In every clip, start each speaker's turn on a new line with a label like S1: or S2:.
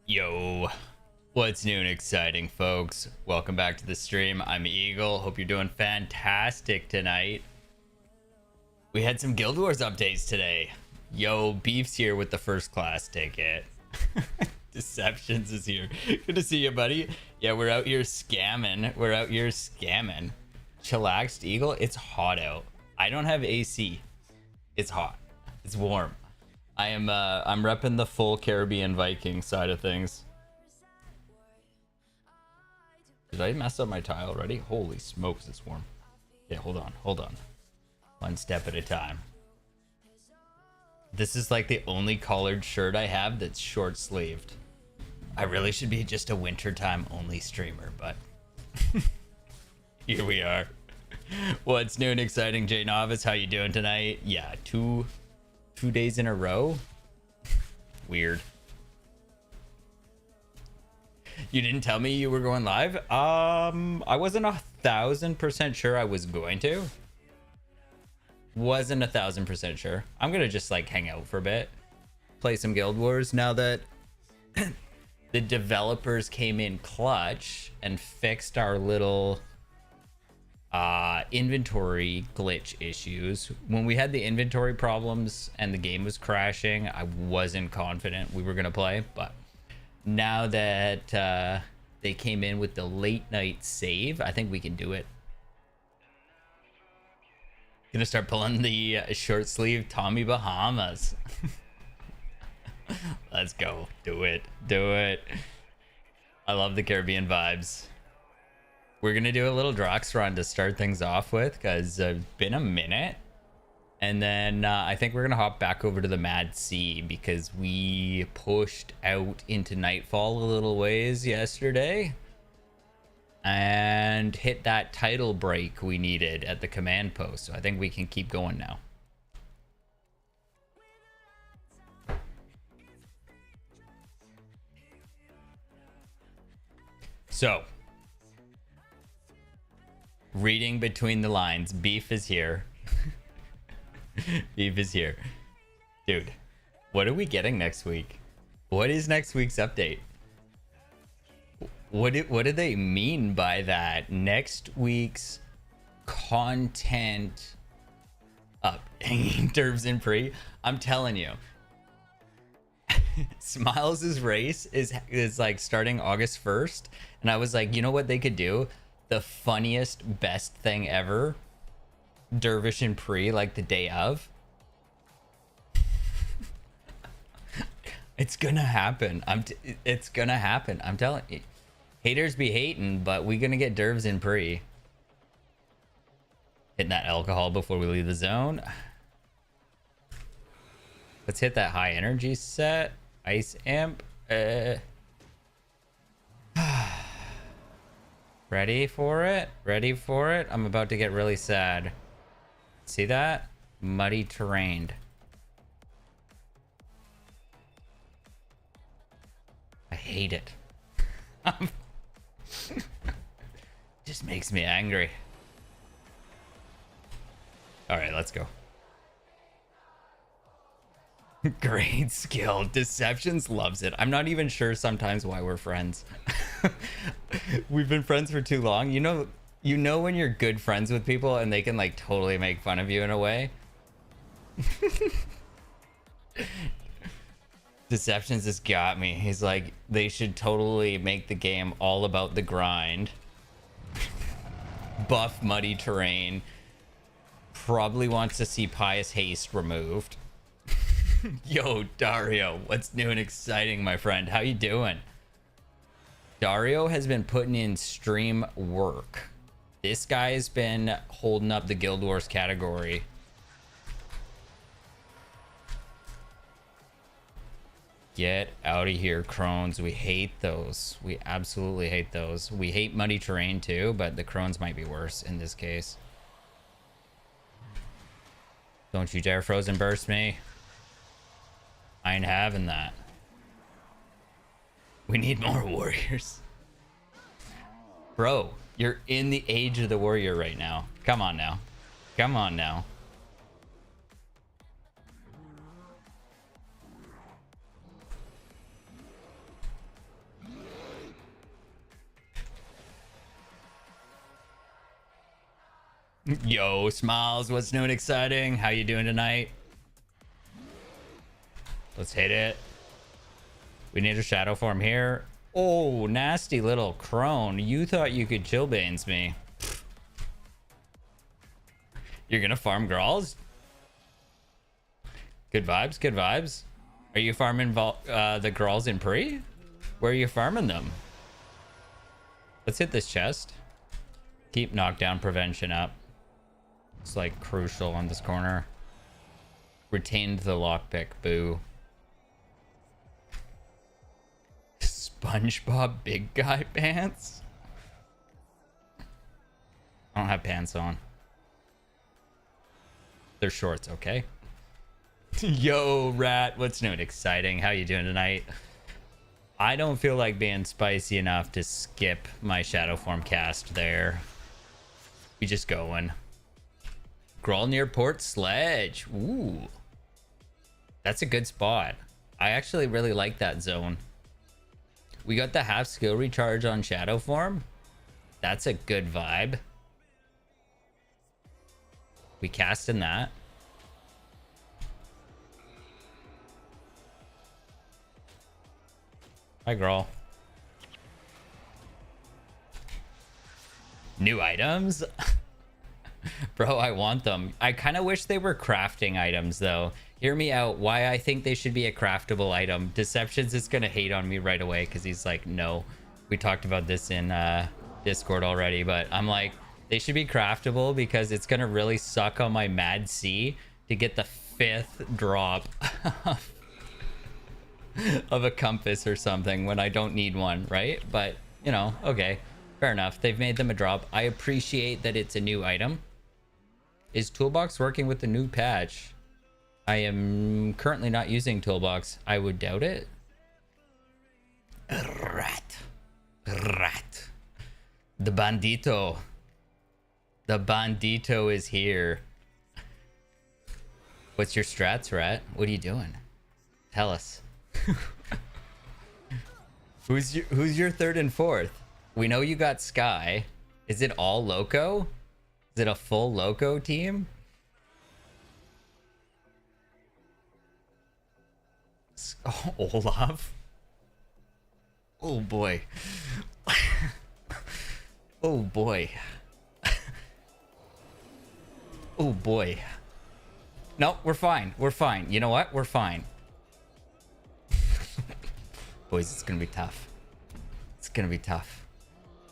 S1: Yo, what's new and exciting, folks? Welcome back to the stream. I'm Eagle. Hope you're doing fantastic tonight. We had some Guild Wars updates today. Yo, Beef's here with the first class ticket. Deceptions is here. Good to see you, buddy. Yeah, we're out here scamming. Chillaxed Eagle. It's hot out. I don't have AC. It's hot. It's warm. I'm repping the full Caribbean Viking side of things. Did I mess up my tie already? Holy smokes, it's warm. Yeah, hold on. One step at a time. This is like the only collared shirt I have that's short sleeved. I really should be just a wintertime only streamer, but here we are. What's new and exciting, Jay Novice? How you doing tonight? Yeah, two days in a row. Weird. You didn't tell me you were going live. I wasn't 1,000% sure I was going to. Wasn't 1,000% sure. I'm gonna just like hang out for a bit, play some Guild Wars now that the developers came in clutch and fixed our little inventory glitch issues. When we had the inventory problems and the game was crashing, I wasn't confident we were gonna play, but now that they came in with the late night save, I think we can do it. Gonna start pulling the short sleeve Tommy Bahamas. Let's go. Do it. I love the Caribbean vibes. We're gonna do a little Drox run to start things off with, because it's been a minute, and then I think we're gonna hop back over to the MADC because we pushed out into Nightfall a little ways yesterday and hit that title break we needed at the command post, so I think we can keep going now. So, reading between the lines, Beef is here. Beef is here. Dude, what are we getting next week? What is next week's update? What do they mean by that? Next week's content up. Dervs and Pre. I'm telling you. Smiles' race is like starting August 1st. And I was like, you know what they could do? The funniest, best thing ever. Dervish and Pre, like the day of. It's gonna happen. It's gonna happen. I'm telling you. Haters be hating, but we gonna get Dervs and Pre. Hitting that alcohol before we leave the zone. Let's hit that high energy set. Ice Imp. Ready for it? I'm about to get really sad. See that? Muddy terrain. I hate it. Just makes me angry. All right, let's go. Great skill. Deceptions loves it. I'm not even sure sometimes why we're friends. We've been friends for too long. You know when you're good friends with people and they can like totally make fun of you in a way. Deceptions has got me. He's like, they should totally make the game all about the grind. Buff muddy terrain. Probably wants to see Pious Haste removed. Yo, Dario, what's new and exciting, my friend? How you doing? Dario has been putting in stream work. This guy's been holding up the Guild Wars category. Get out of here, Crones. We hate those. We absolutely hate those. We hate muddy terrain too, but the Crones might be worse in this case. Don't you dare frozen burst me. I ain't having that. We need more warriors. Bro, you're in the age of the warrior right now. Come on now. Come on now. Yo, Smiles, what's new and exciting? How you doing tonight? Let's hit it. We need a shadow form here. Oh, nasty little crone. You thought you could chill Banes me. You're gonna farm Growls? Good vibes, good vibes. Are you farming the Growls in pre? Where are you farming them? Let's hit this chest. Keep knockdown prevention up. It's like crucial on this corner. Retained the lockpick, boo. SpongeBob big guy pants? I don't have pants on. They're shorts, okay? Yo, Rat, what's new and exciting? How you doing tonight? I don't feel like being spicy enough to skip my shadow form cast there. We just going. Grawl near Port Sledge. Ooh. That's a good spot. I actually really like that zone. We got the half skill recharge on shadow form. That's a good vibe. We cast in that. Hi, Grawl. New items? Bro, I want them. I kind of wish they were crafting items, though. Hear me out. Why I think they should be a craftable item. Deceptions is going to hate on me right away because he's like, no. We talked about this in Discord already, but I'm like, they should be craftable because it's going to really suck on my MADC to get the 5th drop of a compass or something when I don't need one, right? But, you know, okay. Fair enough. They've made them a drop. I appreciate that it's a new item. Is Toolbox working with the new patch? I am currently not using Toolbox. I would doubt it. Rat. Rat. The bandito. The bandito is here. What's your strats, Rat? What are you doing? Tell us. Who's your 3rd and 4th? We know you got Sky. Is it all Loco? Is it a full Loco team? Oh, Olaf. Oh boy. Oh boy. Oh boy. No, we're fine. We're fine. You know what? We're fine. Boys, it's gonna be tough. It's gonna be tough.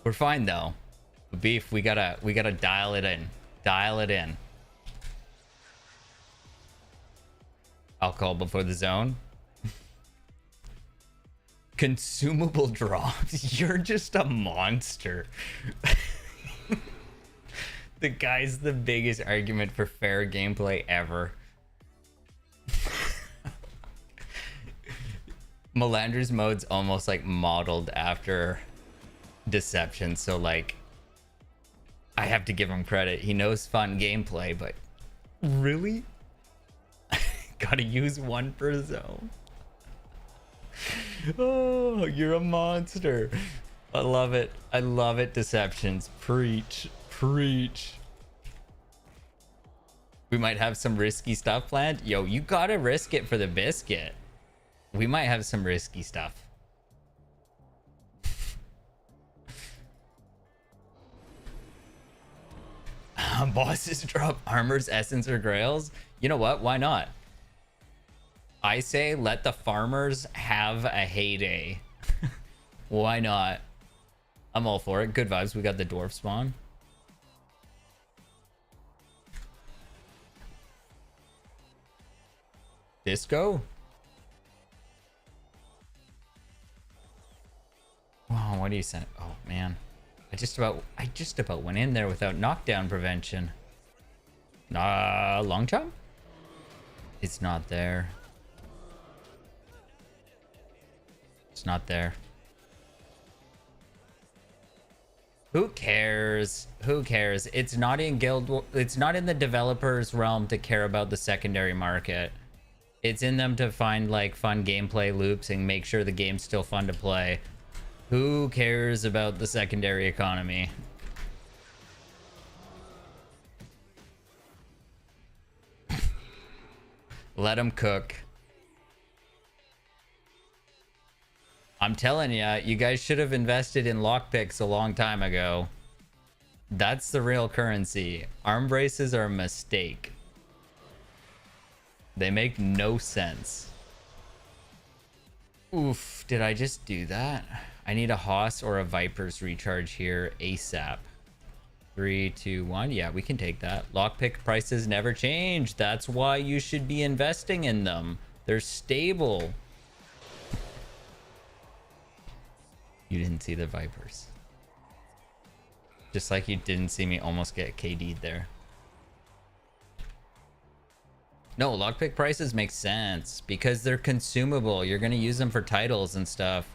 S1: We're fine though. Beef, we gotta dial it in. Dial it in. Alcohol before the zone. Consumable drops. You're just a monster. The guy's the biggest argument for fair gameplay ever. Melandru's mode's almost like modeled after Deception, so like I have to give him credit. He knows fun gameplay, but really? Gotta use one per zone. Oh, you're a monster. I love it. I love it, Deceptions. Preach. Preach. We might have some risky stuff planned. Yo, you gotta risk it for the biscuit. We might have some risky stuff. Bosses drop armors, essence, or grails. You know what? Why not? I say let the farmers have a heyday. Why not? I'm all for it. Good vibes. We got the dwarf spawn. Disco? Oh, what do you say? Oh man. I just about went in there without knockdown prevention. Long jump? It's not there. It's not there. Who cares? Who cares? It's not in it's not in the developer's realm to care about the secondary market. It's in them to find like fun gameplay loops and make sure the game's still fun to play. Who cares about the secondary economy? Let them cook. I'm telling ya, you guys should have invested in lockpicks a long time ago. That's the real currency. Arm braces are a mistake. They make no sense. Oof, did I just do that? I need a Haas or a Viper's recharge here ASAP. 3, 2, 1. Yeah, we can take that. Lockpick prices never change. That's why you should be investing in them. They're stable. You didn't see the Vipers. Just like you didn't see me almost get KD'd there. No, lockpick prices make sense because they're consumable. You're going to use them for titles and stuff.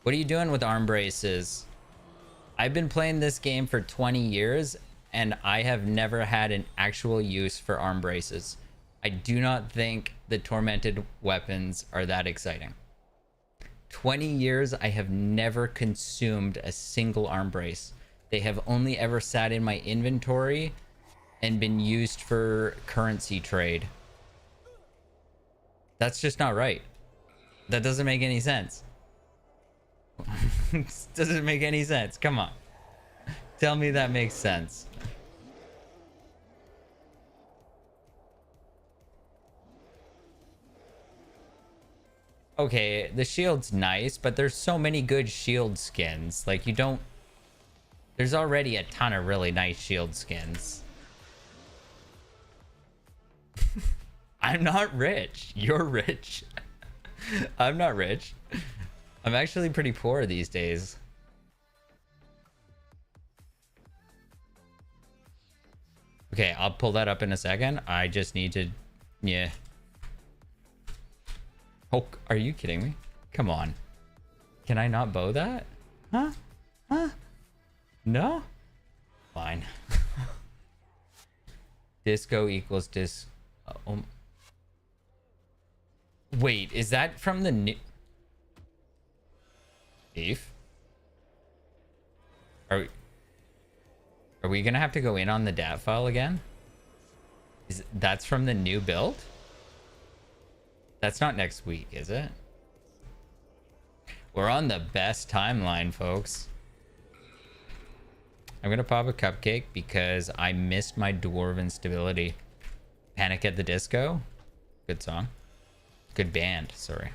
S1: What are you doing with arm braces? I've been playing this game for 20 years and I have never had an actual use for arm braces. I do not think the tormented weapons are that exciting. 20 years, I have never consumed a single arm brace. They have only ever sat in my inventory and been used for currency trade. That's just not right. That doesn't make any sense. Doesn't make any sense. Come on. Tell me that makes sense. Okay, the shield's nice, but there's so many good shield skins. Like, you don't... There's already a ton of really nice shield skins. I'm not rich. You're rich. I'm not rich. I'm actually pretty poor these days. Okay, I'll pull that up in a second. I just need to... Yeah. Oh, are you kidding me? Come on. Can I not bow that? Huh? Huh? No? Fine. Disco equals wait, is that from the new... Thief? Are we gonna have to go in on the DAT file again? That's from the new build? That's not next week, is it? We're on the best timeline, folks. I'm gonna pop a cupcake because I missed my dwarven stability. Panic at the Disco. Good song. Good band, sorry.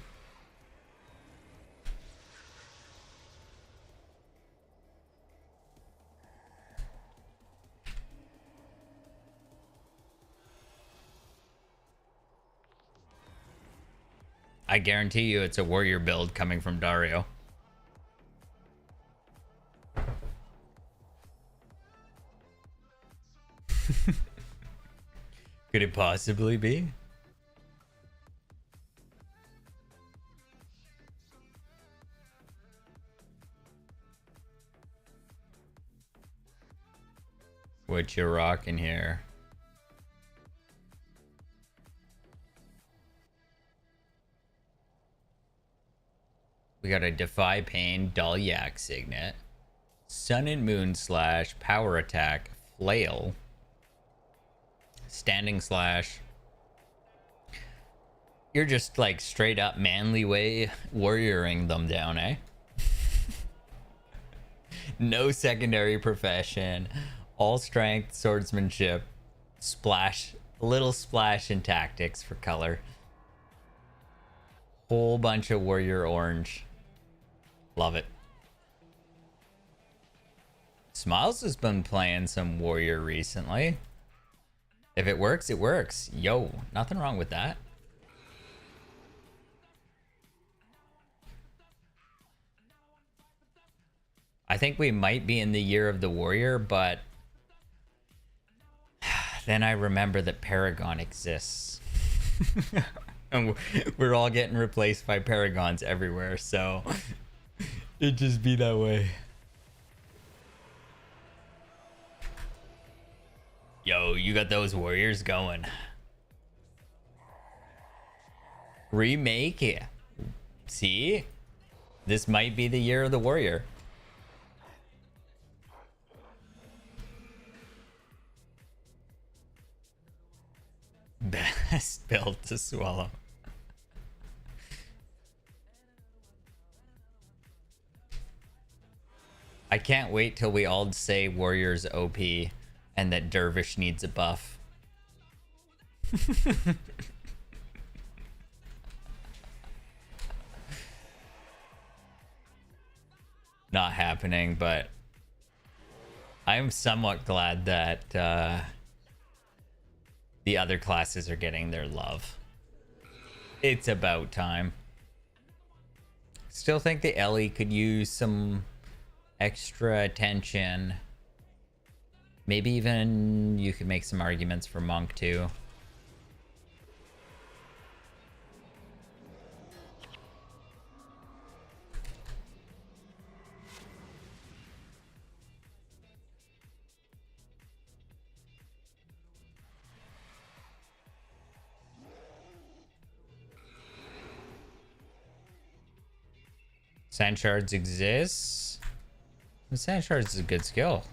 S1: I guarantee you it's a warrior build coming from Dario. Could it possibly be? What you rocking here? We got a Defy Pain, Dalyak Signet, Sun and Moon Slash, Power Attack, Flail, Standing Slash. You're just like straight up manly way warrioring them down, eh? No secondary profession, all strength, swordsmanship, splash, little splash in tactics for color. Whole bunch of warrior orange. Love it. Smiles has been playing some warrior recently. If it works, it works. Yo, nothing wrong with that. I think we might be in the year of the warrior, but then I remember that Paragon exists. And we're all getting replaced by Paragons everywhere, so it'd just be that way. Yo, you got those warriors going. Remake it. See? This might be the year of the warrior. Best build to swallow. I can't wait till we all say warrior's OP and that Dervish needs a buff. Not happening, but I'm somewhat glad that the other classes are getting their love. It's about time. Still think the Ellie could use some extra attention. Maybe even you could make some arguments for Monk too. Sand shards exists. The sand shards is a good skill.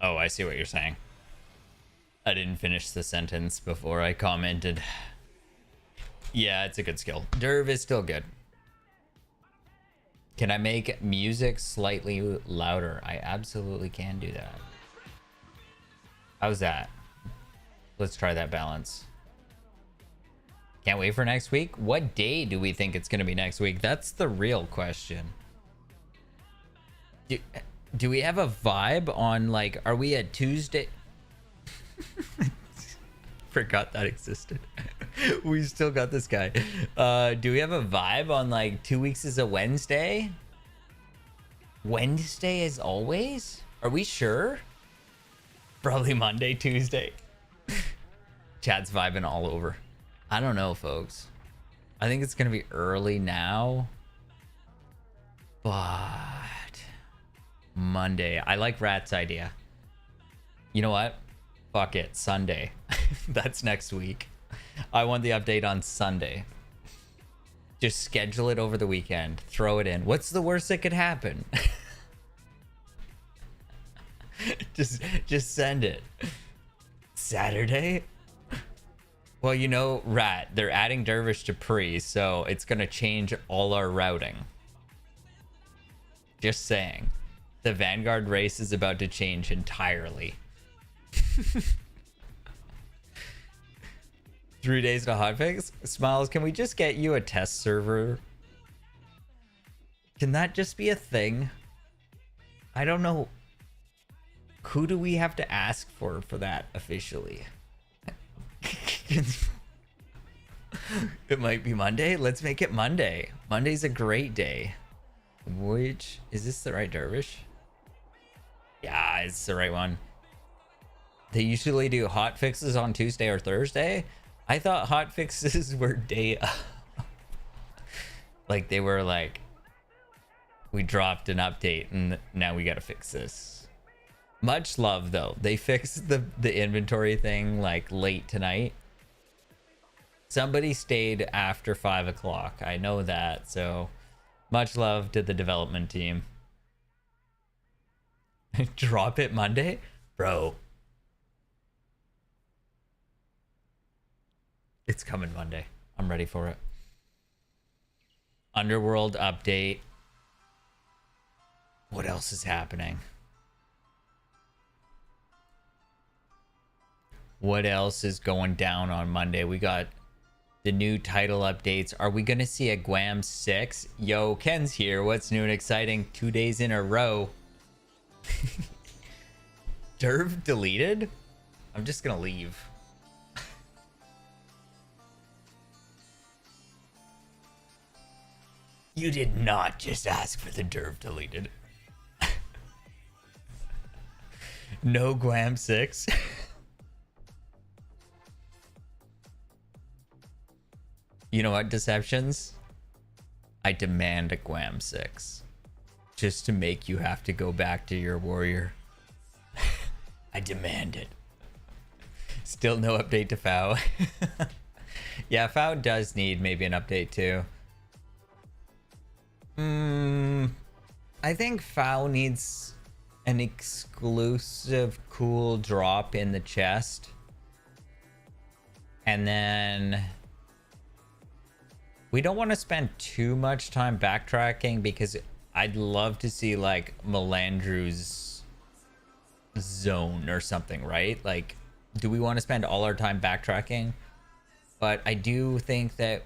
S1: Oh, I see what you're saying. I didn't finish the sentence before I commented. Yeah, it's a good skill. Derv is still good. Can I make music slightly louder? I absolutely can do that. How's that? Let's try that balance. Can't wait for next week. What day do we think it's going to be next week? That's the real question. Do we have a vibe on, like, are we at Tuesday? Forgot that existed. We still got this guy. Do we have a vibe on, like, 2 weeks is a Wednesday? Wednesday as always? Are we sure? Probably Monday, Tuesday. Chad's vibing all over. I don't know, folks. I think it's gonna be early now, but Monday. I like Rat's idea. You know what? Fuck it. Sunday. That's next week. I want the update on Sunday. Just schedule it over the weekend. Throw it in. What's the worst that could happen? just send it. Saturday? Well, you know, Rat, they're adding Dervish to pre, so it's going to change all our routing. Just saying. The Vanguard race is about to change entirely. 3 days to hotfix? Smiles, can we just get you a test server? Can that just be a thing? I don't know. Who do we have to ask for that officially? It might be Monday. Let's make it Monday. Monday's a great day. Which is this the right Dervish? Yeah, it's the right one. They usually do hot fixes on Tuesday or Thursday. I thought hot fixes were day up. Like they were like, we dropped an update and now we gotta fix this. Much love though. They fixed the inventory thing like late tonight. Somebody stayed after 5 o'clock. I know that. So much love to the development team. Drop it Monday? Bro. It's coming Monday. I'm ready for it. Underworld update. What else is happening? What else is going down on Monday? We got the new title updates. Are we going to see a Guam 6? Yo, Ken's here. What's new and exciting? 2 days in a row. Derv deleted? I'm just going to leave. You did not just ask for the Derv deleted. No Guam 6. You know what, Deceptions? I demand a Guam 6. just to make you have to go back to your warrior. I demand it. Still no update to FAO. Yeah, FAO does need maybe an update too. I think FAO needs an exclusive cool drop in the chest. And then we don't want to spend too much time backtracking because I'd love to see like Melandru's zone or something, right? Like, do we want to spend all our time backtracking? But I do think that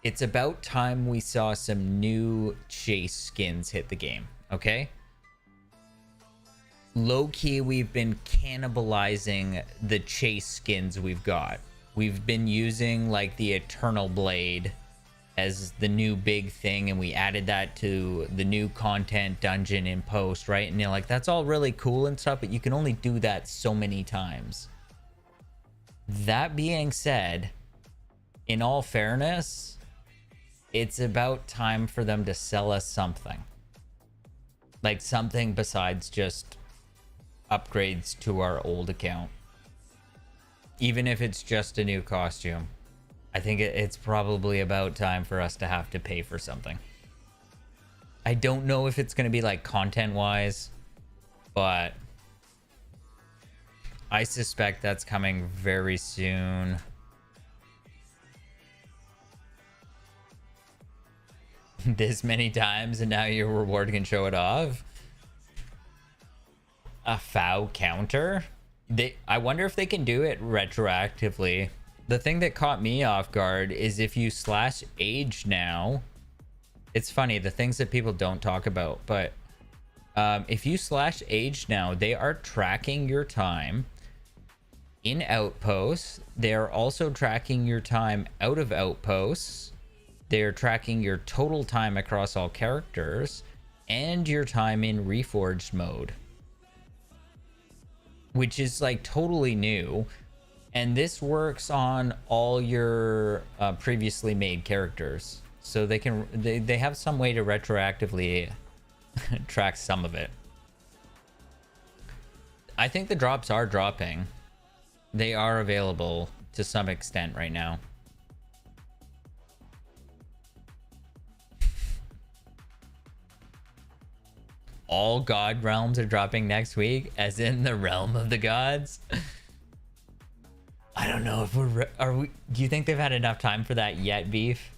S1: it's about time we saw some new chase skins hit the game, okay? Low-key, we've been cannibalizing the chase skins we've got. We've been using like the Eternal Blade as the new big thing, and we added that to the new content dungeon in post, right? And you're like, that's all really cool and stuff, but you can only do that so many times. That being said, in all fairness, it's about time for them to sell us something. Like something besides just upgrades to our old account. Even if it's just a new costume. I think it's probably about time for us to have to pay for something. I don't know if it's going to be like content-wise, but I suspect that's coming very soon. This many times and now your reward can show it off. A FAO counter? I wonder if they can do it retroactively. The thing that caught me off guard is if you slash age now, it's funny, the things that people don't talk about, but if you slash age now, they are tracking your time in outposts. They're also tracking your time out of outposts. They're tracking your total time across all characters and your time in reforged mode, which is like totally new. And this works on all your previously made characters, so they have some way to retroactively track some of it. I think the drops are dropping. They are available to some extent right now. All god realms are dropping next week, as in the realm of the gods. I don't know if do you think they've had enough time for that yet, Beef?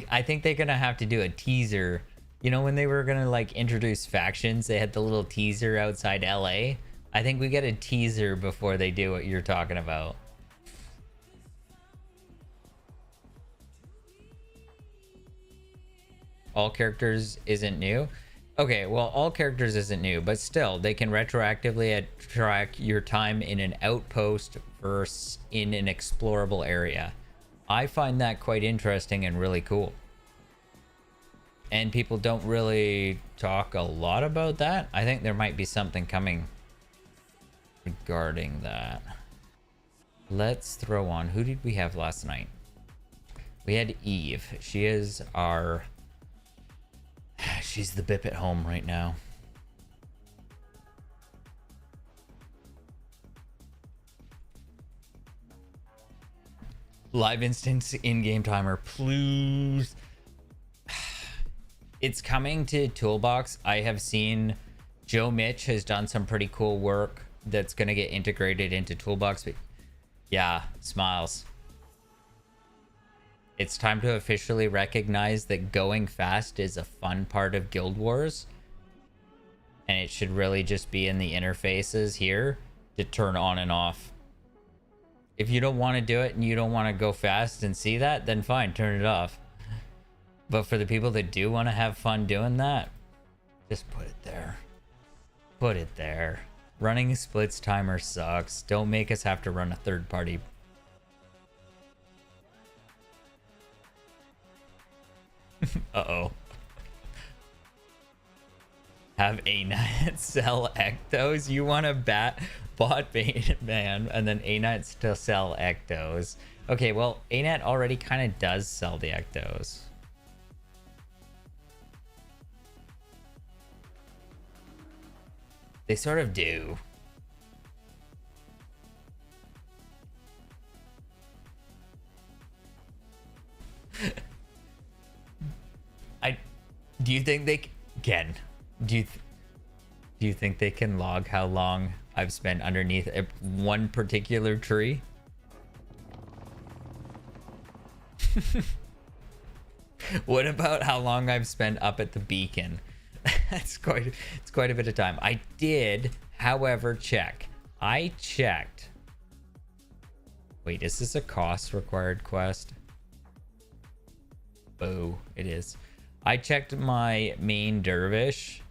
S1: I think they're gonna have to do a teaser. You know, when they were gonna like introduce factions, they had the little teaser outside LA. I think we get a teaser before they do what you're talking about. All characters isn't new. Okay, well, all characters isn't new, but still, they can retroactively track your time in an outpost versus in an explorable area. I find that quite interesting and really cool. And people don't really talk a lot about that. I think there might be something coming regarding that. Let's throw on, who did we have last night? We had Eve. She is our... She's the bip at home right now. Live instance in-game timer, please. It's coming to Toolbox. I have seen Joe Mitch has done some pretty cool work that's going to get integrated into Toolbox. But yeah, smiles. It's time to officially recognize that going fast is a fun part of Guild Wars. And it should really just be in the interfaces here to turn on and off. If you don't want to do it and you don't want to go fast and see that, then fine, turn it off. But for the people that do want to have fun doing that, just put it there. Put it there. Running splits timer sucks. Don't make us have to run a third party. Uh-oh. Have A-Night sell Ectos? You want a bot bait man, and then A-Night still sell Ectos. Okay, well, A-Night already kind of does sell the Ectos. They sort of do. Do you think they can? Do you think they can log how long I've spent underneath one particular tree? What about how long I've spent up at the beacon? It's quite a bit of time. I did, however, check. I checked. Wait, is this a cost required quest? Oh, it is. I checked my main dervish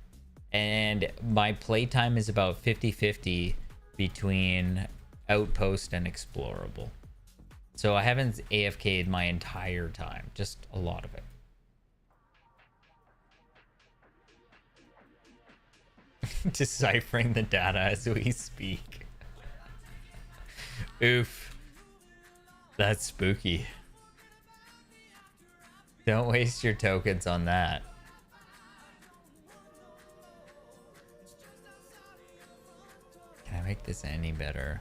S1: and my playtime is about 50-50 between outpost and explorable. So I haven't AFK'd my entire time, just a lot of it. Deciphering the data as we speak. Oof. That's spooky. Don't waste your tokens on that. Can I make this any better?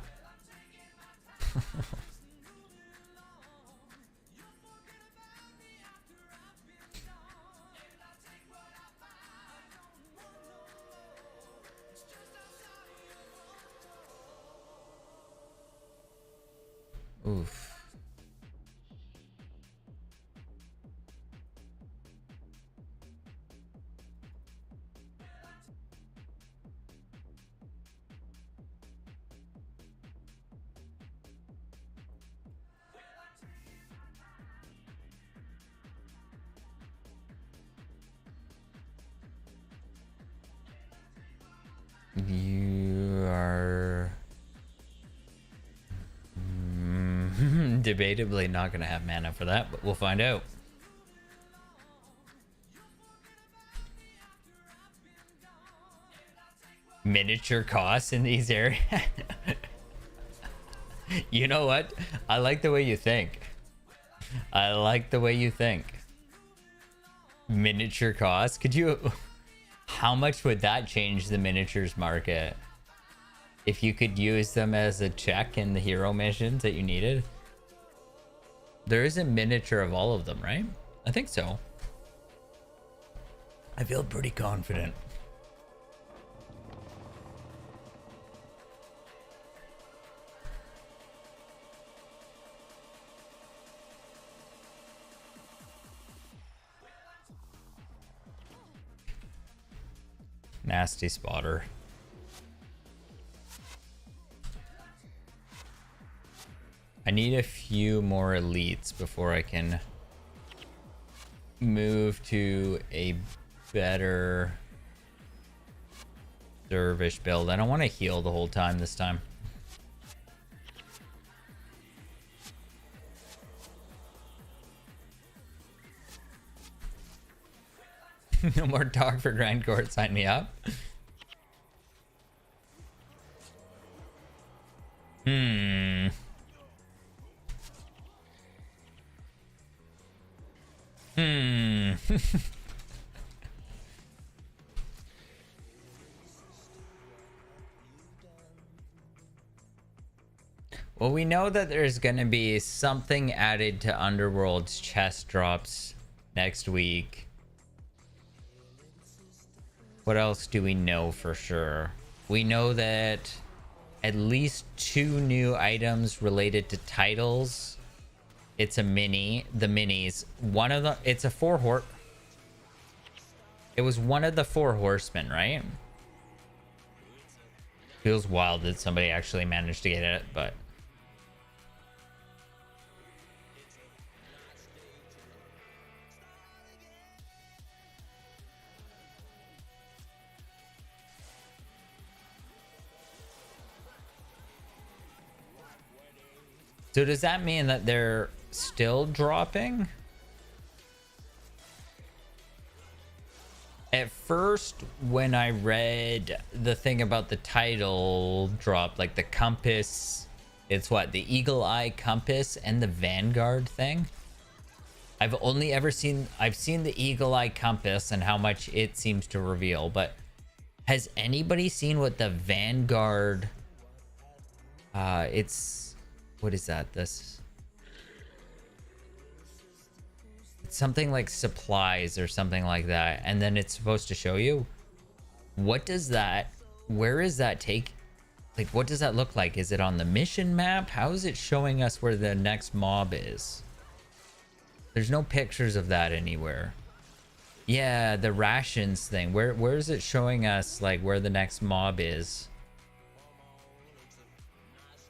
S1: Oof. You are debatably not going to have mana for that, but we'll find out. Miniature costs in these areas. You know what? I like the way you think. I like the way you think. Miniature costs? Could you... How much would that change the miniatures market? If you could use them as a check in the hero missions that you needed? There is a miniature of all of them, right? I think so. I feel pretty confident. Nasty spotter. I need a few more elites before I can move to a better dervish build. I don't want to heal the whole time this time. No more talk for Grand Court. Sign me up. Well, we know that there's going to be something added to Underworld's chest drops next week. What else do we know for sure? We know that at least 2 new items related to titles. It's a mini, the minis. One of them, it's a it was one of the 4 horsemen, right? Feels wild that somebody actually managed to get it, but... So does that mean that they're still dropping? At first, when I read the thing about the title drop, like the compass, it's what, the eagle eye compass and the vanguard thing? I've seen the eagle eye compass and how much it seems to reveal, but Has anybody seen what the Vanguard... it's... What is that? This... It's something like supplies or something like that. And then it's supposed to show you. What does that... Where is that take... Like, what does that look like? Is it on the mission map? How is it showing us where the next mob is? There's no pictures of that anywhere. Yeah, the rations thing. Where is it showing us, like, where the next mob is?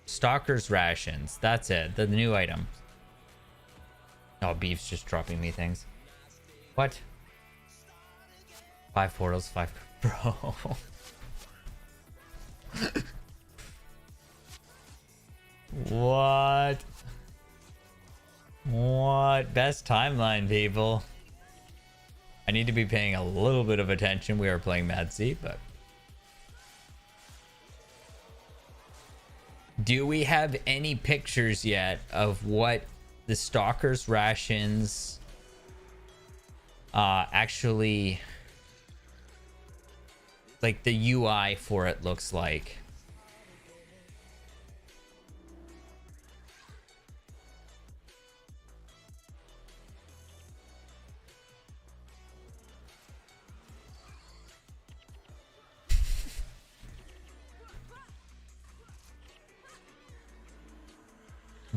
S1: Stalker's rations. That's it. The new item. Oh, Beef's just dropping me things. What? 5 portals, 5... Bro. What? What? Best timeline, people. I need to be paying a little bit of attention. We are playing MADC, but... Do we have any pictures yet of what the Stalker's rations actually... Like, the UI for it looks like?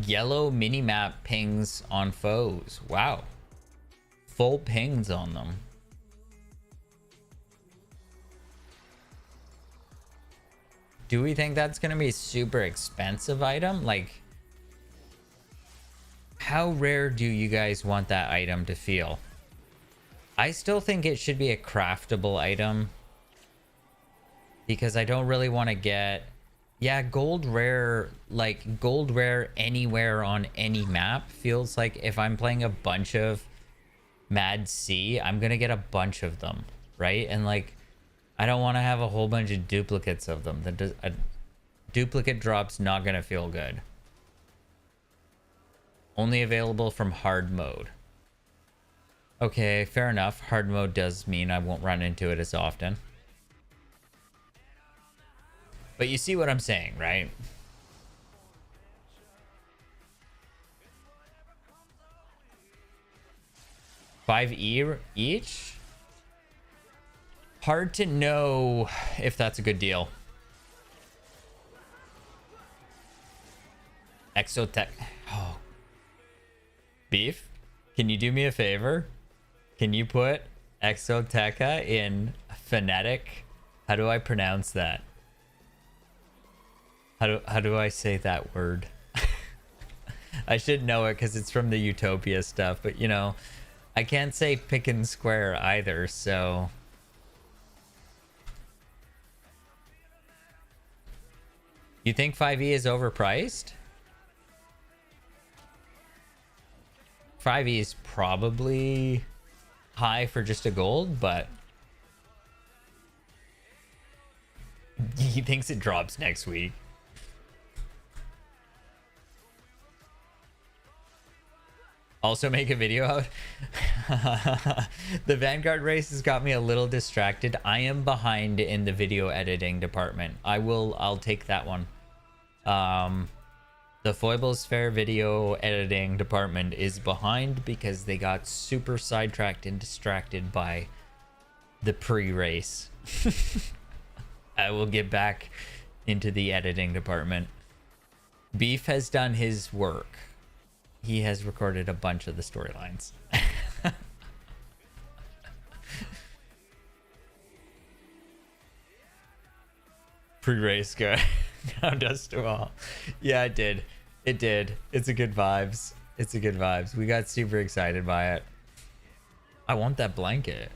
S1: Yellow minimap pings on foes. Wow. Full pings on them. Do we think that's going to be a super expensive item? Like, how rare do you guys want that item to feel? I still think it should be a craftable item. Because I don't really want to get... Yeah, gold rare, like gold rare anywhere on any map feels like if I'm playing a bunch of MADC, I'm going to get a bunch of them, right? And like, I don't want to have a whole bunch of duplicates of them. A duplicate drop's not going to feel good. Only available from hard mode. Okay, fair enough. Hard mode does mean I won't run into it as often. But you see what I'm saying, right? $5 each? Hard to know if that's a good deal. Exotech. Oh. Beef, can you do me a favor? Can you put Exoteca in phonetic? How do I pronounce that? How do I say that word? I should know it because it's from the Utopia stuff, but you know, I can't say pick and square either, so... You think 5e is overpriced? 5e is probably high for just a gold, but... He thinks it drops next week. Also make a video out. The Vanguard race has got me a little distracted. I am behind in the video editing department. I'll take that one. The Foibles Fair video editing department is behind because they got super sidetracked and distracted by the pre-race. I will get back into the editing department. Beef has done his work. He has recorded a bunch of the storylines. Pre-race go down dust to all. Yeah, it did. It did. It's a good vibes. It's a good vibes. We got super excited by it. I want that blanket.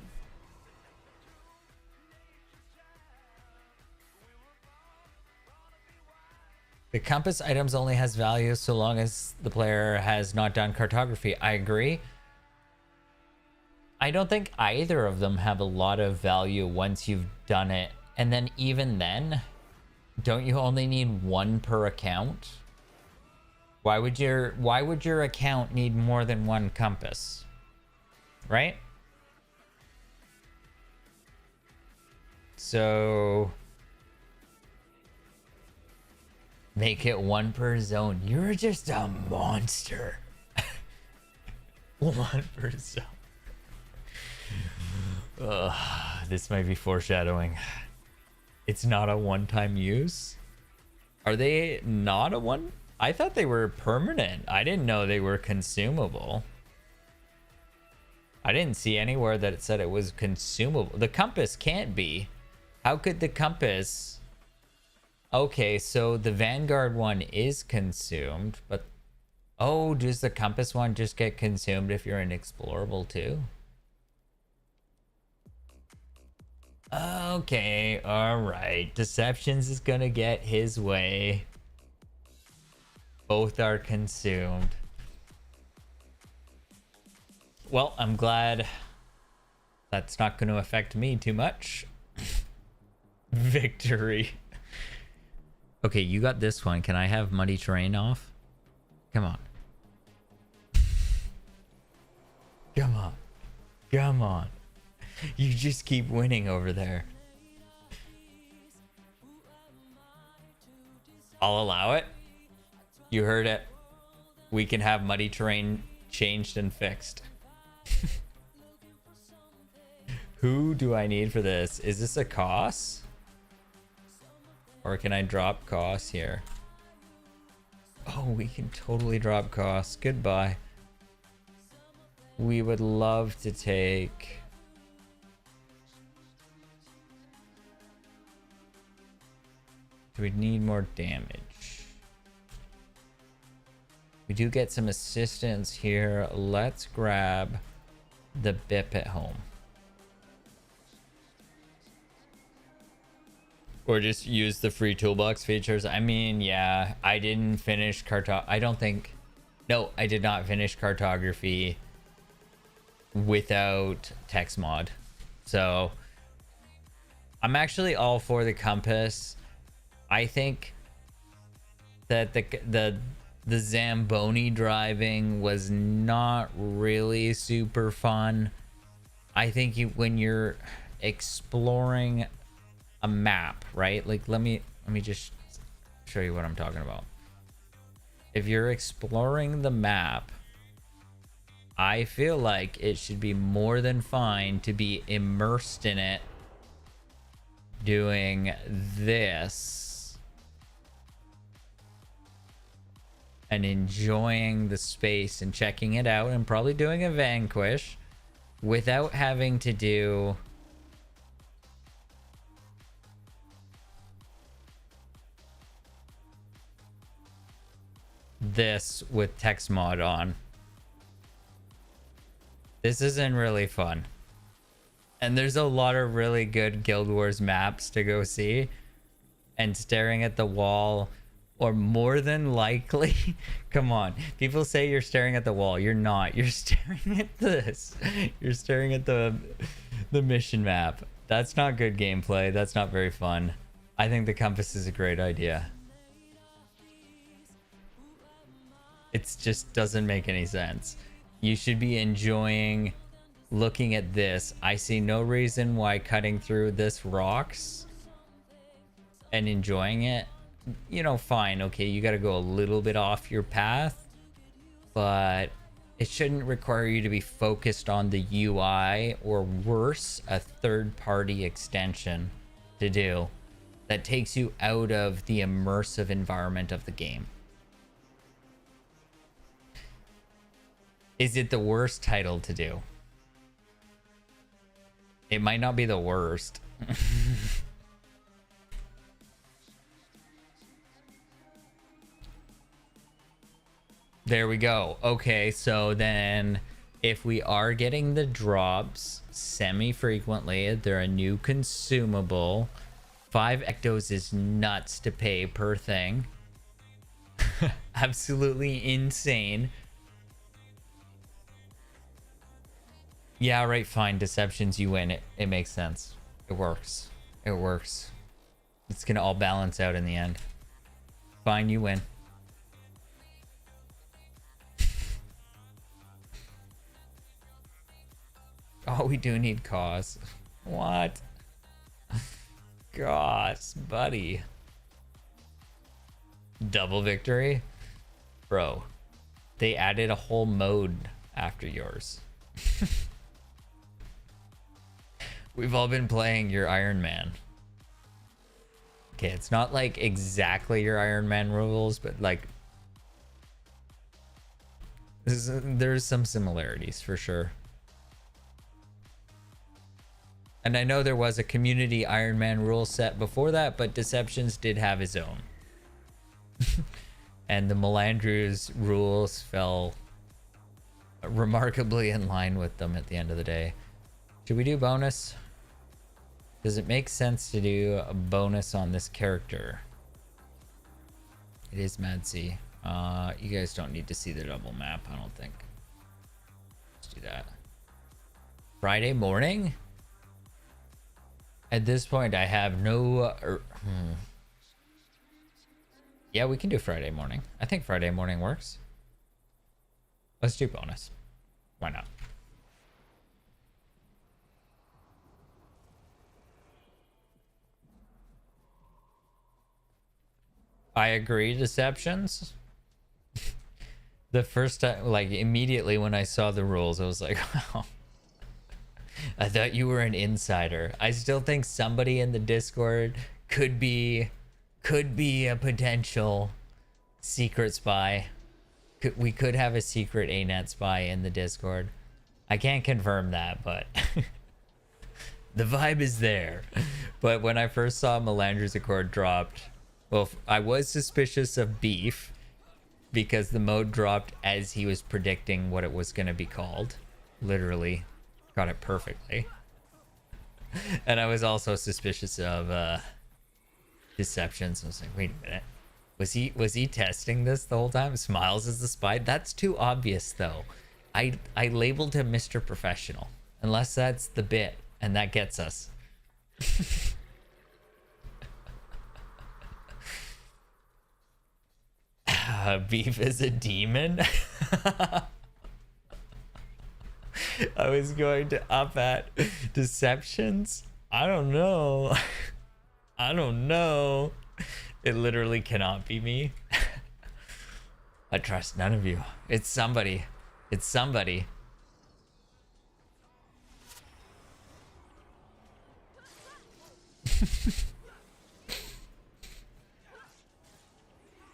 S1: The compass items only has value so long as the player has not done cartography. I agree. I don't think either of them have a lot of value once you've done it. And then even then, don't you only need one per account? Why would your account need more than one compass? Right? So make it one per zone. You're just a monster. One per zone. This might be foreshadowing. It's not a one-time use. Are they not a one? I thought they were permanent. I didn't know they were consumable. I didn't see anywhere that it said it was consumable. The compass can't be. How could the compass... Okay, so the Vanguard one is consumed, but... Oh, does the compass one just get consumed if you're inexplorable too? Okay, alright. Deceptions is gonna get his way. Both are consumed. Well, I'm glad that's not going to affect me too much. Victory. Okay, you got this one. Can I have Muddy Terrain off? Come on. Come on. Come on. You just keep winning over there. I'll allow it. You heard it. We can have Muddy Terrain changed and fixed. Who do I need for this? Is this a cost? Or can I drop costs here? Oh, we can totally drop costs. Goodbye. We would love to take... Do we need more damage? We do get some assistance here. Let's grab the BIP at home. Or just use the free toolbox features. I mean, yeah, I didn't finish I don't think... No, I did not finish cartography without text mod. So I'm actually all for the compass. I think that the Zamboni driving was not really super fun. I think when you're exploring a map, right? Like let me just show you what I'm talking about. If you're exploring the map, I feel like it should be more than fine to be immersed in it doing this and enjoying the space and checking it out and probably doing a vanquish without having to do this with text mod on. This isn't really fun. And there's a lot of really good Guild Wars maps to go see. And staring at the wall, or more than likely, come on. People say you're staring at the wall. You're not. You're staring at this. You're staring at the mission map. That's not good gameplay. That's not very fun. I think the compass is a great idea. It just doesn't make any sense. You should be enjoying looking at this. I see no reason why cutting through this rocks and enjoying it, you know, fine. Okay, you got to go a little bit off your path, but it shouldn't require you to be focused on the UI or worse, a third-party extension to do that takes you out of the immersive environment of the game. Is it the worst title to do? It might not be the worst. There we go. Okay, so then if we are getting the drops semi-frequently, they're a new consumable. 5 ectos is nuts to pay per thing. Absolutely insane. Yeah, right, fine. Deceptions, you win. It makes sense. It works. It works. It's gonna all balance out in the end. Fine, you win. Oh, we do need cause. What? gosh, buddy. Double victory? Bro, they added a whole mode after yours. We've all been playing your Iron Man. Okay, it's not like exactly your Iron Man rules, but like there's some similarities for sure. And I know there was a community Iron Man rule set before that, but Deceptions did have his own. And the Melandru's rules fell remarkably in line with them at the end of the day. Should we do bonus? Does it make sense to do a bonus on this character? It is MADC. You guys don't need to see the double map, I don't think. Let's do that. Friday morning? At this point, I have no... Yeah, we can do Friday morning. I think Friday morning works. Let's do bonus. Why not? I agree, Deceptions. The first time, like immediately when I saw the rules, I was like, wow. I thought you were an insider. I still think somebody in the Discord could be a potential secret spy. We could have a secret ANET spy in the Discord. I can't confirm that, but the vibe is there. But when I first saw Melandru's Accord dropped, well, I was suspicious of beef because the mode dropped as he was predicting what it was going to be called. Literally got it perfectly. And I was also suspicious of Deceptions. I was like, wait a minute. Was he testing this the whole time? Smiles as the spy? That's too obvious though. I labeled him Mr. Professional. Unless that's the bit and that gets us. Beef is a demon. I was going to up at Deceptions. I don't know. I don't know. It literally cannot be me. I trust none of you. It's somebody. It's somebody.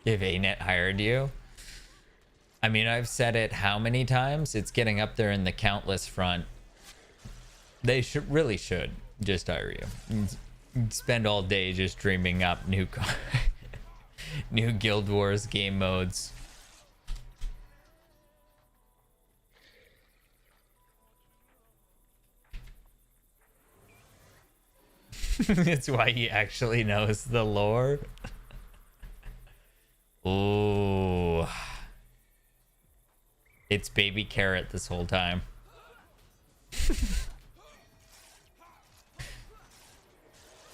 S1: If ANET hired you? I mean, I've said it how many times? It's getting up there in the countless front. They really should just hire you. Spend all day just dreaming up new new Guild Wars game modes. It's why he actually knows the lore. Ooh. It's baby Carrot this whole time.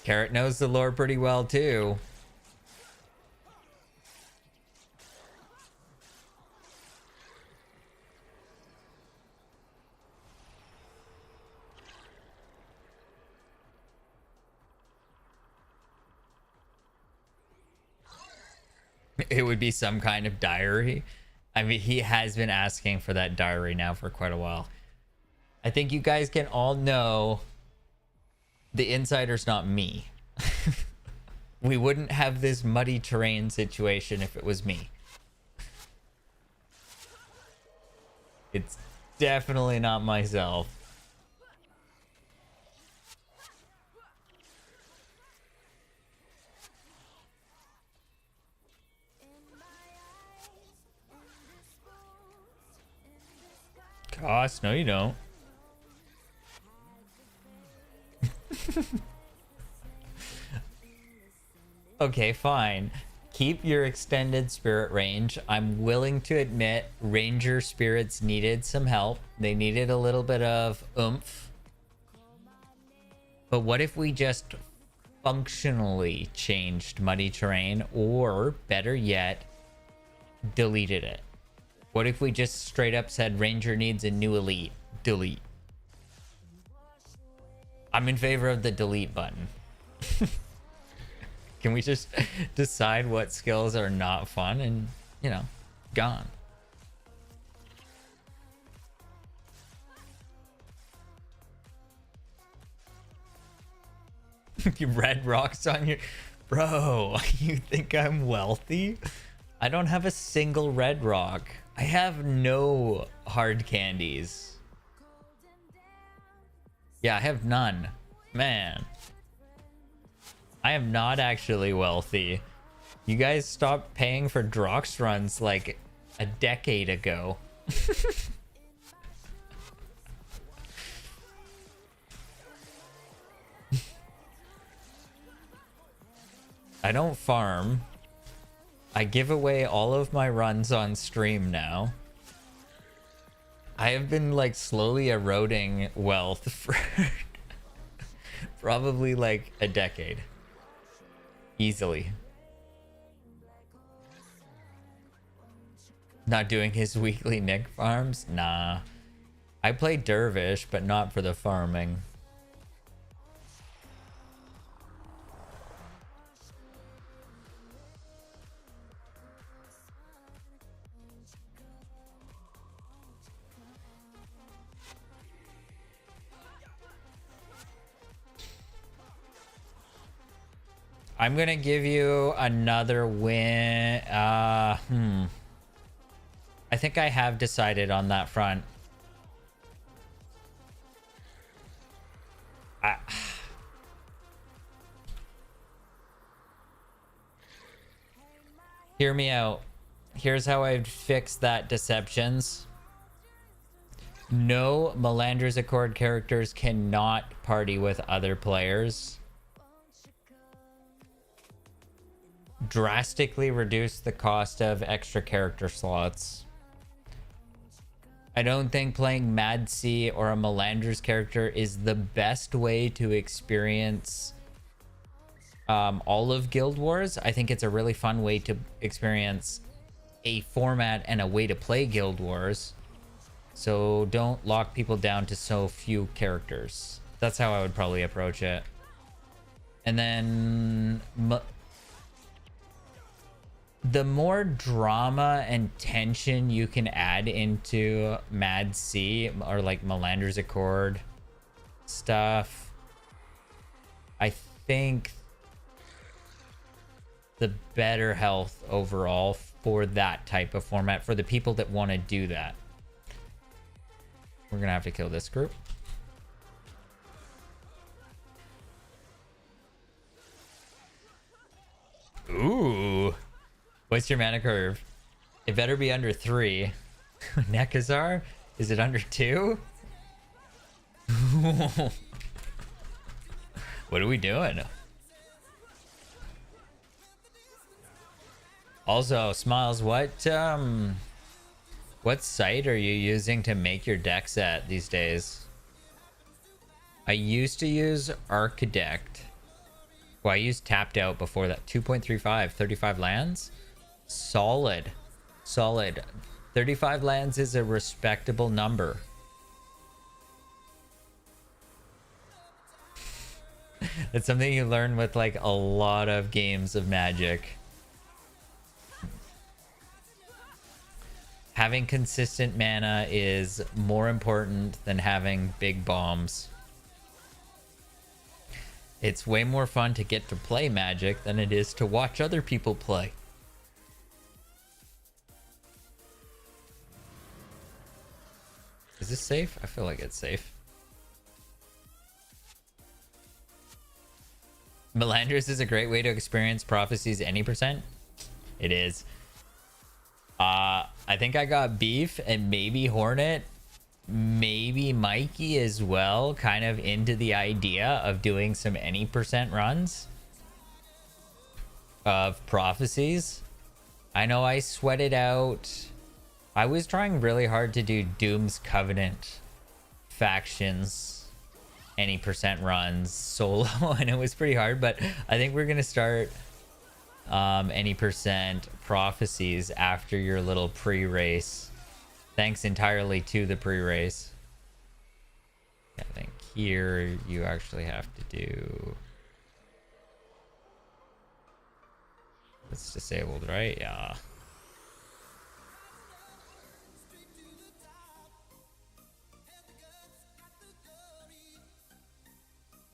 S1: Carrot knows the lore pretty well too. It would be some kind of diary. I mean, he has been asking for that diary now for quite a while. I think you guys can all know the insider's not me. We wouldn't have this muddy terrain situation if it was me. It's definitely not myself. Gosh, no you don't. Okay, fine. Keep your extended spirit range. I'm willing to admit ranger spirits needed some help. They needed a little bit of oomph. But what if we just functionally changed muddy terrain, or better yet, deleted it? What if we just straight up said ranger needs a new elite? Delete. I'm in favor of the delete button. Can we just decide what skills are not fun and, you know, gone? You red rocks on your... Bro, you think I'm wealthy? I don't have a single red rock. I have no hard candies. Yeah, I have none. Man. I am not actually wealthy. You guys stopped paying for Drox runs like a decade ago. I don't farm. I give away all of my runs on stream now. I have been like slowly eroding wealth for probably like a decade. Easily. Not doing his weekly Nick farms? Nah. I play Dervish, but not for the farming. I'm gonna give you another win. I think I have decided on that front. Hear me out. Here's how I'd fix that, Deceptions. No Melandru's Accord characters cannot party with other players. Drastically reduce the cost of extra character slots. I don't think playing MADC or a Melandru's character is the best way to experience all of Guild Wars. I think it's a really fun way to experience a format and a way to play Guild Wars. So don't lock people down to so few characters. That's how I would probably approach it. And then the more drama and tension you can add into MADC or like Melandru's Accord stuff, I think the better health overall for that type of format for the people that want to do that. We're gonna have to kill this group. Ooh. What's your mana curve? It better be under 3. Nekazar? Is it under 2? What are we doing? Also, Smiles, what site are you using to make your deck set these days? I used to use Architect. Well, I used Tapped Out before that. 2.35, 35 lands? Solid. 35 lands is a respectable number. It's something you learn with like a lot of games of Magic. Having consistent mana is more important than having big bombs. It's way more fun to get to play Magic than it is to watch other people play. Is this safe? I feel like it's safe. Melandru's is a great way to experience prophecies any percent. It is. I think I got Beef and maybe Hornet, maybe Mikey as well, kind of into the idea of doing some any percent runs of prophecies. I know I sweated out. I was trying really hard to do Doom's Covenant factions any percent runs solo, and it was pretty hard, but I think we're gonna start any percent prophecies after your little pre-race, thanks entirely to the pre-race. I think here you actually have to do It's disabled, right? Yeah.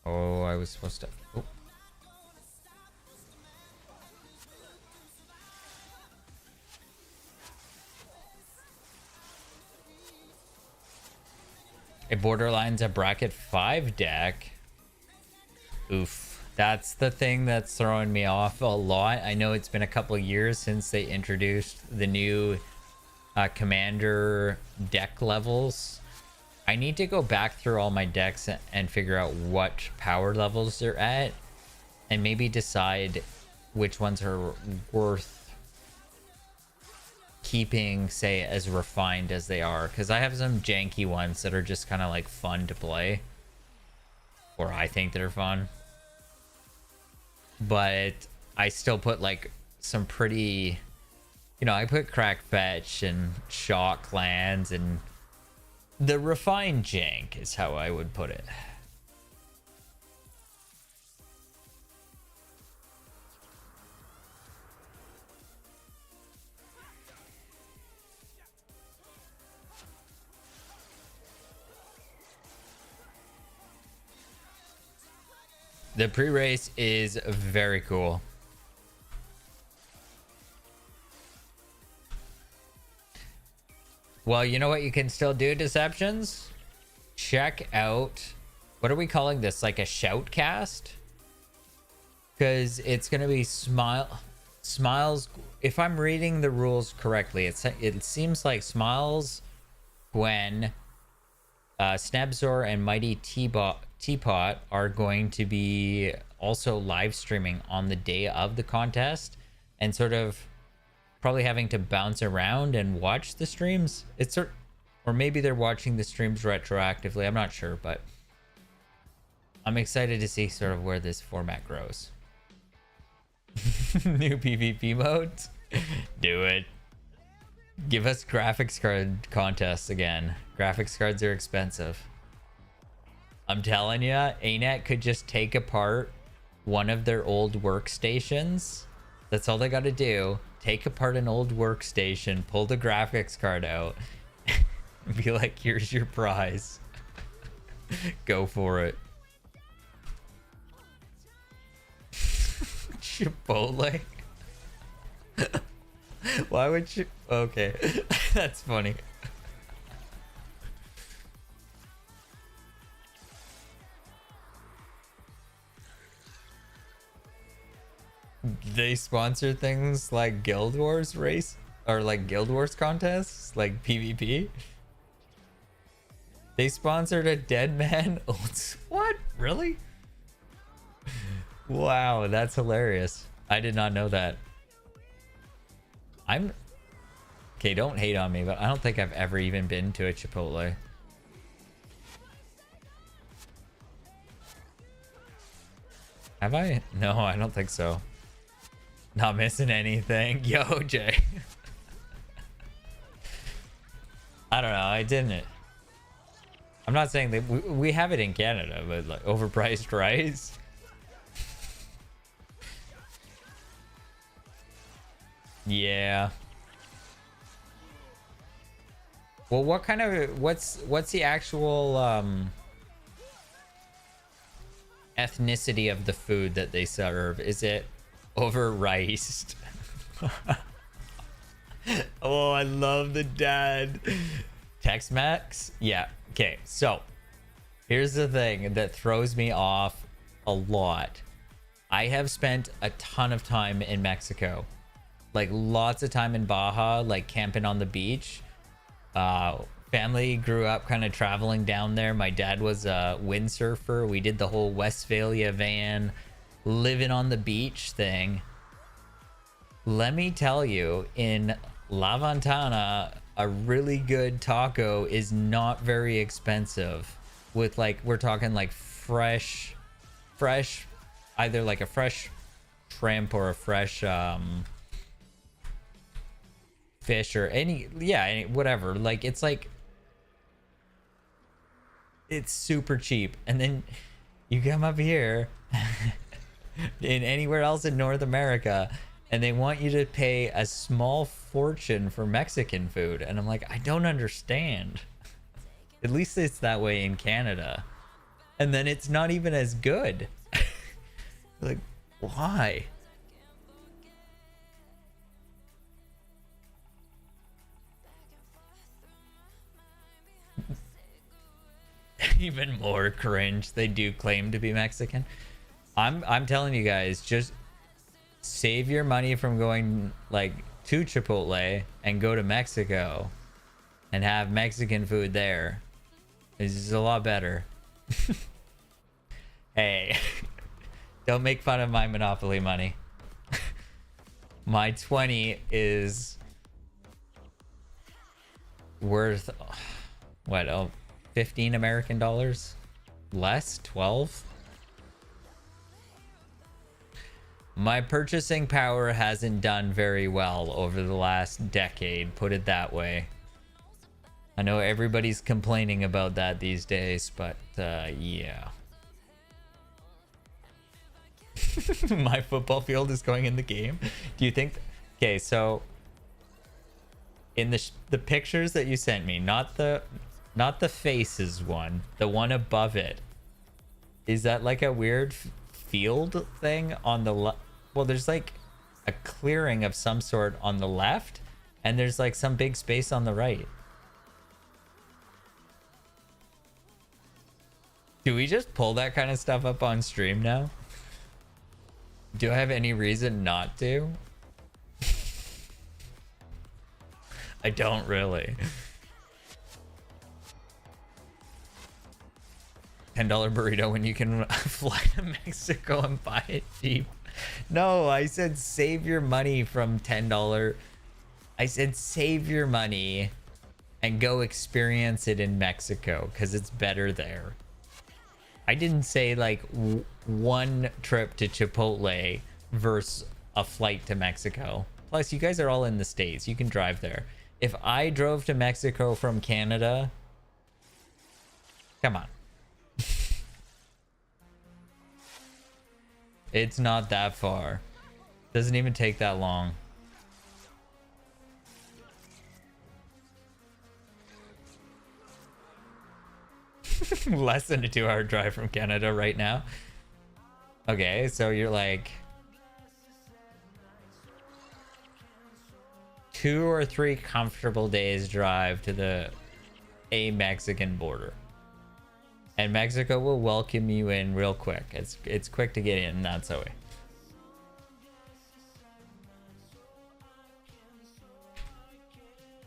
S1: Oh, I was supposed to... Oh. A Borderlands a bracket 5 deck. Oof. That's the thing that's throwing me off a lot. I know it's been a couple years since they introduced the new commander deck levels. I need to go back through all my decks and figure out what power levels they're at, and maybe decide which ones are worth keeping, say, as refined as they are, because I have some janky ones that are just kind of like fun to play, or I think they're fun, but I still put like some pretty, you know, I put crack fetch and shock lands, and the refined jank is how I would put it. The pre-race is very cool. Well, you know what you can still do, Deceptions? Check out, what are we calling this? Like a shoutcast? Because it's going to be Smiles. If I'm reading the rules correctly, it seems like Smiles, Gwen, Snebzor, and Mighty Teapot are going to be also live streaming on the day of the contest, and sort of probably having to bounce around and watch the streams. Or maybe they're watching the streams retroactively. I'm not sure, but I'm excited to see sort of where this format grows. New PvP modes. Do it. Give us graphics card contests again. Graphics cards are expensive. I'm telling you, ANET could just take apart one of their old workstations. That's all they got to do. Take apart an old workstation, pull the graphics card out, and be like, here's your prize. Go for it. Chipotle? Why would you? Okay, that's funny. They sponsor things like Guild Wars race, or like Guild Wars contests, like PvP. They sponsored a Dead Man. What? Really? Wow, that's hilarious. I did not know that. Okay, don't hate on me, but I don't think I've ever even been to a Chipotle. Have I? No, I don't think so. Not missing anything. Yo, Jay. I don't know. I didn't. I'm not saying that we have it in Canada, but like overpriced rice. Yeah. Well, what kind of what's the actual ethnicity of the food that they serve? Is it overriced? Oh, I love the dad. Tex-Mex? Yeah. Okay, so here's the thing that throws me off a lot. I have spent a ton of time in Mexico, like lots of time in Baja, like camping on the beach. Family grew up kind of traveling down there. My dad was a windsurfer. We did the whole Westphalia van, living on the beach thing. Let me tell you, in La Ventana, a really good taco is not very expensive. With like, we're talking like fresh, either like a fresh shrimp or a fresh fish or whatever. Like, it's like, it's super cheap. And then you come up here in anywhere else in North America, and they want you to pay a small fortune for Mexican food. And I'm like, I don't understand. At least it's that way in Canada. And then it's not even as good. Like, why? Even more cringe. They do claim to be Mexican. I'm telling you guys, just save your money from going like to Chipotle and go to Mexico and have Mexican food there. It's a lot better. Hey, don't make fun of my Monopoly money. My 20 is worth what, 15 American dollars? Less? 12? My purchasing power hasn't done very well over the last decade, put it that way. I know everybody's complaining about that these days, but yeah. My football field is going in the game. Do you think... Okay, so in the pictures that you sent me, not the faces one, the one above it, is that like a weird field thing on the left? Well, there's like a clearing of some sort on the left, and there's like some big space on the right. Do we just pull that kind of stuff up on stream now? Do I have any reason not to? I don't really. $10 burrito when you can fly to Mexico and buy it cheap. No, I said save your money from $10. I said save your money and go experience it in Mexico because it's better there. I didn't say like one trip to Chipotle versus a flight to Mexico. Plus, you guys are all in the States. You can drive there. If I drove to Mexico from Canada, come on. It's not that far. Doesn't even take that long. Less than a 2-hour drive from Canada right now. Okay, so you're like 2 or 3 comfortable days drive to the Mexican border. And Mexico will welcome you in real quick. It's quick to get in, that's the way.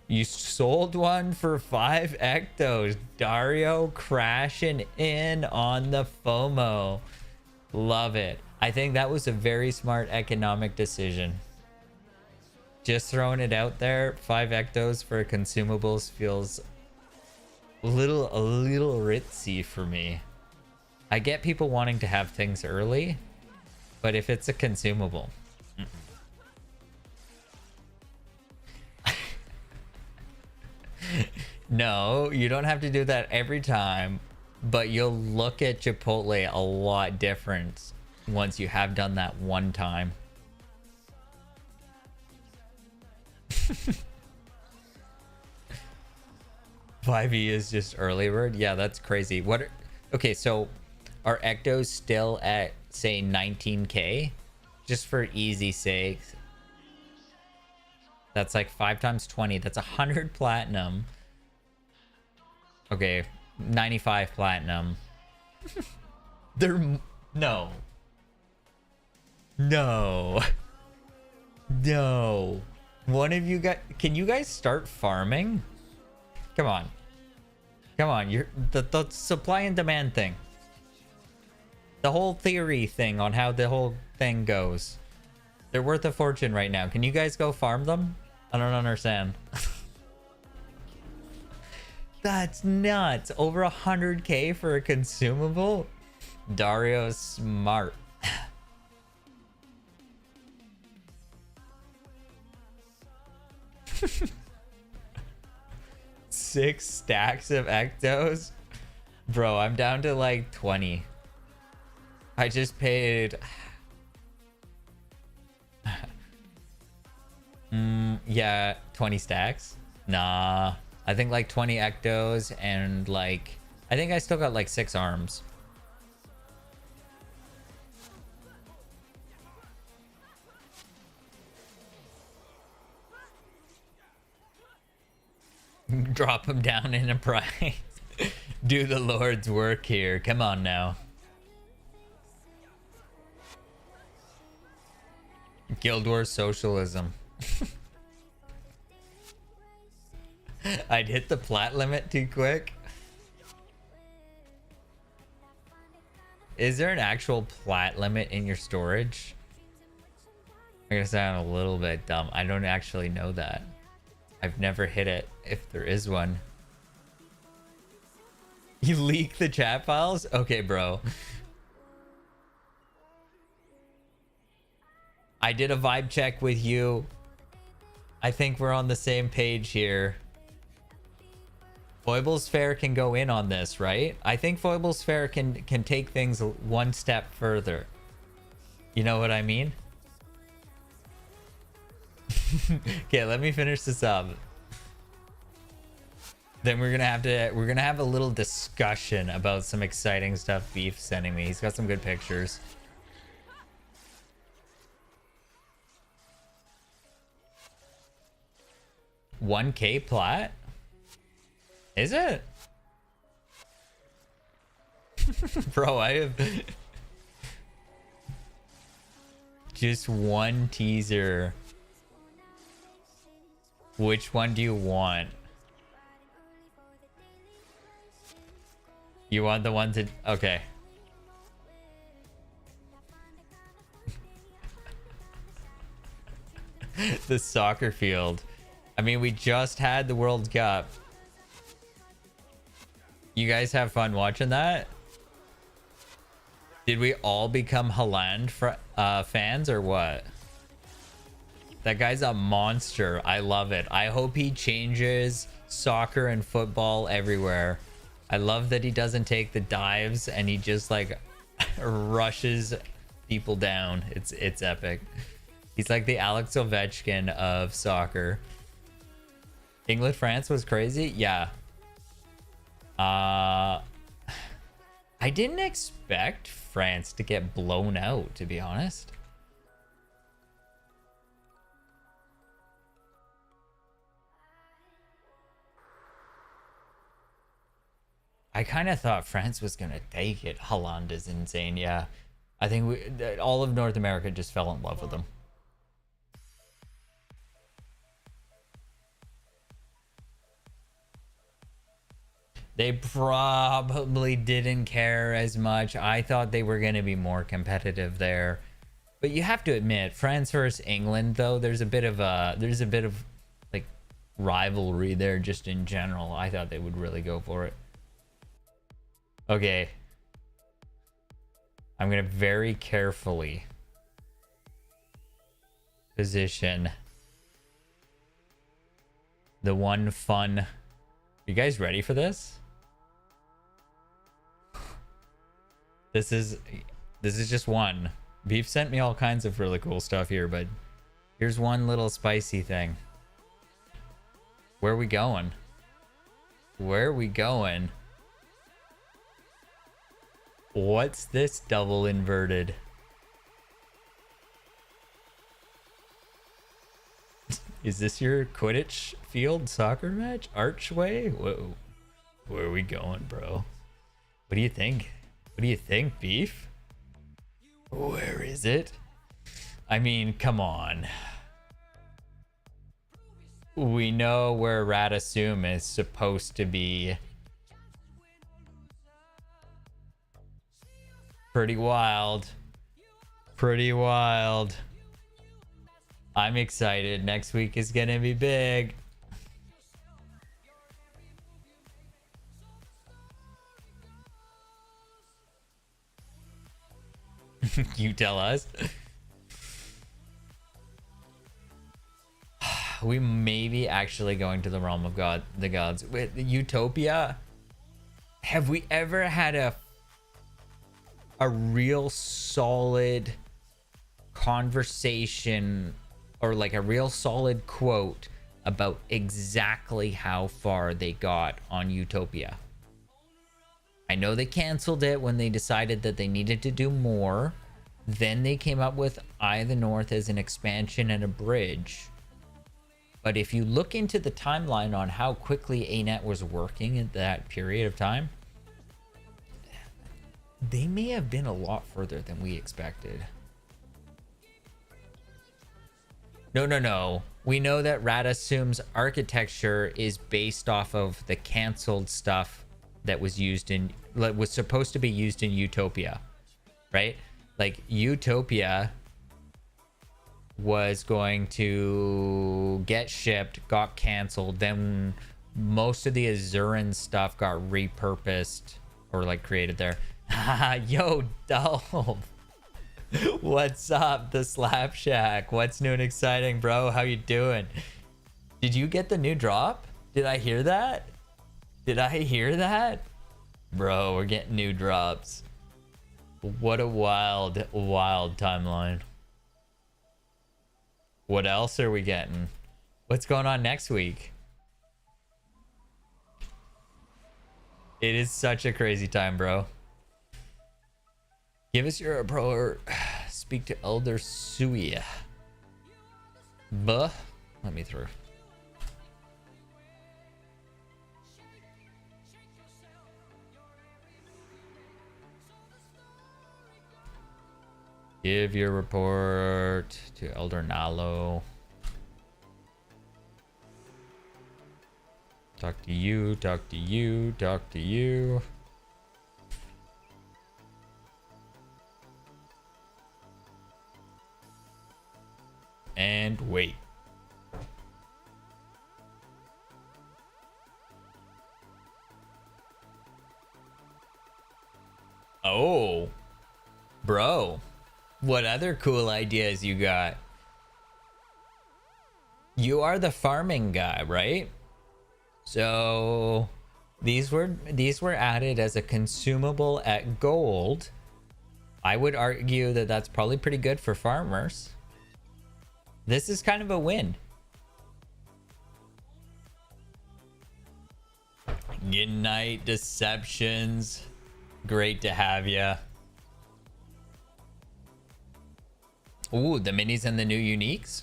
S1: You sold one for 5 ectos. Dario crashing in on the FOMO. Love it. I think that was a very smart economic decision. Just throwing it out there, 5 ectos for consumables feels a little ritzy for me. I get people wanting to have things early, but if it's a consumable, no, you don't have to do that every time, but you'll look at Chipotle a lot different once you have done that one time. $5E is just early bird. Yeah, that's crazy. Okay, so are ectos still at say 19k? Just for easy sake. That's like 5 times 20. That's 100 platinum. Okay, 95 platinum. No. One of you guys, can you guys start farming? Come on. You're the supply and demand thing. The whole theory thing on how the whole thing goes. They're worth a fortune right now. Can you guys go farm them? I don't understand. That's nuts. Over 100k for a consumable? Dario's smart. 6 stacks of ectos? Bro, I'm down to like 20. I just paid 20 stacks. Nah, I think like 20 ectos and like I think I still got like 6 arms. Drop him down in a price. Do the Lord's work here. Come on now. Guild Wars socialism. I'd hit the plat limit too quick. Is there an actual plat limit in your storage? I'm gonna sound a little bit dumb. I don't actually know that. I've never hit it, if there is one. You leak the chat files? Okay, bro. I did a vibe check with you. I think we're on the same page here. Foibles Fair can go in on this, right? I think Foibles Fair can take things one step further. You know what I mean? Okay, let me finish this up. Then we're gonna have a little discussion about some exciting stuff Beef's sending me. He's got some good pictures. $1K plat? Is it? Bro, I have just one teaser. Which one do you want? You want the one to... Okay. The soccer field. I mean, we just had the World Cup. You guys have fun watching that? Did we all become Haaland fans or what? That guy's a monster. I love it. I hope he changes soccer and football everywhere. I love that he doesn't take the dives and he just like rushes people down. It's epic. He's like the Alex Ovechkin of soccer. England France was crazy. Yeah. I didn't expect France to get blown out, to be honest. I kind of thought France was going to take it. Haaland is insane. Yeah. I think all of North America just fell in love with him. They probably didn't care as much. I thought they were going to be more competitive there. But you have to admit, France versus England, though, there's a bit of like rivalry there just in general. I thought they would really go for it. Okay. I'm going to very carefully position the one fun... You guys ready for this? This is just one. Beef sent me all kinds of really cool stuff here, but here's one little spicy thing. Where are we going? Where are we going? What's this double inverted? Is this your Quidditch field soccer match? Archway? Whoa. Where are we going, bro? What do you think? What do you think, Beef? Where is it? I mean, come on. We know where Radasum is supposed to be. Pretty wild. Pretty wild. I'm excited. Next week is gonna be big. You tell us. We may be actually going to the realm of the gods. With Utopia, have we ever had a real solid conversation or like a real solid quote about exactly how far they got on Utopia. I know they canceled it when they decided that they needed to do more. Then they came up with Eye of the North as an expansion and a bridge. But if you look into the timeline on how quickly ANET was working at that period of time, they may have been a lot further than we expected. No. We know that Radasum's architecture is based off of the canceled stuff that was supposed to be used in Utopia, right? Like Utopia was going to get shipped, got canceled, then most of the Azuran stuff got repurposed or like created there. Yo, Dolph. What's up, the Slap Shack? What's new and exciting, bro? How you doing? Did you get the new drop? Did I hear that? Bro, we're getting new drops. What a wild timeline. What else are we getting? What's going on next week? It is such a crazy time, bro. Give us your pro or speak to Elder Suya. Let me through. Give your report to Elder Nalo. Talk to you. And wait. Oh, bro. What other cool ideas you got? You are the farming guy, right? So these were added as a consumable at gold. I would argue that that's probably pretty good for farmers. This is kind of a win. Good night, Deceptions. Great to have you. Ooh, the minis and the new uniques.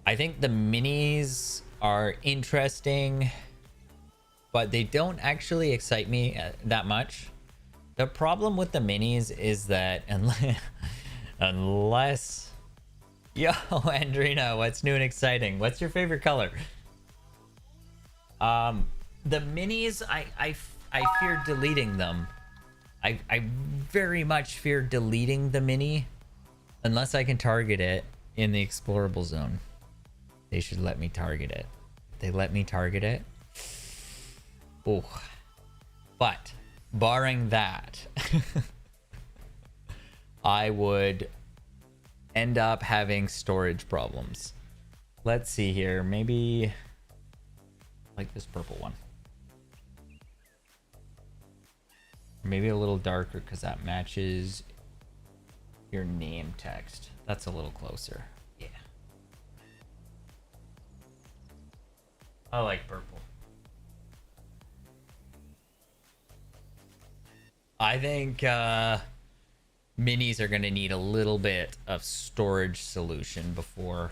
S1: I think the minis are interesting, but they don't actually excite me that much. The problem with the minis is that unless... Yo, Andrina, what's new and exciting? What's your favorite color? The minis, I fear deleting them. I very much fear deleting the mini unless I can target it in the explorable zone. They should let me target it. They let me target it. Oh, but barring that, I would end up having storage problems. Let's see here. Maybe like this purple one. Maybe a little darker because that matches your name text. That's a little closer. Yeah. I like purple. I think minis are going to need a little bit of storage solution before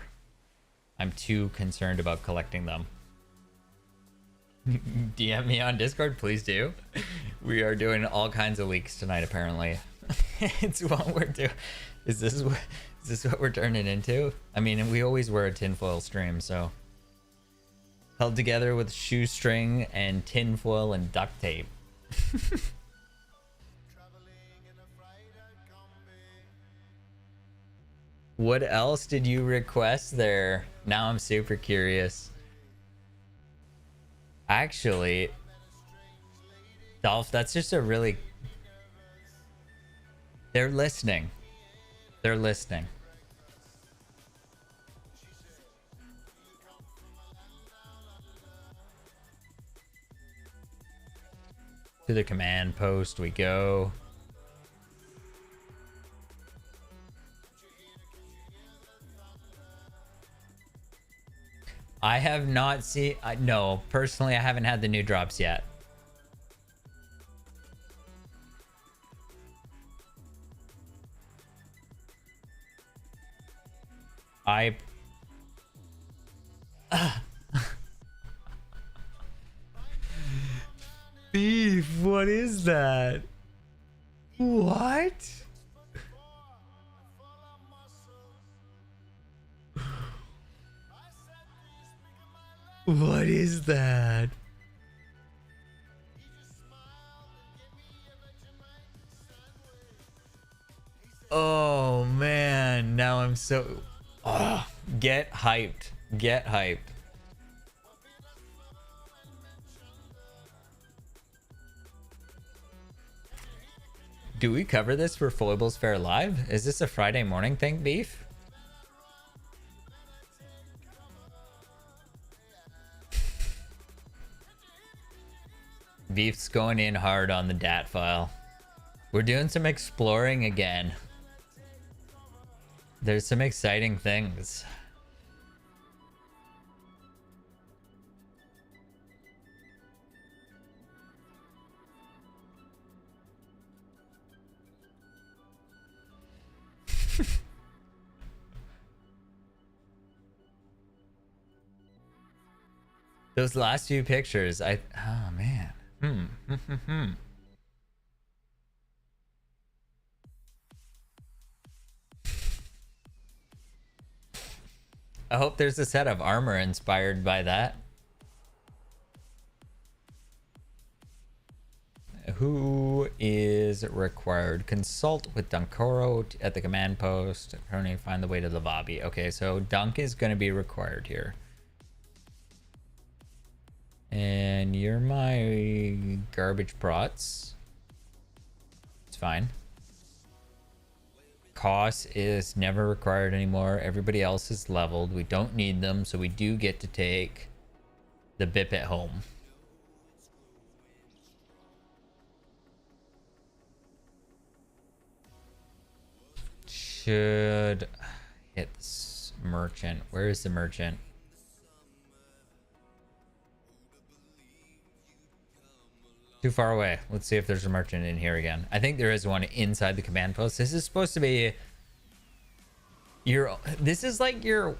S1: I'm too concerned about collecting them. DM me on Discord, please do. We are doing all kinds of leaks tonight, apparently. It's what we're doing. Is this what we're turning into? I mean, we always wear a tinfoil stream, so held together with shoestring and tinfoil and duct tape. What else did you request there? Now I'm super curious. Actually, Dolph, that's just a really... They're listening. They're listening. To the command post we go. I have not seen. No, personally, I haven't had the new drops yet. I. Beef, what is that? What? What is that? Oh man, now I'm so get hyped. Get hyped. Do we cover this for Foibles Fair Live? Is this a Friday morning thing, Beef? Beef's going in hard on the DAT file. We're doing some exploring again. There's some exciting things. Those last few pictures, oh man. I hope there's a set of armor inspired by that. Who is required? Consult with Dunkoro at the command post. Currently find the way to the lobby. Okay, so Dunk is going to be required here. And you're my garbage prots. It's fine. Koss is never required anymore. Everybody else is leveled. We don't need them, so we do get to take the BIP at home. Should hit this merchant. Where is the merchant? Too far away. Let's see if there's a merchant in here again. I think there is one inside the command post. This is supposed to be your... This is like your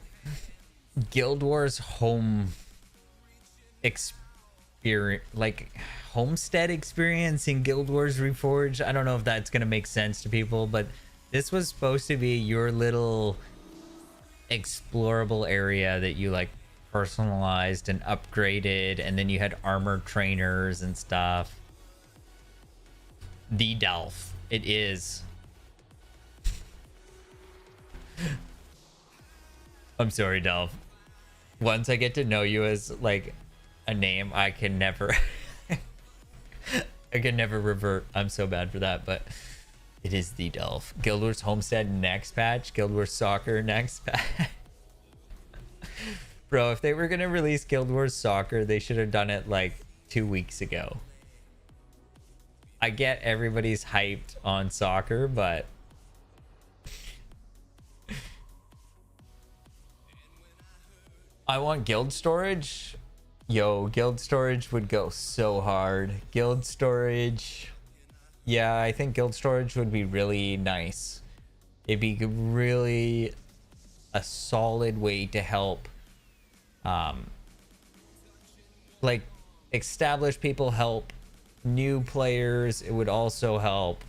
S1: Guild Wars home experience, like homestead experience in Guild Wars Reforged. I don't know if that's going to make sense to people, but this was supposed to be your little explorable area that you like personalized and upgraded, and then you had armor trainers and stuff. The Delph. It is. I'm sorry, Delph. Once I get to know you as like a name, I can never I can never revert. I'm so bad for that, but it is the Delph. Guild Wars Homestead next patch. Guild Wars Soccer next patch. Bro, if they were gonna release Guild Wars Soccer, they should have done it like 2 weeks ago. I get everybody's hyped on soccer, but I want guild storage. Yo, guild storage would go so hard. Guild storage. Yeah, I think guild storage would be really nice. It'd be really a solid way to help like established people, help new players. It would also help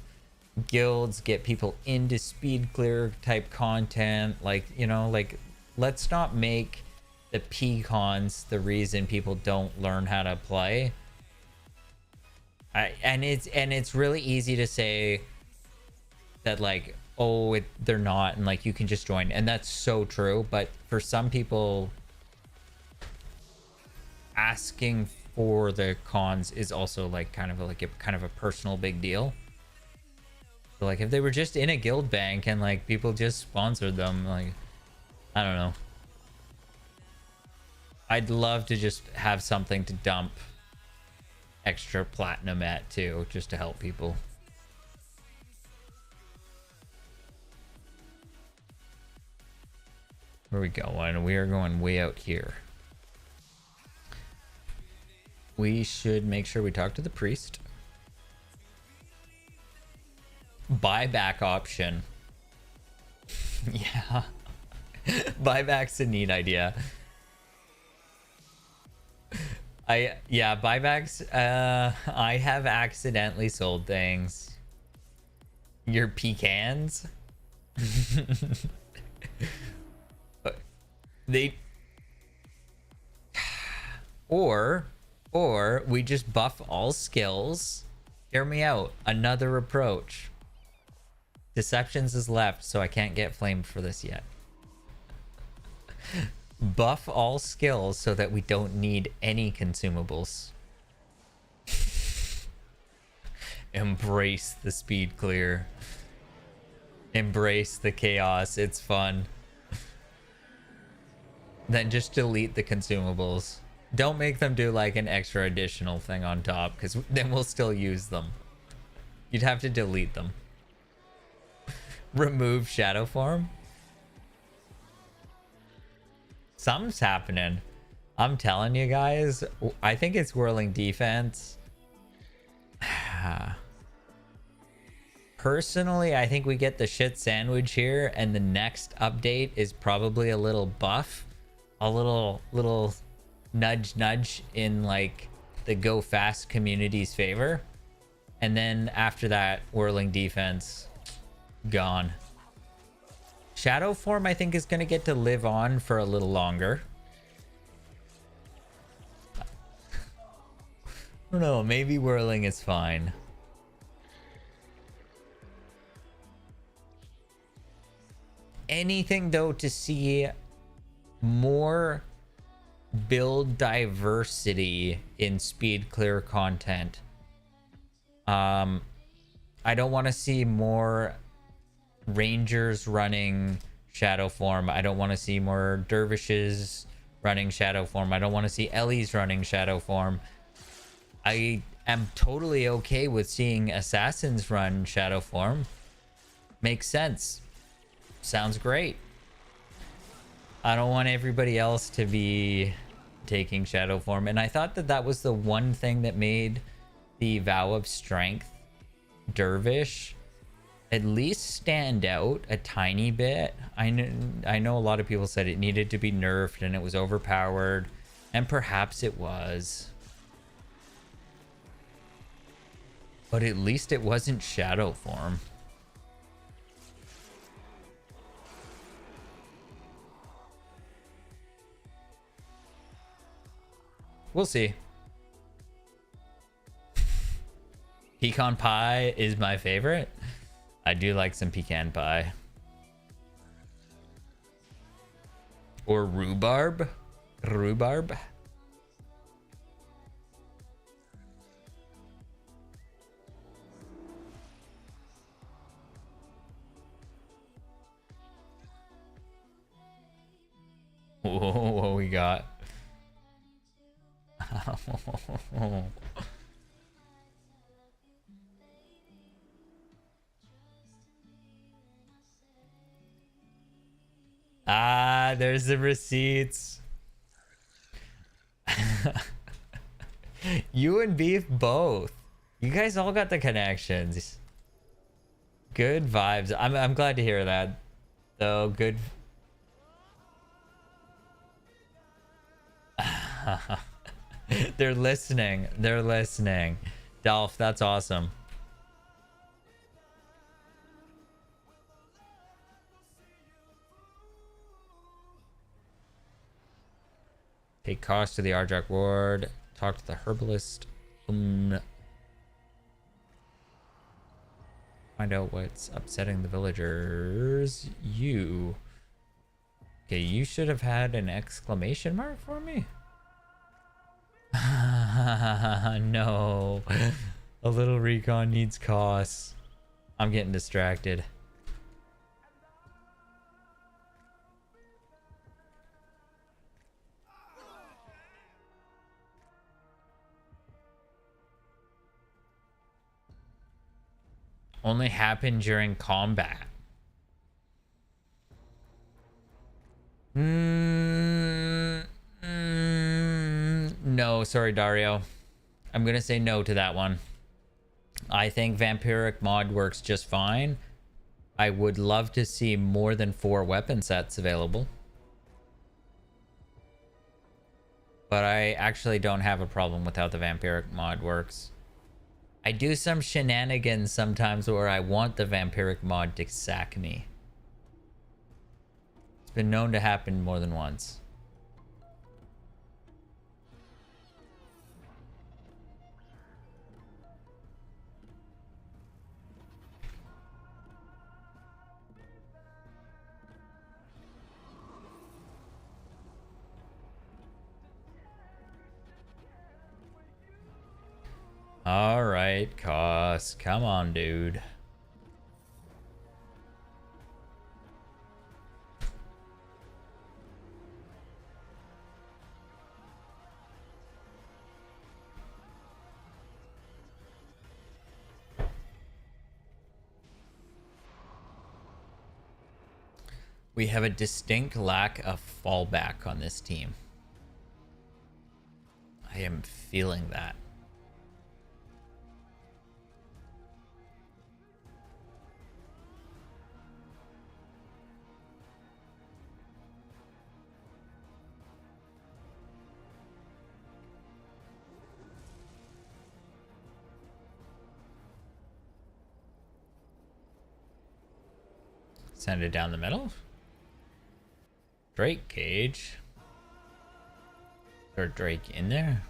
S1: guilds get people into speed clear type content. Like, you know, like let's not make the P-cons the reason people don't learn how to play. And it's really easy to say that like, oh, they're not, and like you can just join, and that's so true. But for some people, asking for the cons is also like kind of a personal big deal. So like if they were just in a guild bank and like people just sponsored them, like I don't know. I'd love to just have something to dump extra platinum at too, just to help people. Where are we going? We are going way out here. We should make sure we talk to the priest. Buyback option. Yeah. Buyback's a neat idea. Buybacks. I have accidentally sold things. Your pecans. They or we just buff all skills. Hear me out. Another approach. Deceptions is left, so I can't get flamed for this yet. Buff all skills so that we don't need any consumables. Embrace the speed clear. Embrace the chaos. It's fun. Then just delete the consumables. Don't make them do like an extra additional thing on top, because then we'll still use them. You'd have to delete them. Remove shadow form. Something's happening. I'm telling you guys, I think it's whirling defense. Personally, I think we get the shit sandwich here, and the next update is probably a little buff, a little nudge in like the go fast community's favor, and then after that, whirling defense gone. Shadow form I think is going to get to live on for a little longer. I don't know, maybe whirling is fine. Anything though to see more build diversity in speed clear content. I don't want to see more rangers running shadow form. I don't want to see more dervishes running shadow form. I don't want to see Ellie's running shadow form. I am totally okay with seeing assassins run shadow form. Makes sense. Sounds great. I don't want everybody else to be taking shadow form, and I thought that that was the one thing that made the Vow of Strength dervish at least stand out a tiny bit. I know a lot of people said it needed to be nerfed and it was overpowered, and perhaps it was, but at least it wasn't shadow form. We'll see. Pecan pie is my favorite. I do like some pecan pie. Or rhubarb. Rhubarb. Whoa, what we got? Ah, there's the receipts. You and Beef both. You guys all got the connections. Good vibes. I'm glad to hear that. So good. They're listening. They're listening. Dolph, that's awesome. Take cost to the Arjak ward. Talk to the herbalist. Find out what's upsetting the villagers. You. Okay, you should have had an exclamation mark for me. No. A little recon needs costs. I'm getting distracted. Only happen during combat. No, sorry, Dario. I'm gonna say no to that one. I think vampiric mod works just fine. I would love to see more than 4 weapon sets available. But I actually don't have a problem with how the vampiric mod works. I do some shenanigans sometimes where I want the vampiric mod to sack me. It's been known to happen more than once. All right, Cos, come on, dude. We have a distinct lack of fallback on this team. I am feeling that. Send it down the middle. Drake cage. Or Drake in there?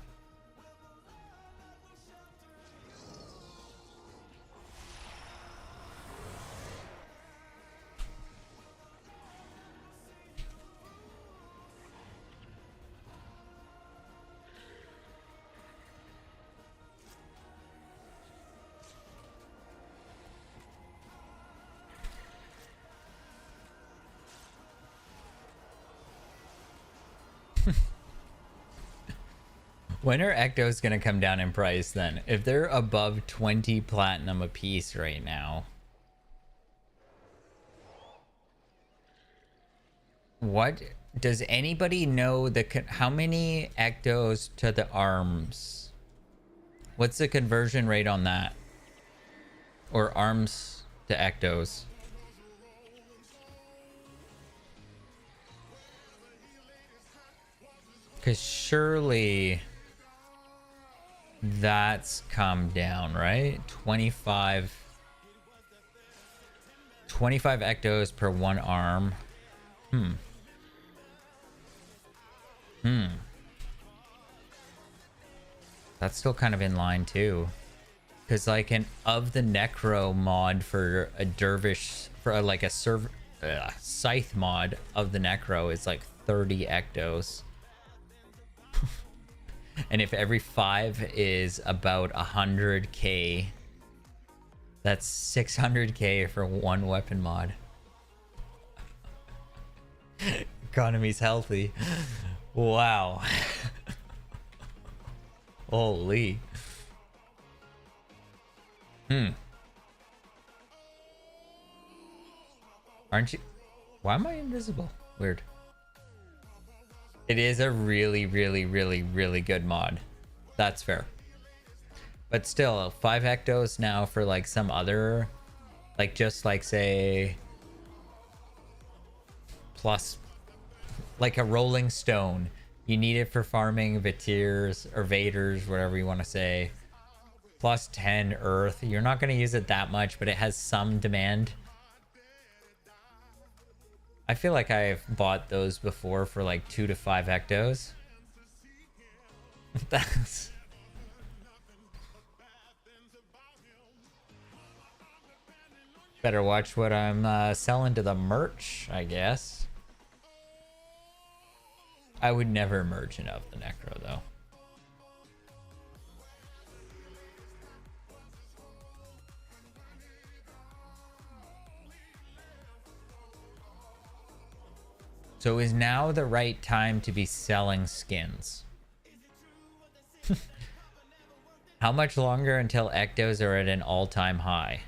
S1: When are Ectos gonna come down in price then? If they're above 20 platinum a piece right now. What does anybody know how many Ectos to the arms? What's the conversion rate on that? Or arms to Ectos? Because surely that's come down, right? 25 Ectos per 1 arm. That's still kind of in line too. Because like an of the Necro mod for a Dervish, for like a Scythe mod of the Necro is like 30 Ectos. And if every 5 is about 100k, that's 600k for 1 weapon mod. Economy's healthy. Wow. Holy. Aren't you? Why am I invisible? Weird. It is a really, really, really, really good mod. That's fair. But still, 5 Ectos now for like some other, like just like say, plus, like a Rolling Stone. You need it for farming Vatirs or Vaders, whatever you want to say. Plus 10 Earth. You're not going to use it that much, but it has some demand. I feel like I've bought those before for like 2 to 5 Ectos. That's... Better watch what I'm selling to the merch, I guess. I would never merge an of the Necro, though. So is now the right time to be selling skins? How much longer until Ectos are at an all-time high?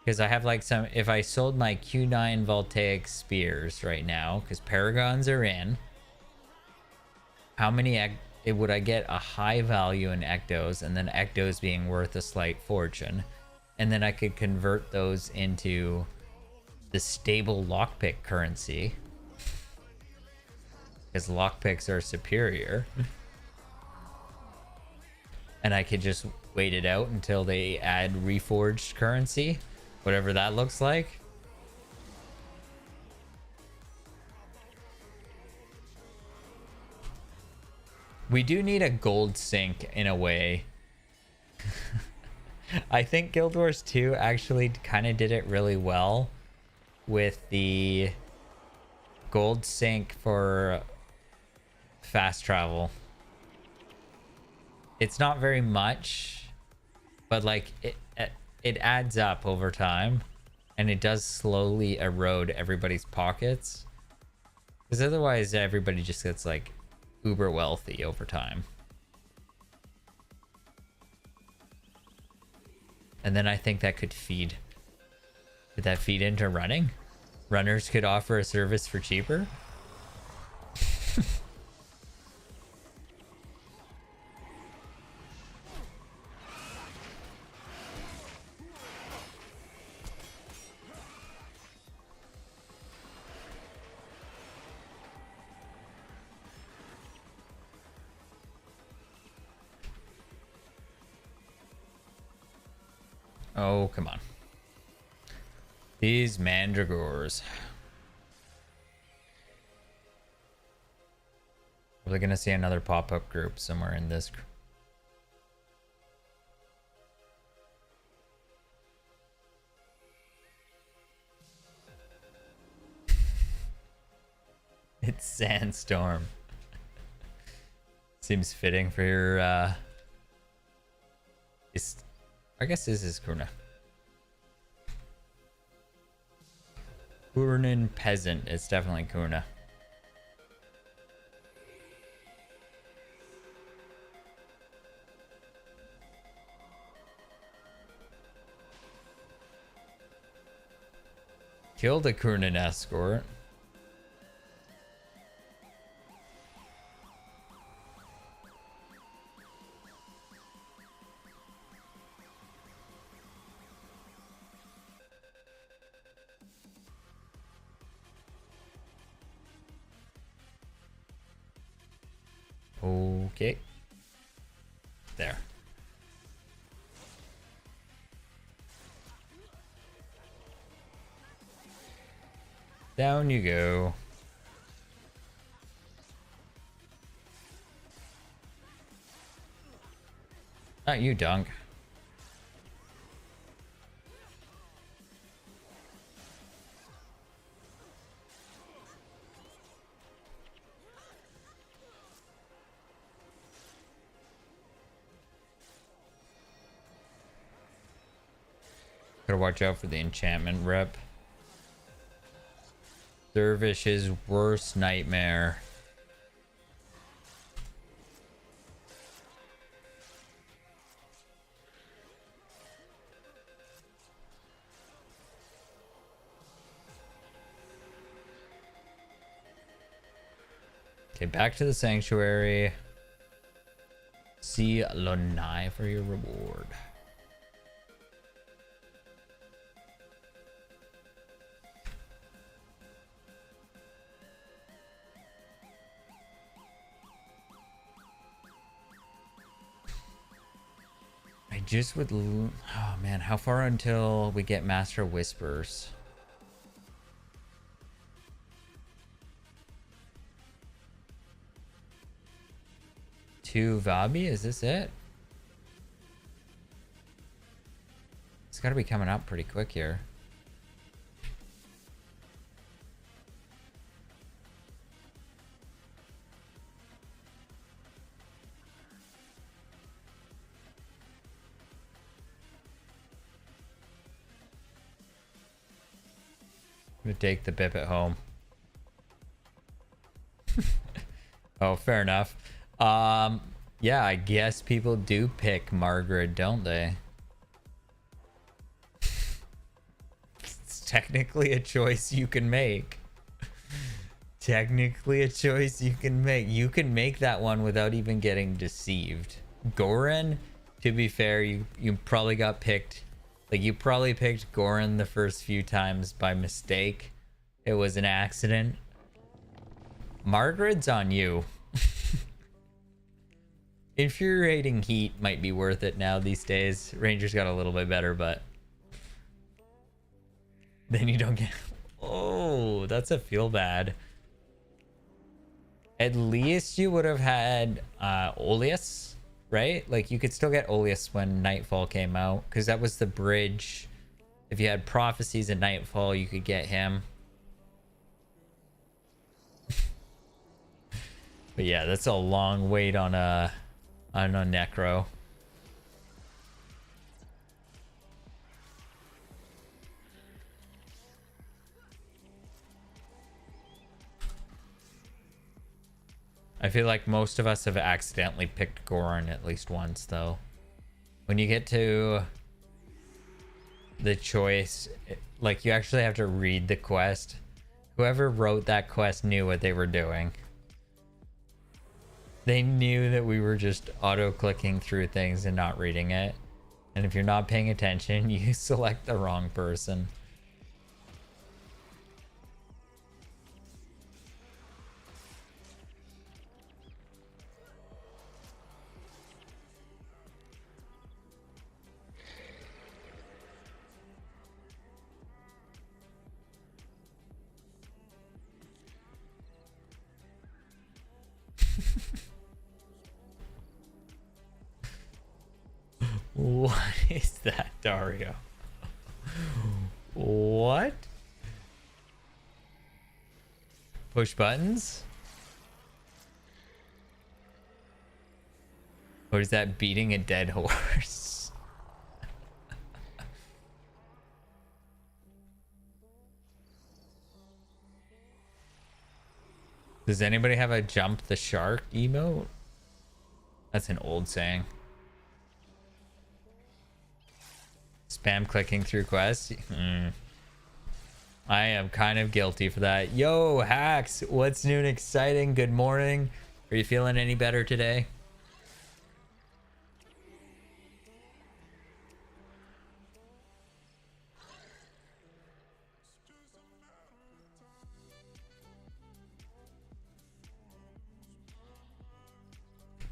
S1: Because I have like some... If I sold my Q9 Voltaic Spears right now, because Paragons are in. how many would I get a high value in ectos, and then ectos being worth a slight fortune, and then I could convert those into the stable lockpick currency, because lockpicks are superior. And I could just wait it out until they add reforged currency, whatever that looks like. We do need a gold sink in a way. I think Guild Wars 2 actually kind of did it really well with the gold sink for fast travel. It's not very much, but like it adds up over time, and it does slowly erode everybody's pockets, because otherwise everybody just gets like uber wealthy over time. And then I think that could feed into running. Runners could offer a service for cheaper. Oh, come on. These mandragores. We're gonna see another pop-up group somewhere in this. It's Sandstorm. Seems fitting for your I guess this is Kuna. Kurnin peasant. It's definitely Kuna. Killed a Kurnin escort. Okay. There. Down you go. Not you, Dunk. Gotta watch out for the enchantment rep. Dervish's worst nightmare. Okay, back to the sanctuary. See Lonai for your reward. I just would... Oh man, how far until we get Master Whispers? Two Vabi, is this it? It's gotta be coming up pretty quick here. I'm gonna take the bip at home. Oh, fair enough. Yeah, I guess people do pick Margaret, don't they? It's technically a choice you can make. technically a choice you can make. You can make that one without even getting deceived. Goran, to be fair, you probably got picked. Like, you probably picked Goran the first few times by mistake. It was an accident. Margaret's on you. Infuriating heat might be worth it now these days. Rangers got a little bit better, but then you don't get... Oh, that's a feel bad. At least you would have had Oleus, right? Like, you could still get Oleus when Nightfall came out, because that was the bridge. If you had Prophecies and Nightfall, you could get him. But yeah, that's a long wait on a Necro. I feel like most of us have accidentally picked Goran at least once, though. When you get to the choice, like, you actually have to read the quest. Whoever wrote that quest knew what they were doing. They knew that we were just auto-clicking through things and not reading it. And if you're not paying attention, you select the wrong person. What is that, Dario? What? Push buttons? Or is that beating a dead horse? Does anybody have a jump the shark emote? That's an old saying. Spam clicking through quests. I am kind of guilty for that. Yo, Hacks, what's new and exciting? Good morning. Are you feeling any better today?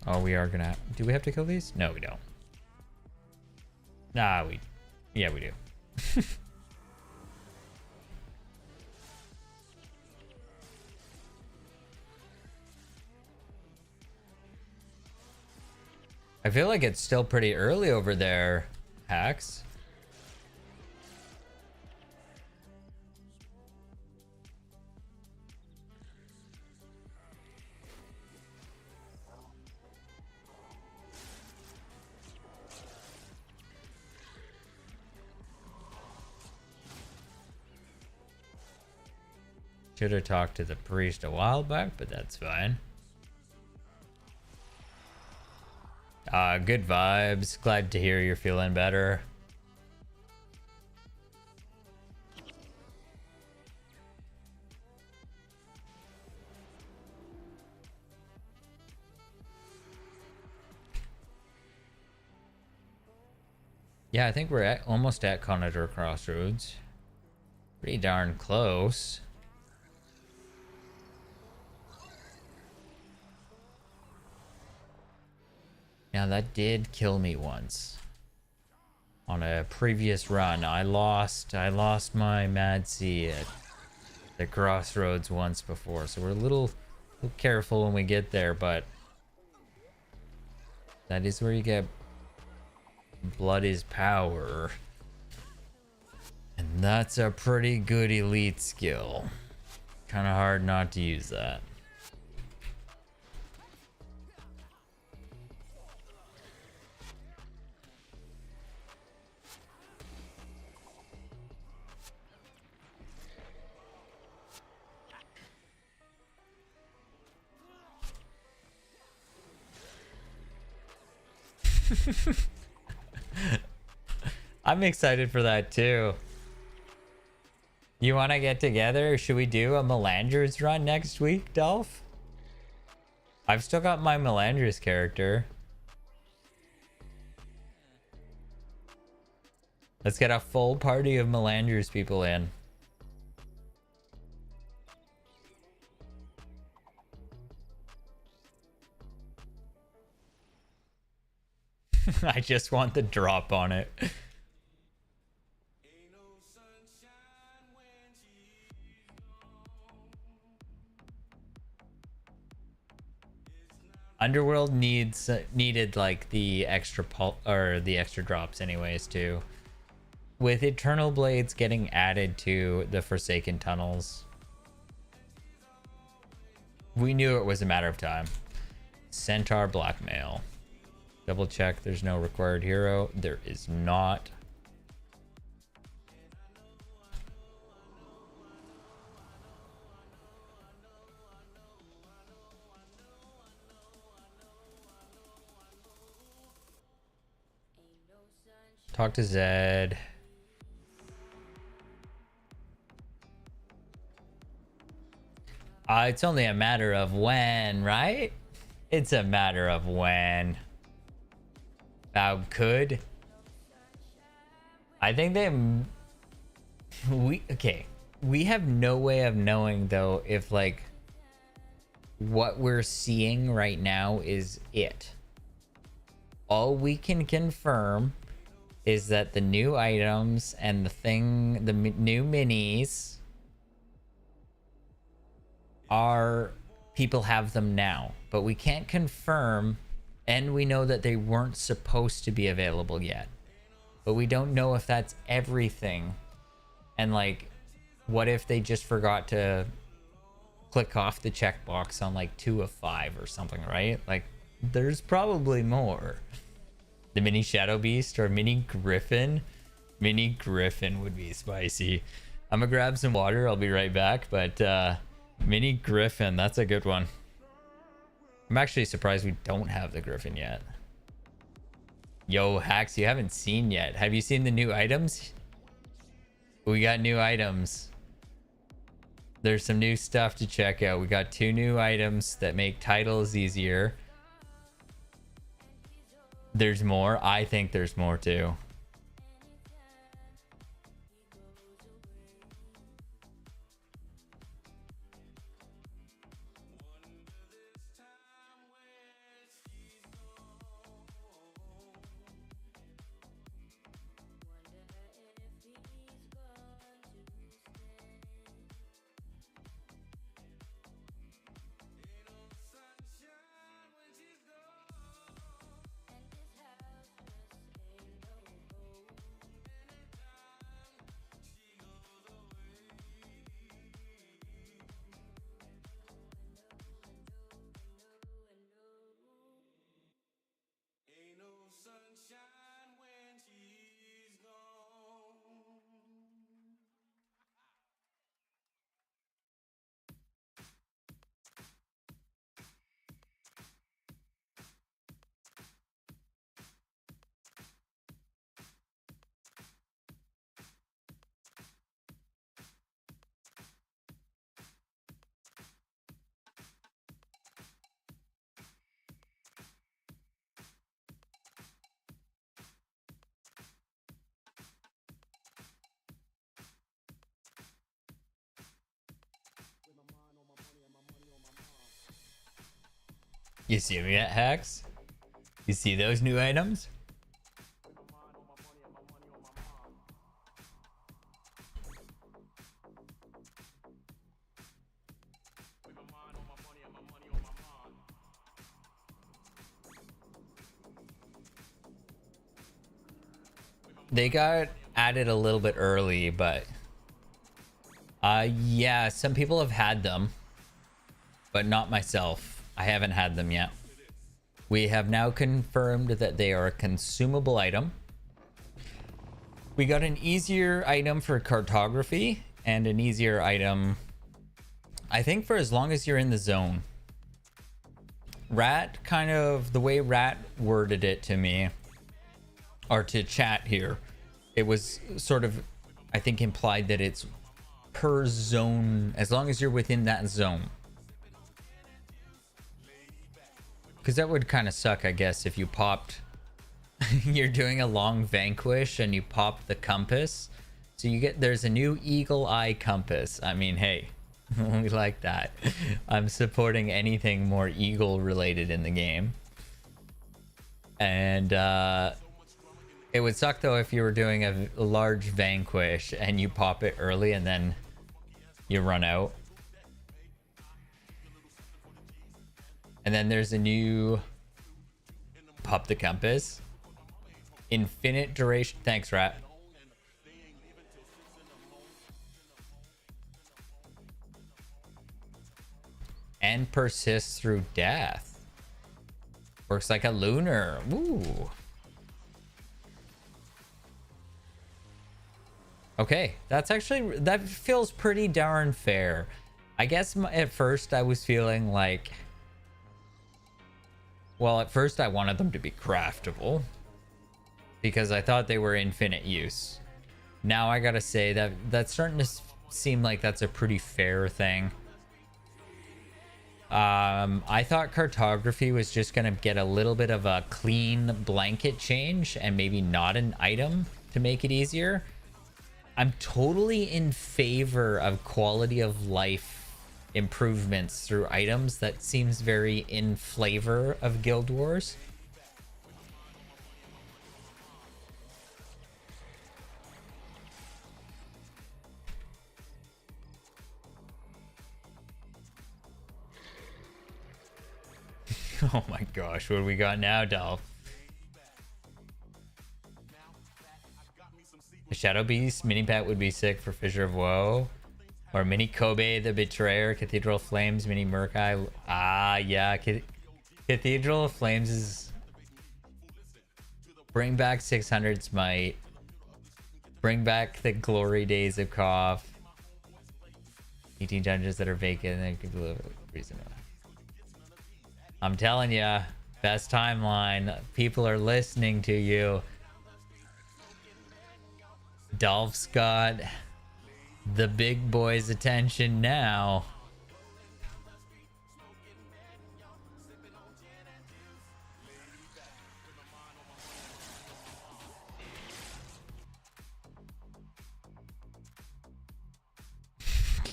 S1: Oh, we are gonna... Do we have to kill these? No, we don't. Nah, yeah, we do. I feel like it's still pretty early over there, Hacks. Should have talked to the priest a while back, but that's fine. Good vibes. Glad to hear you're feeling better. Yeah, I think we're almost at Conator Crossroads. Pretty darn close. Yeah, that did kill me once. On a previous run, I lost my MADC at the Crossroads once before, so we're a little careful when we get there, but that is where you get blood is power. And that's a pretty good elite skill. Kind of hard not to use that. I'm excited for that too. You want to get together? Should we do a Melandru's run next week, Dolph? I've still got my Melandru's character. Let's get a full party of Melandru's people in. I just want the drop on it. Underworld needed like the extra the extra drops anyways too. With Eternal Blades getting added to the Forsaken Tunnels, we knew it was a matter of time. Centaur Blackmail. Double check there's no required hero. There is not. Talk to Zed. It's only a matter of when, right? It's a matter of when. Could. I think we have no way of knowing though if like what we're seeing right now is it. All we can confirm is that the new items and the new minis are, people have them now, but we can't confirm, and we know that they weren't supposed to be available yet, but we don't know if that's everything. And like, what if they just forgot to click off the checkbox on like 2 of 5 or something, right? Like, there's probably more. The mini Shadow Beast or mini Griffin? Mini Griffin would be spicy. I'm gonna grab some water. I'll be right back. But mini Griffin, that's a good one. I'm actually surprised we don't have the Griffin yet. Yo, Hacks, you haven't seen yet. Have you seen the new items? We got new items. There's some new stuff to check out. We got 2 new items that make titles easier. There's more. I think there's more too. You see me at Hacks? You see those new items? They got added a little bit early, but yeah, some people have had them, but not myself. I haven't had them yet. We have now confirmed that they are a consumable item. We got an easier item for cartography and an easier item, I think, for as long as you're in the zone. Rat, kind of the way Rat worded it to me, or to chat here, it was sort of, I think, implied that it's per zone, as long as you're within that zone. Because that would kind of suck, I guess, if you popped... you're doing a long vanquish and you pop the compass. So you get... there's a new eagle eye compass. I mean, hey, we like that. I'm supporting anything more eagle related in the game. And it would suck though if you were doing a large vanquish and you pop it early and then you run out. And then there's a new pop the compass. Infinite duration. Thanks, Rat. And persists through death. Works like a lunar. Ooh. Okay, that's actually, that feels pretty darn fair. I guess at first I was feeling like, well, at first I wanted them to be craftable because I thought they were infinite use. Now I gotta say that that's starting to seem like that's a pretty fair thing. I thought cartography was just gonna get a little bit of a clean blanket change and maybe not an item to make it easier. I'm totally in favor of quality of life improvements through items. That seems very in flavor of Guild Wars. Oh my gosh, what do we got now, Dolph? The Shadow Beast mini pet would be sick for Fissure of Woe. Or mini Kobe the Betrayer, Cathedral of Flames, mini Murkai. Ah, yeah. Cathedral of Flames is... bring back 600 Smite. Bring back the glory days of Koth. 18 dungeons that are vacant. And give a reason. I'm telling ya, best timeline. People are listening to you. Dolph's got the big boys' attention now.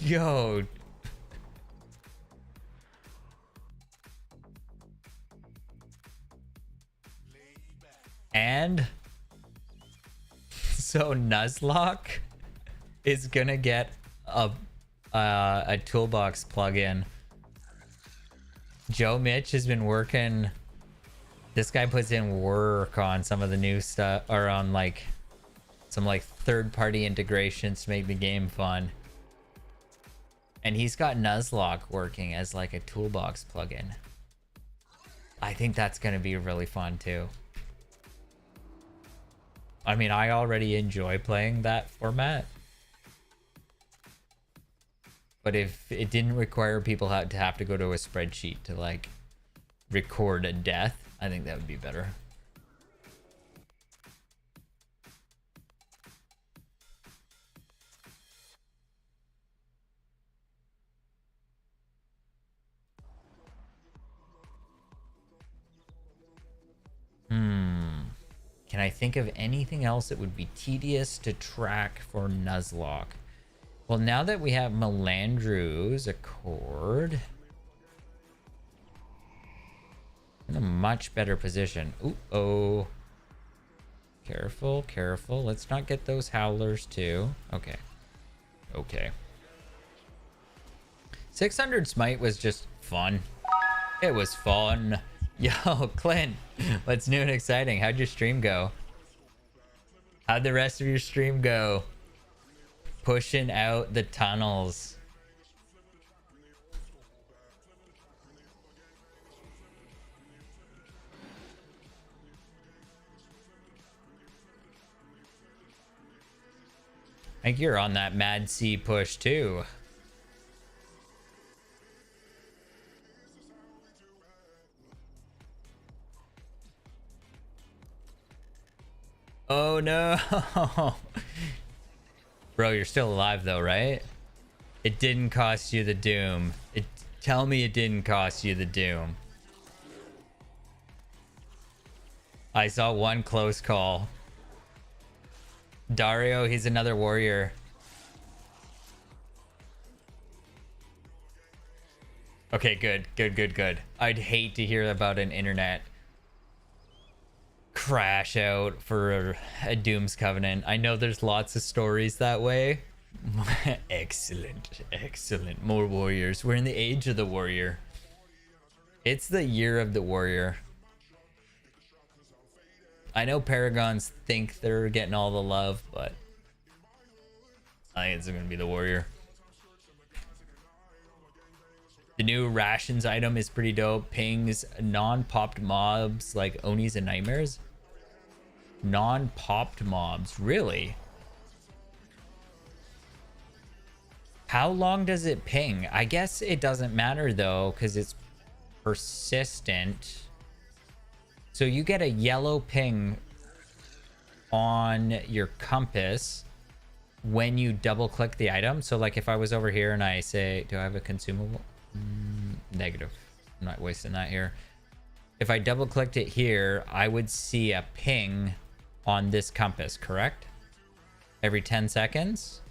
S1: Yo. And so Nuzlocke is gonna get a toolbox plugin. Joe Mitch has been working. This guy puts in work on some of the new stuff, or on like some like third-party integrations to make the game fun. And he's got Nuzlocke working as like a toolbox plugin. I think that's gonna be really fun too. I mean, I already enjoy playing that format. But if it didn't require people to have to go to a spreadsheet to like record a death, I think that would be better. Can I think of anything else that would be tedious to track for Nuzlocke? Well, now that we have Melandru's Accord, in a much better position. Ooh, oh. Careful, careful. Let's not get those howlers too. Okay. Okay. 600 Smite was just fun. It was fun. Yo, Clint, what's new and exciting? How'd your stream go? How'd the rest of your stream go? Pushing out the tunnels. I think you're on that MADC push too. Oh no. Bro, you're still alive though, right? It didn't cost you the Dhuum. Tell me it didn't cost you the Dhuum. I saw one close call. Dario, he's another warrior. Okay, good. I'd hate to hear about an internet crash out for a Doom's Covenant. I know there's lots of stories that way. Excellent. More warriors. We're in the age of the warrior. It's the year of the warrior. I know Paragons think they're getting all the love, but I think it's gonna be the warrior. The new rations item is pretty dope. Pings non-popped mobs like Onis and Nightmares. Non-popped mobs, really? How long does it ping? I guess it doesn't matter though, because it's persistent. So you get a yellow ping on your compass when you double click the item. So like if I was over here and I say, do I have a consumable? Negative. I'm not wasting that here. If I double clicked it here, I would see a ping on this compass, correct? Every 10 seconds.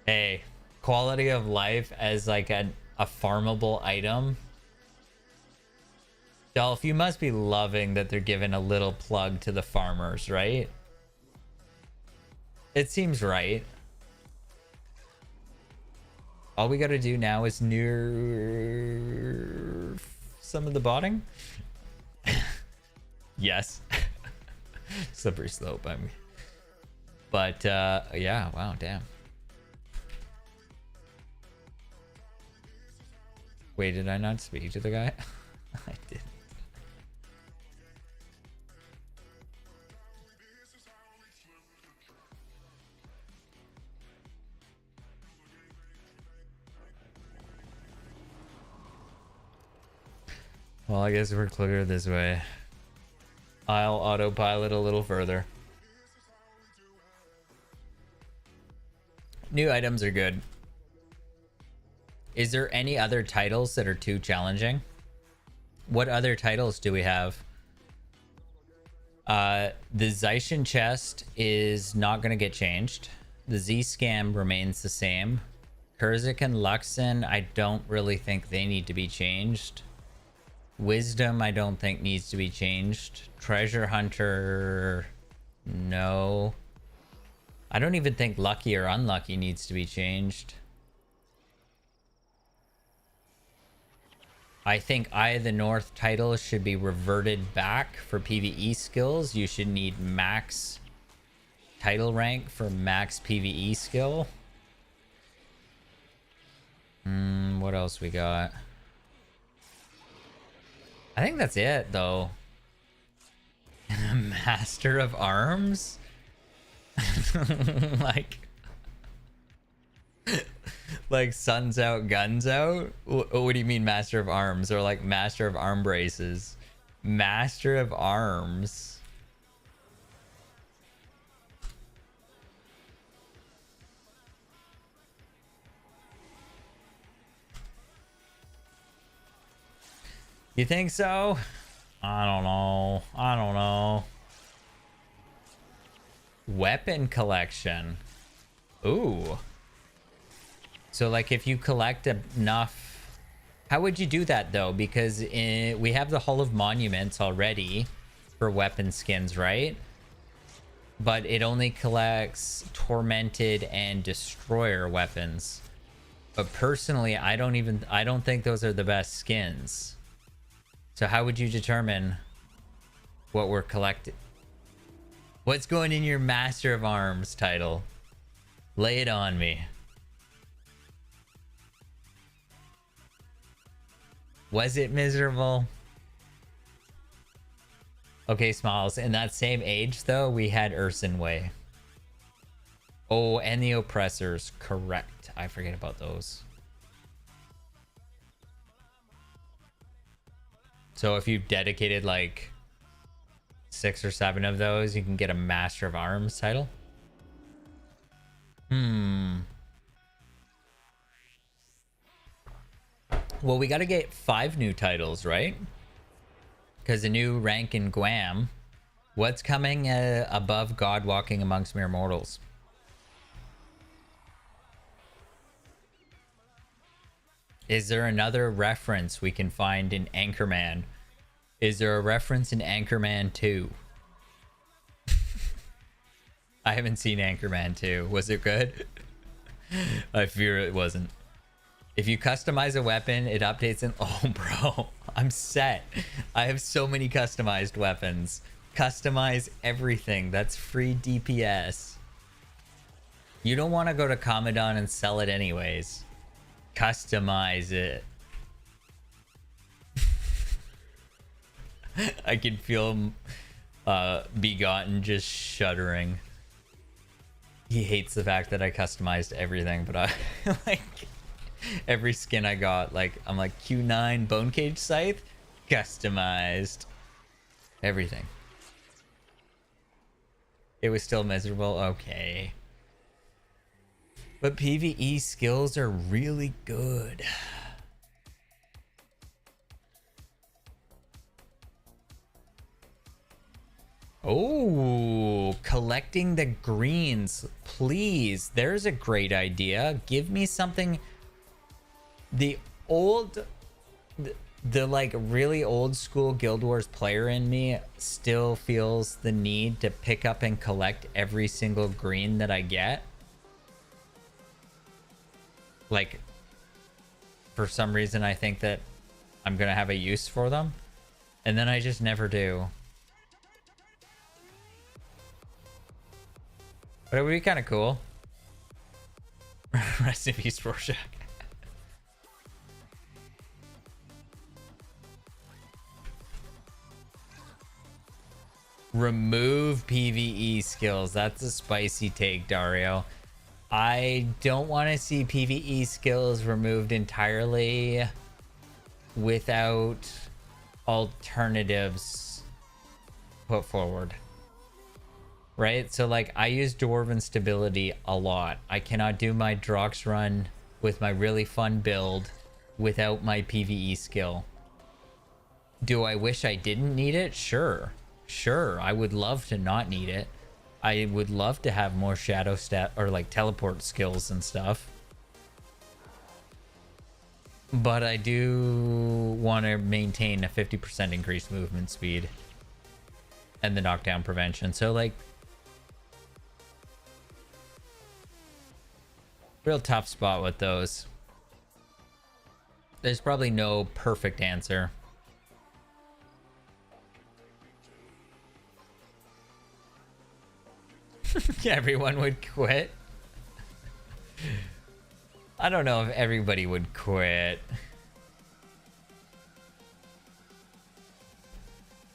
S1: Hey, quality of life as like a farmable item. Dolph, you must be loving that they're giving a little plug to the farmers, right? It seems right. All we gotta do now is nerf some of the botting. Yes. Slippery slope, I mean. But yeah, wow, damn. Wait, did I not speak to the guy? I didn't. Well, I guess we're clear this way. I'll autopilot a little further. New items are good. Is there any other titles that are too challenging? What other titles do we have? The Zaishin chest is not going to get changed. The Z-Scam remains the same. Kurzik and Luxon, I don't really think they need to be changed. Wisdom, I don't think needs to be changed. Treasure Hunter, no. I don't even think Lucky or Unlucky needs to be changed. I think Eye of the North titles should be reverted back for PvE skills. You should need max title rank for max PvE skill. What else we got? I think that's it, though. Master of Arms? like suns out, guns out? What do you mean Master of Arms? Or like Master of Arm Braces? Master of Arms. You think so? I don't know. Weapon collection. Ooh. So like if you collect enough, how would you do that though? Because we have the Hall of Monuments already for weapon skins, right? But it only collects Tormented and Destroyer weapons. But personally, I don't think those are the best skins. So how would you determine what we're collecting? What's going in your Master of Arms title? Lay it on me. Was it miserable? Okay, Smiles. In that same age, though, we had Urson Way. Oh, and the Oppressors. Correct. I forget about those. So if you've dedicated like 6 or 7 of those, you can get a Master of Arms title. Well, we got to get 5 new titles, right? Because a new rank in Guam. What's coming above God walking amongst mere mortals? Is there another reference we can find in Anchorman? Is there a reference in Anchorman 2? I haven't seen Anchorman 2. Was it good? I fear it wasn't. If you customize a weapon, it updates in... Oh, bro. I'm set. I have so many customized weapons. Customize everything. That's free DPS. You don't want to go to Commandant and sell it anyways. Customize it. I can feel Begotten just shuddering. He hates the fact that I customized everything, but I like every skin I got. Like I'm like Q9 Bone Cage Scythe, customized everything. It was still miserable. Okay, but PvE skills are really good. Oh, collecting the greens, please. There's a great idea. Give me something. The like really old school Guild Wars player in me still feels the need to pick up and collect every single green that I get. Like, for some reason, I think that I'm gonna have a use for them, and then I just never do. But it would be kind of cool. Rest in peace, Rorschach. Remove PvE skills. That's a spicy take, Dario. I don't want to see PvE skills removed entirely without alternatives put forward. Right? So like I use Dwarven Stability a lot. I cannot do my Drox run with my really fun build without my PvE skill. Do I wish I didn't need it? Sure. Sure. I would love to not need it. I would love to have more shadow stat or like teleport skills and stuff. But I do want to maintain a 50% increased movement speed and the knockdown prevention. So like real tough spot with those. There's probably no perfect answer. Everyone would quit. I don't know if everybody would quit.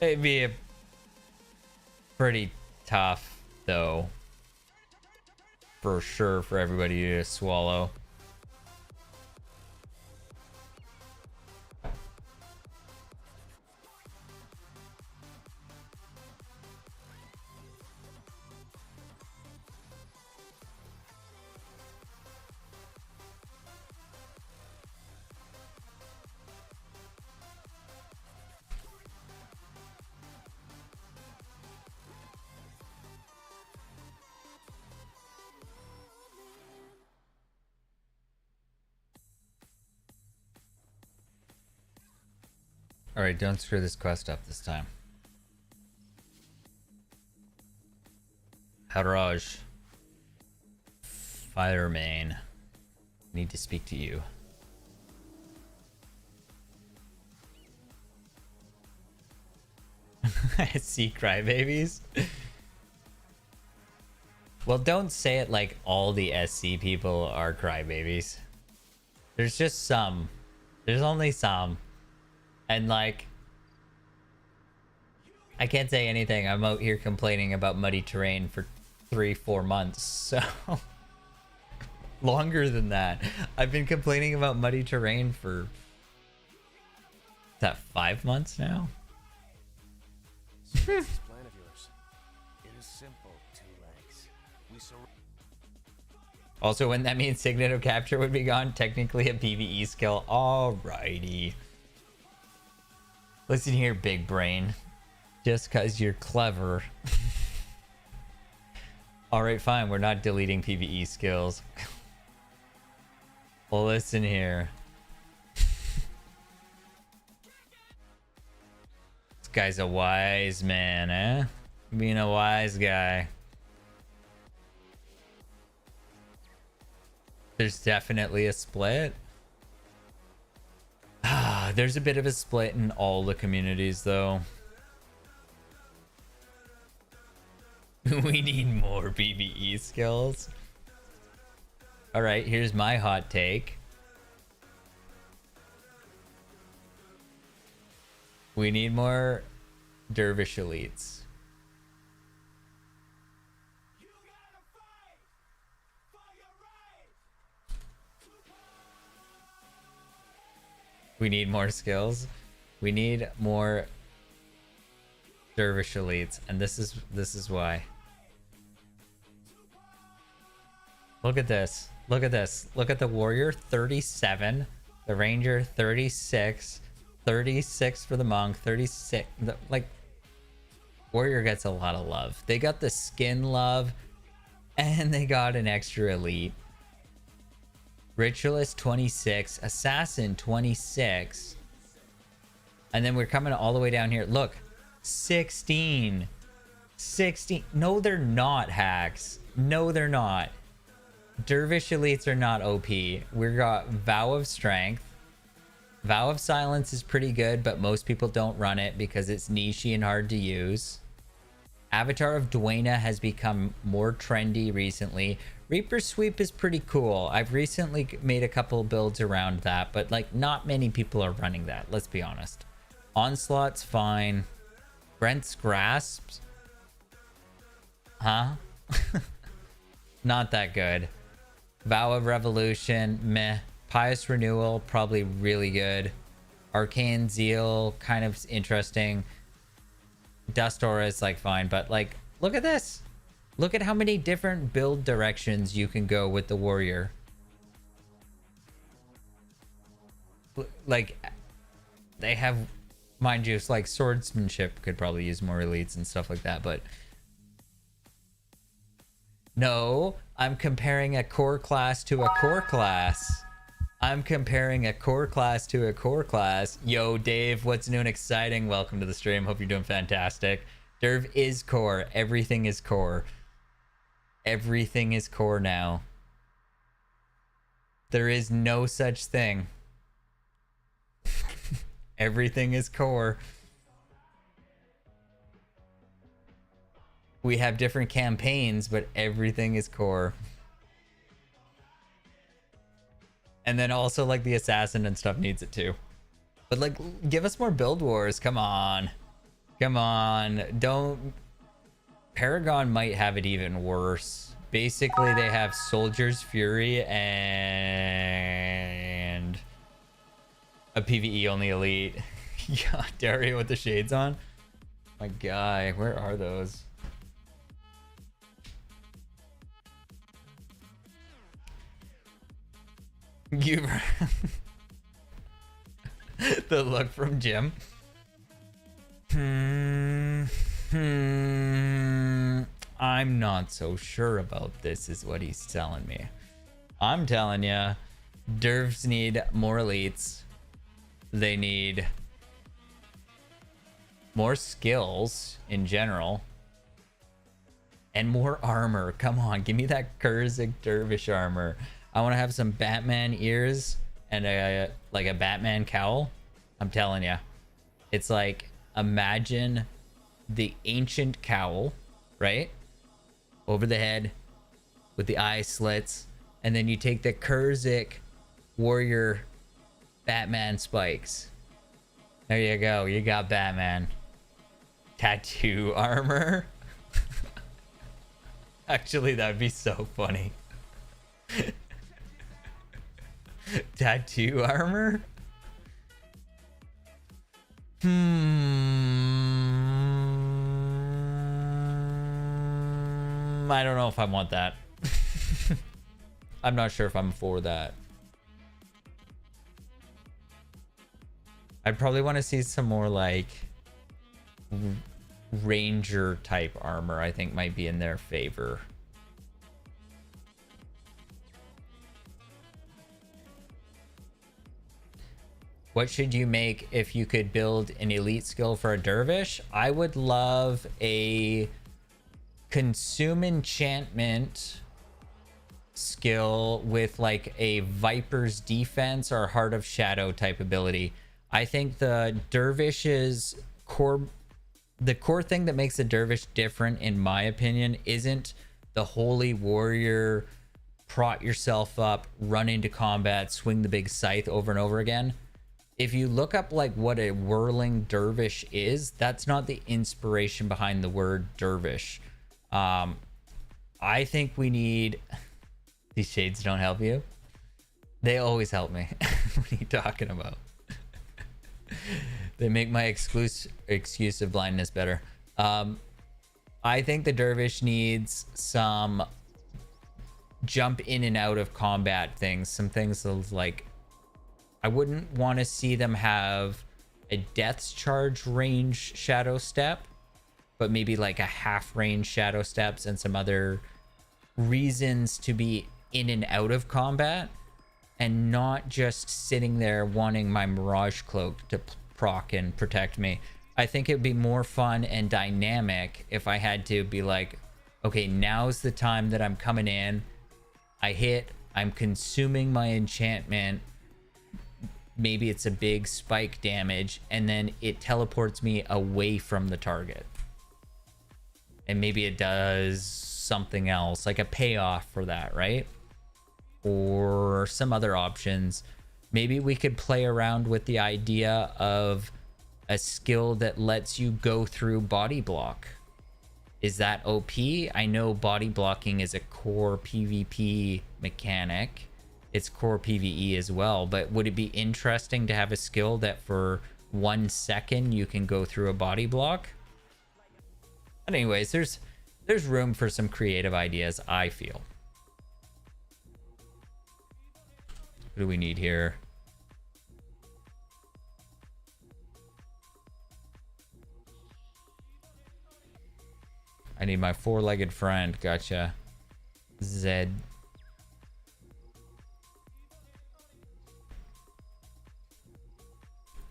S1: It'd be pretty tough, though. For sure, for everybody to swallow. Alright, don't screw this quest up this time. Haraj. Firemane. Need to speak to you. See crybabies? Well, don't say it like all the SC people are crybabies. There's just some. There's only some. And like, I can't say anything. I'm out here complaining about muddy terrain for 3-4 months. So longer than that. I've been complaining about muddy terrain for, is that 5 months now?
S2: So what's this plan of yours? It is simple, 2 legs.
S1: Also, wouldn't that mean Signet of Capture would be gone? Technically a PvE skill. Alrighty. Listen here, big brain. Just because you're clever. Alright, fine. We're not deleting PvE skills. Well, listen here. This guy's a wise man, eh? Being a wise guy. There's definitely a split. There's a bit of a split in all the communities, though. We need more PvE skills. Alright, here's my hot take. We need more Dervish elites. We need more skills. We need more Dervish elites, and this is why. Look at this. Look at this. Look at the warrior, 37. The ranger, 36. 36 for the monk, 36. Like, warrior gets a lot of love. They got the skin love, and they got an extra elite. Ritualist, 26. Assassin, 26. And then we're coming all the way down here. Look, 16. 16. No, they're not, hacks. No, they're not. Dervish elites are not OP. We got Vow of Strength. Vow of Silence is pretty good, but most people don't run it because it's niche-y and hard to use. Avatar of Dwayna has become more trendy recently. Reaper Sweep is pretty cool. I've recently made a couple builds around that, but like not many people are running that, let's be honest. Onslaught's fine. Brent's Grasps? Huh? Not that good. Vow of Revolution, meh. Pious Renewal, probably really good. Arcane Zeal, kind of interesting. Dust Aura is like fine, but like, look at this. Look at how many different build directions you can go with the warrior. Like, they have, mind you, like swordsmanship could probably use more elites and stuff like that, but no, I'm comparing a core class to a core class. I'm comparing a core class to a core class. Yo, Dave, what's new and exciting? Welcome to the stream. Hope you're doing fantastic. Derv is core. Everything is core. Everything is core now. There is no such thing. Everything is core. We have different campaigns, but everything is core. And then also like the assassin and stuff needs it too. But like, give us more build wars. Come on. Come on. Don't. Paragon might have it even worse. Basically, they have Soldier's Fury and a PvE only elite. Yeah, Dario with the shades on. My guy, where are those? You the look from Jim. I'm not so sure about this is what he's telling me. I'm telling you, Dervs need more elites. They need more skills in general. And more armor. Come on, give me that Kurzik Dervish armor. I want to have some Batman ears and a Batman cowl. I'm telling you, it's like, imagine the ancient cowl, right? Over the head with the eye slits. And then you take the Kurzik warrior Batman spikes. There you go. You got Batman. Tattoo armor. Actually, that'd be so funny. Tattoo armor? I don't know if I want that. I'm not sure if I'm for that. I'd probably want to see some more like ranger type armor. I think might be in their favor. What should you make if you could build an elite skill for a dervish? I would love a consume enchantment skill with like a Viper's defense or Heart of Shadow type ability. I think the dervish's the core thing that makes the dervish different, in my opinion, isn't the holy warrior, prot yourself up, run into combat, swing the big scythe over and over again. If you look up like what a whirling dervish is, that's not the inspiration behind the word dervish. I think we need... These shades don't help you? They always help me. What are you talking about? They make my excuse of blindness better. I think the dervish needs some jump in and out of combat things. Some things like... I wouldn't want to see them have a death's charge range shadow step, but maybe like a half range shadow steps and some other reasons to be in and out of combat, and not just sitting there wanting my Mirage Cloak to proc and protect me. I think it'd be more fun and dynamic if I had to be like, okay, now's the time that I'm coming in. I hit, I'm consuming my enchantment. Maybe it's a big spike damage, and then it teleports me away from the target. And maybe it does something else, like a payoff for that, right? Or some other options. Maybe we could play around with the idea of a skill that lets you go through body block. Is that OP? I know body blocking is a core PvP mechanic. It's core PvE as well, but would it be interesting to have a skill that for 1 second you can go through a body block? But anyways, there's room for some creative ideas, I feel. What do we need here? I need my four-legged friend. Gotcha. Zed.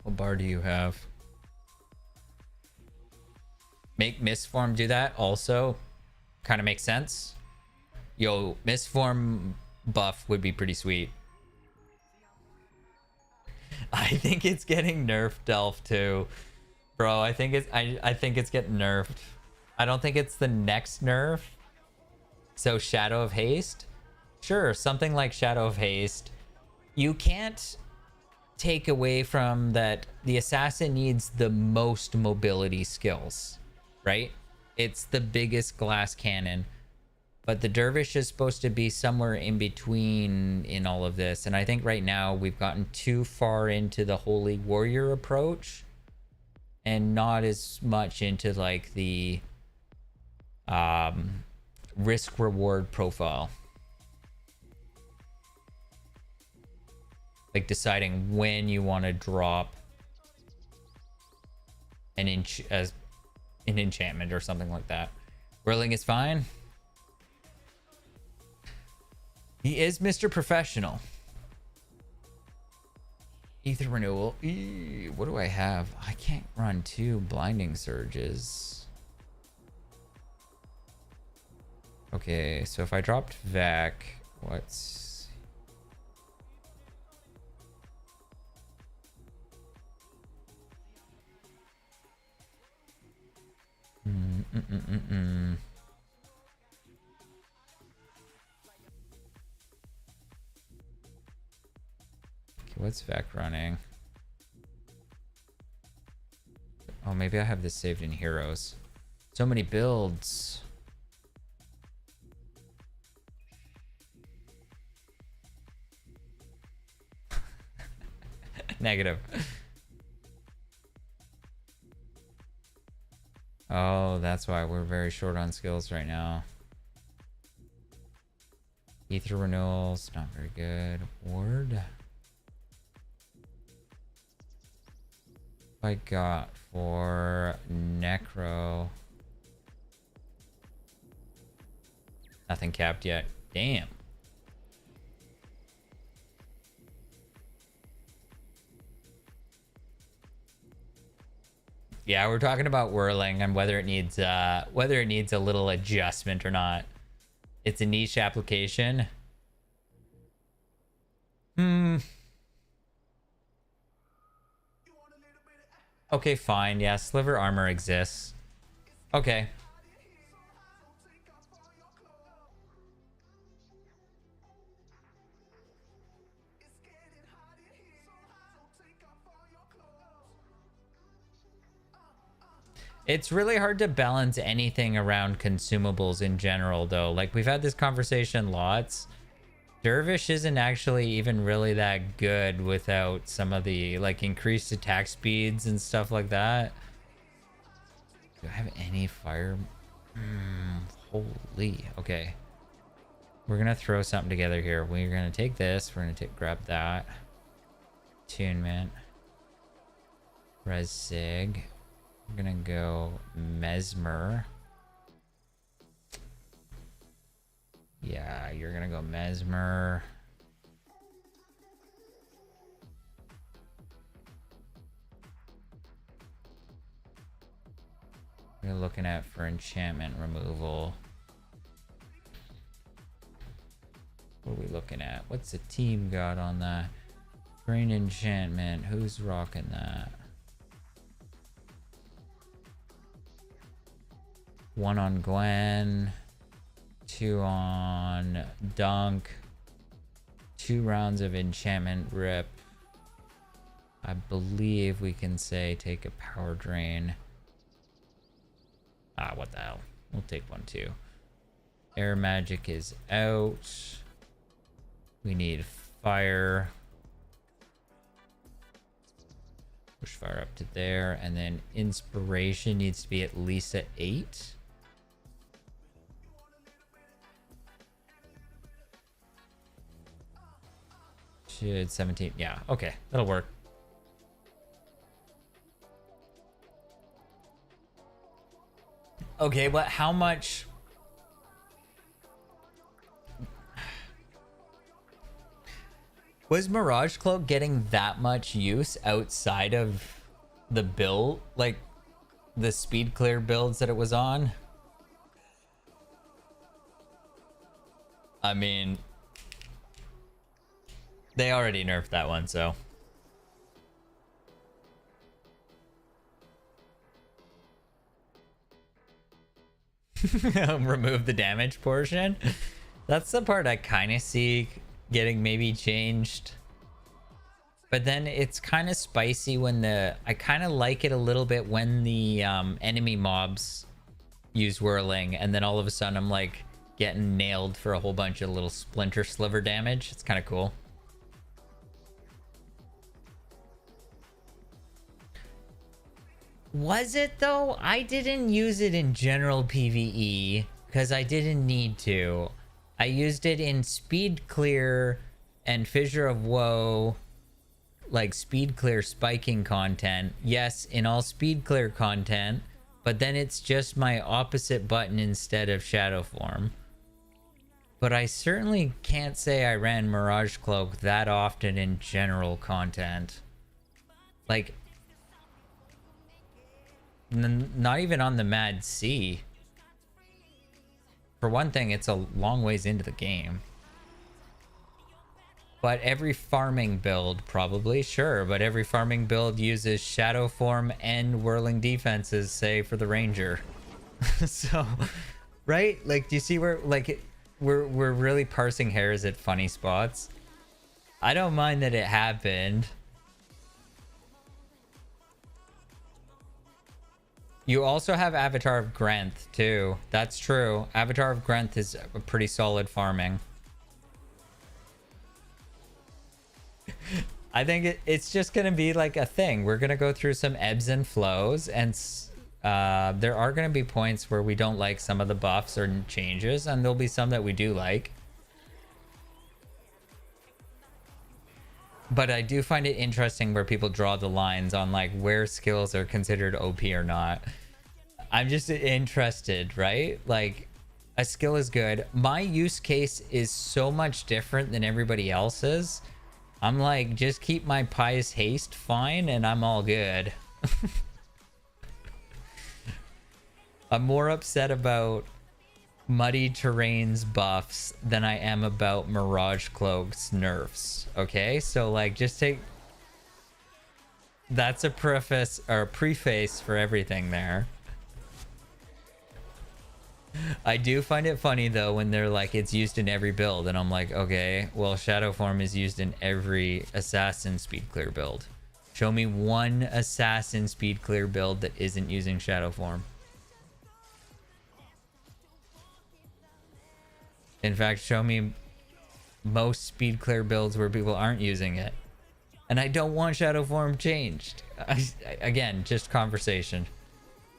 S1: What bar do you have? Make Mistform do that also kind of makes sense. Yo, Mistform buff would be pretty sweet. I think it's getting nerfed, Delph, too. Bro, I think it's getting nerfed. I don't think it's the next nerf. So Shadow of Haste? Sure, something like Shadow of Haste. You can't take away from that the assassin needs the most mobility skills, right? It's the biggest glass cannon, but the dervish is supposed to be somewhere in between in all of this. And I think right now we've gotten too far into the holy warrior approach and not as much into like the risk reward profile. Like deciding when you want to drop an enchantment or something like that. Whirling is fine. He is Mr. Professional. Ether renewal. What do I have? I can't run 2 blinding surges. Okay, so if I dropped Vac, what's... Okay, what's Vac running? Oh, maybe I have this saved in Heroes. So many builds. Negative. Oh, that's why we're very short on skills right now. Ether renewals, not very good. Ward. I got for Necro. Nothing capped yet. Damn. Yeah, we're talking about whirling and whether it needs a little adjustment or not. It's a niche application. Okay, fine. Yeah, sliver armor exists. Okay. It's really hard to balance anything around consumables in general, though. Like, we've had this conversation lots. Dervish isn't actually even really that good without some of the, like, increased attack speeds and stuff like that. Do I have any fire? Holy. Okay. We're going to throw something together here. We're going to take this. We're going to grab that. Attunement. Res Sig. We're gonna go Mesmer. Yeah, you're gonna go Mesmer. We're looking at for enchantment removal. What are we looking at? What's the team got on that? Green enchantment. Who's rocking that? 1 on Gwen, 2 on Dunk, 2 rounds of enchantment rip. I believe we can say take a power drain. Ah, what the hell? We'll take 1 too. Air magic is out. We need fire. Push fire up to there, and then inspiration needs to be at least at 8. Should 17. Yeah, okay, that'll work. Okay, but how much? Was Mirage Cloak getting that much use outside of the build, like the speed clear builds that it was on? I mean, they already nerfed that one, so. Remove the damage portion. That's the part I kind of see getting maybe changed. But then it's kind of spicy when I kind of like it a little bit when the enemy mobs use whirling, and then all of a sudden I'm like getting nailed for a whole bunch of little splinter sliver damage. It's kind of cool. Was it though? I didn't use it in general PvE because I didn't need to. I used it in speed clear and Fissure of Woe, like speed clear spiking content. Yes, in all speed clear content, but then it's just my opposite button instead of shadow form. But I certainly can't say I ran Mirage Cloak that often in general content. Like, not even on the MADC. For one thing, it's a long ways into the game. But every farming build, probably, sure. But every farming build uses shadow form and whirling defenses, say, for the ranger. So, right? Like, do you see where, like, we're really parsing hairs at funny spots? I don't mind that it happened. You also have Avatar of Grenth, too. That's true. Avatar of Grenth is a pretty solid farming. I think it's just going to be like a thing. We're going to go through some ebbs and flows, and there are going to be points where we don't like some of the buffs or changes, and there'll be some that we do like. But I do find it interesting where people draw the lines on like where skills are considered OP or not. I'm just interested, right? Like a skill is good. My use case is so much different than everybody else's. I'm like, just keep my pious haste fine and I'm all good. I'm more upset about muddy terrains buffs than I am about Mirage Cloaks nerfs. Okay, so like just take, that's a preface or a preface for everything there. I do find it funny though when they're like it's used in every build and I'm like, okay, well Shadow Form is used in every assassin speed clear build. Show me one assassin speed clear build that isn't using Shadow Form. In fact, show me most speed clear builds where people aren't using it. And I don't want Shadow Form changed. Again, just conversation.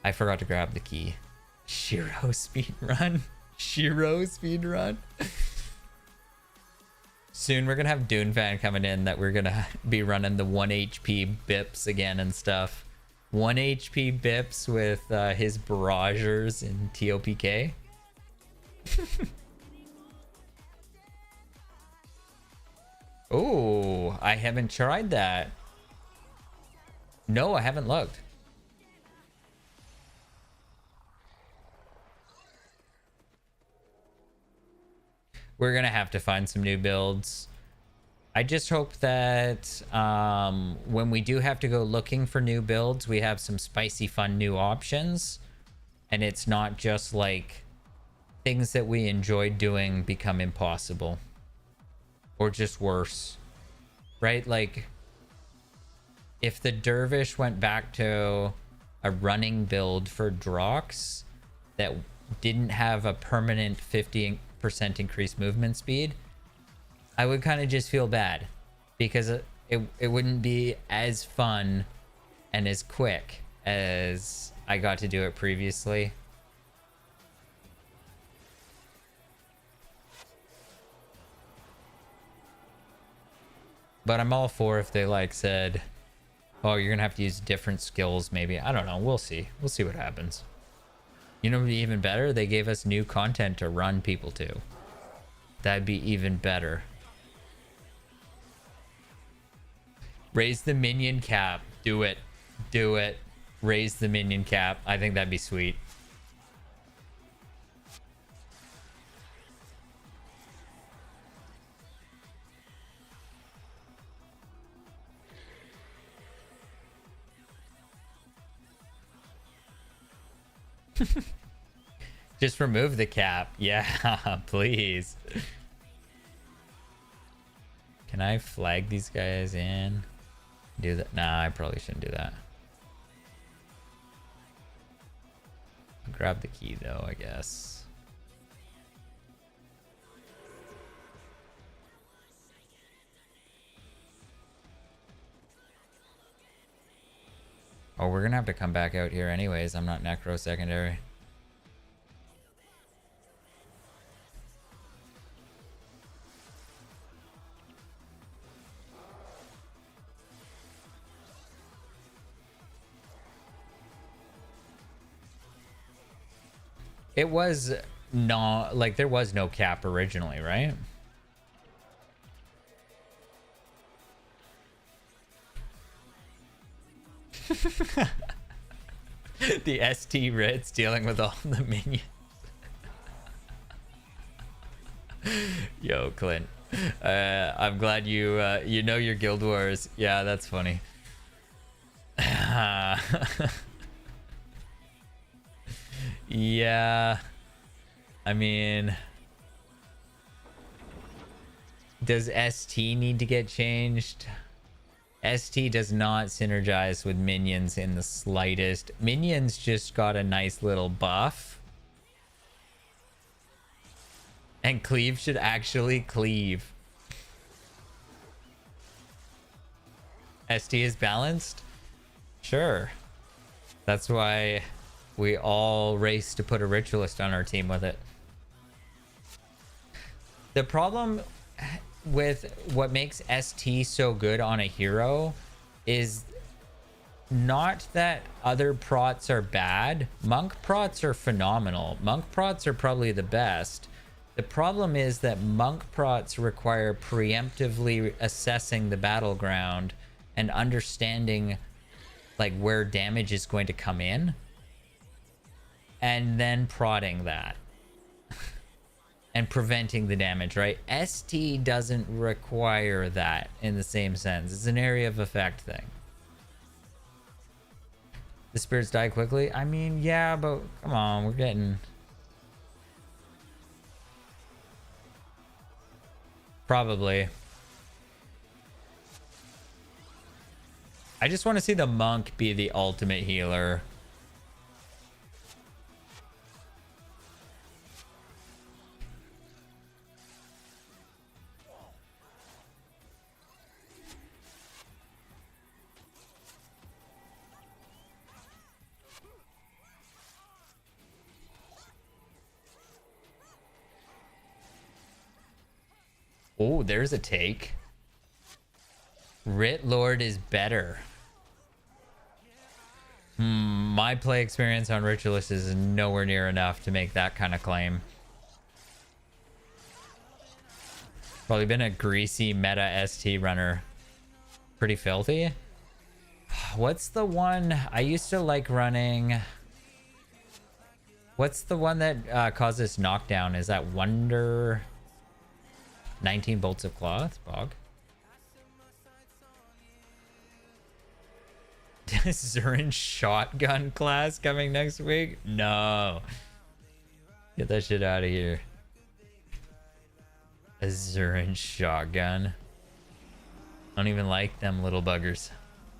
S1: I forgot to grab the key. Shiro speed run. Shiro speed run. Soon we're gonna have Dune fan coming in that we're gonna be running the 1 HP bips again and stuff. 1 HP bips with his barragers in TOPK. Oh, I haven't tried that. No, I haven't looked. We're gonna have to find some new builds. I just hope that when we do have to go looking for new builds, we have some spicy fun new options. And it's not just like things that we enjoyed doing become impossible. Or just worse, right? Like if the Dervish went back to a running build for Drox that didn't have a permanent 50% increased movement speed, I would kind of just feel bad because it wouldn't be as fun and as quick as I got to do it previously. But I'm all for if they like said, oh, you're gonna have to use different skills maybe. I don't know. We'll see. We'll see what happens. You know what would be even better? They gave us new content to run people to. That'd be even better. Raise the minion cap. Do it. Do it. Raise the minion cap. I think that'd be sweet. Just remove the cap. Yeah, please. Can I flag these guys in? Do that? Nah, I probably shouldn't do that. I'll grab the key though, I guess. Oh, we're gonna have to come back out here anyways. I'm not necro secondary. It was not like there was no cap originally, right? The ST Ritz dealing with all the minions. Yo, Clint. I'm glad you you know your Guild Wars. Yeah, that's funny. Yeah. I mean, does ST need to get changed? ST does not synergize with minions in the slightest. Minions just got a nice little buff. And cleave should actually cleave. ST is balanced? Sure. That's why we all race to put a ritualist on our team with it. The problem with what makes ST so good on a hero is not that other prots are bad. Monk prots are phenomenal. Monk prots are probably the best. The problem is that monk prots require preemptively assessing the battleground and understanding like where damage is going to come in and then prodding that and preventing the damage, right? ST doesn't require that in the same sense. It's an area of effect thing. The spirits die quickly? I mean, yeah, but come on, we're getting... Probably. I just want to see the monk be the ultimate healer. Oh, there's a take. Writ Lord is better. My play experience on Ritualist is nowhere near enough to make that kind of claim. Probably been a greasy meta ST runner. Pretty filthy. What's the one I used to like running? What's the one that causes knockdown? Is that Wonder 19 bolts of cloth? Bog. Zurin shotgun class coming next week? No. Get that shit out of here. A Zurin shotgun. I don't even like them little buggers.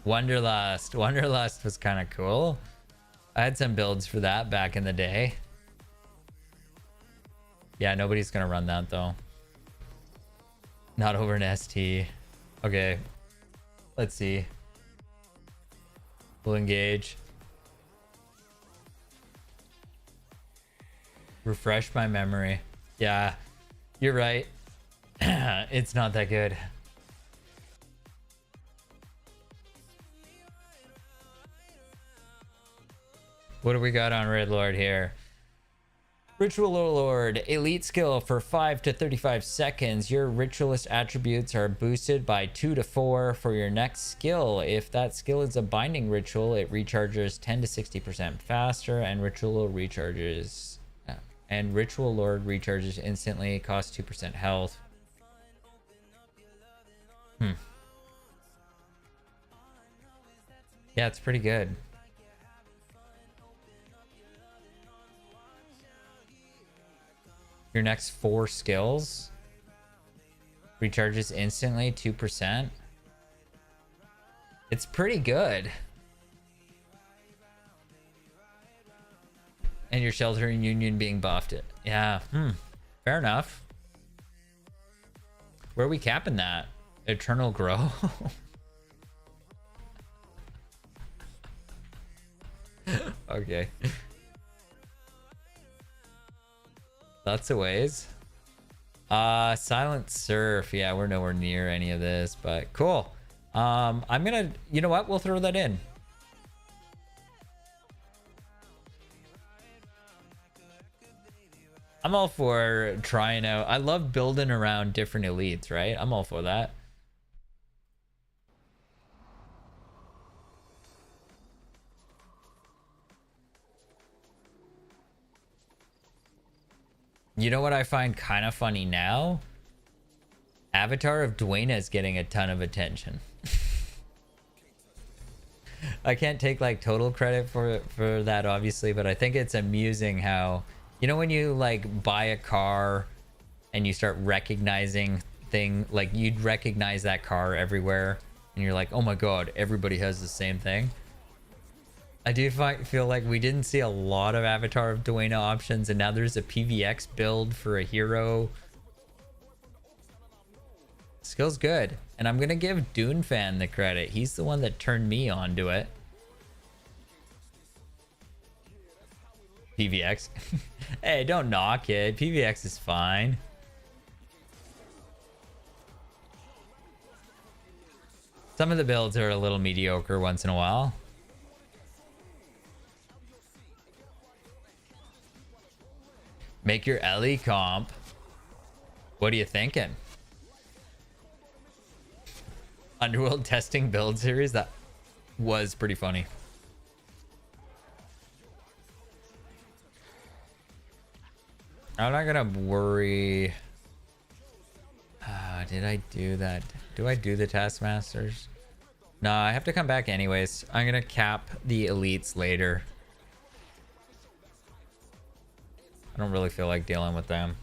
S1: Wonderlust. Wonderlust was kind of cool. I had some builds for that back in the day. Yeah, nobody's gonna run that though. Not over an ST. Okay. Let's see. We'll engage. Refresh my memory. Yeah, you're right. It's not that good. What do we got on Red Lord here? Ritual Lord, elite skill for 5 to 35 seconds. Your ritualist attributes are boosted by 2 to 4 for your next skill. If that skill is a binding ritual, it recharges 10 to 60% faster, and Ritual Lord recharges instantly. Costs 2% health. Yeah, it's pretty good. Your next 4 skills recharges instantly 2%. It's pretty good. And your shelter and union being buffed. Yeah, fair enough. Where are we capping that? Eternal grow? Okay. Lots of ways. Silent Surf. Yeah, we're nowhere near any of this, but cool. I'm gonna, you know what? We'll throw that in. I'm all for trying out. I love building around different elites, right? I'm all for that. You know what I find kind of funny now? Avatar of Dwayne is getting a ton of attention. I can't take like total credit for that obviously, but I think it's amusing how, you know, when you like buy a car and you start recognizing like you'd recognize that car everywhere and you're like, oh my god, everybody has the same thing. I do feel like we didn't see a lot of Avatar of Dwayne options, and now there's a PVX build for a hero. Skill's good, and I'm gonna give Dune Fan the credit. He's the one that turned me on to it. PVX. Hey, don't knock it. PVX is fine. Some of the builds are a little mediocre once in a while. Make your Ellie comp. What are you thinking? Underworld testing build series? That was pretty funny. I'm not gonna worry. Did I do that? Do I do the Taskmasters? No, I have to come back anyways. I'm gonna cap the elites later. I don't really feel like dealing with them.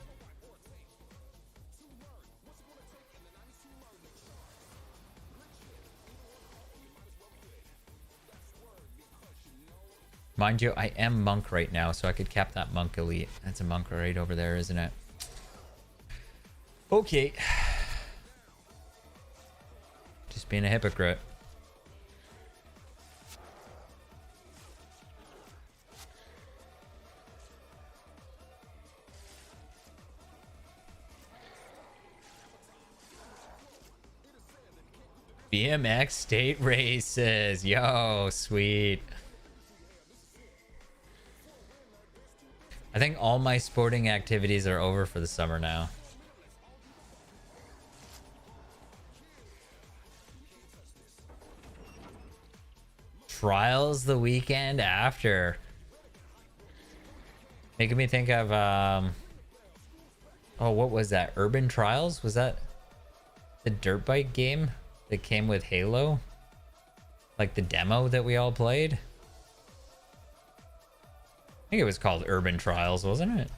S1: Mind you, I am monk right now, so I could cap that monk elite. That's a monk right over there, isn't it? Okay. Just being a hypocrite. BMX state races. Yo, sweet. I think all my sporting activities are over for the summer now. Trials the weekend after. Making me think of oh, what was that? Urban Trials? Was that the dirt bike game that came with Halo? Like the demo that we all played? I think it was called Urban Trials, wasn't it?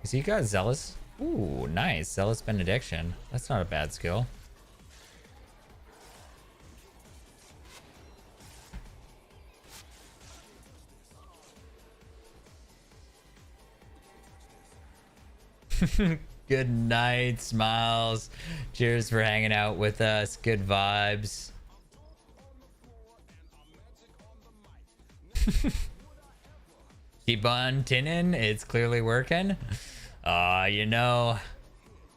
S1: So you got Zealous. Ooh, nice. Zealous Benediction. That's not a bad skill. Good night, Smiles. Cheers for hanging out with us. Good vibes. Keep on tinning. It's clearly working. You know,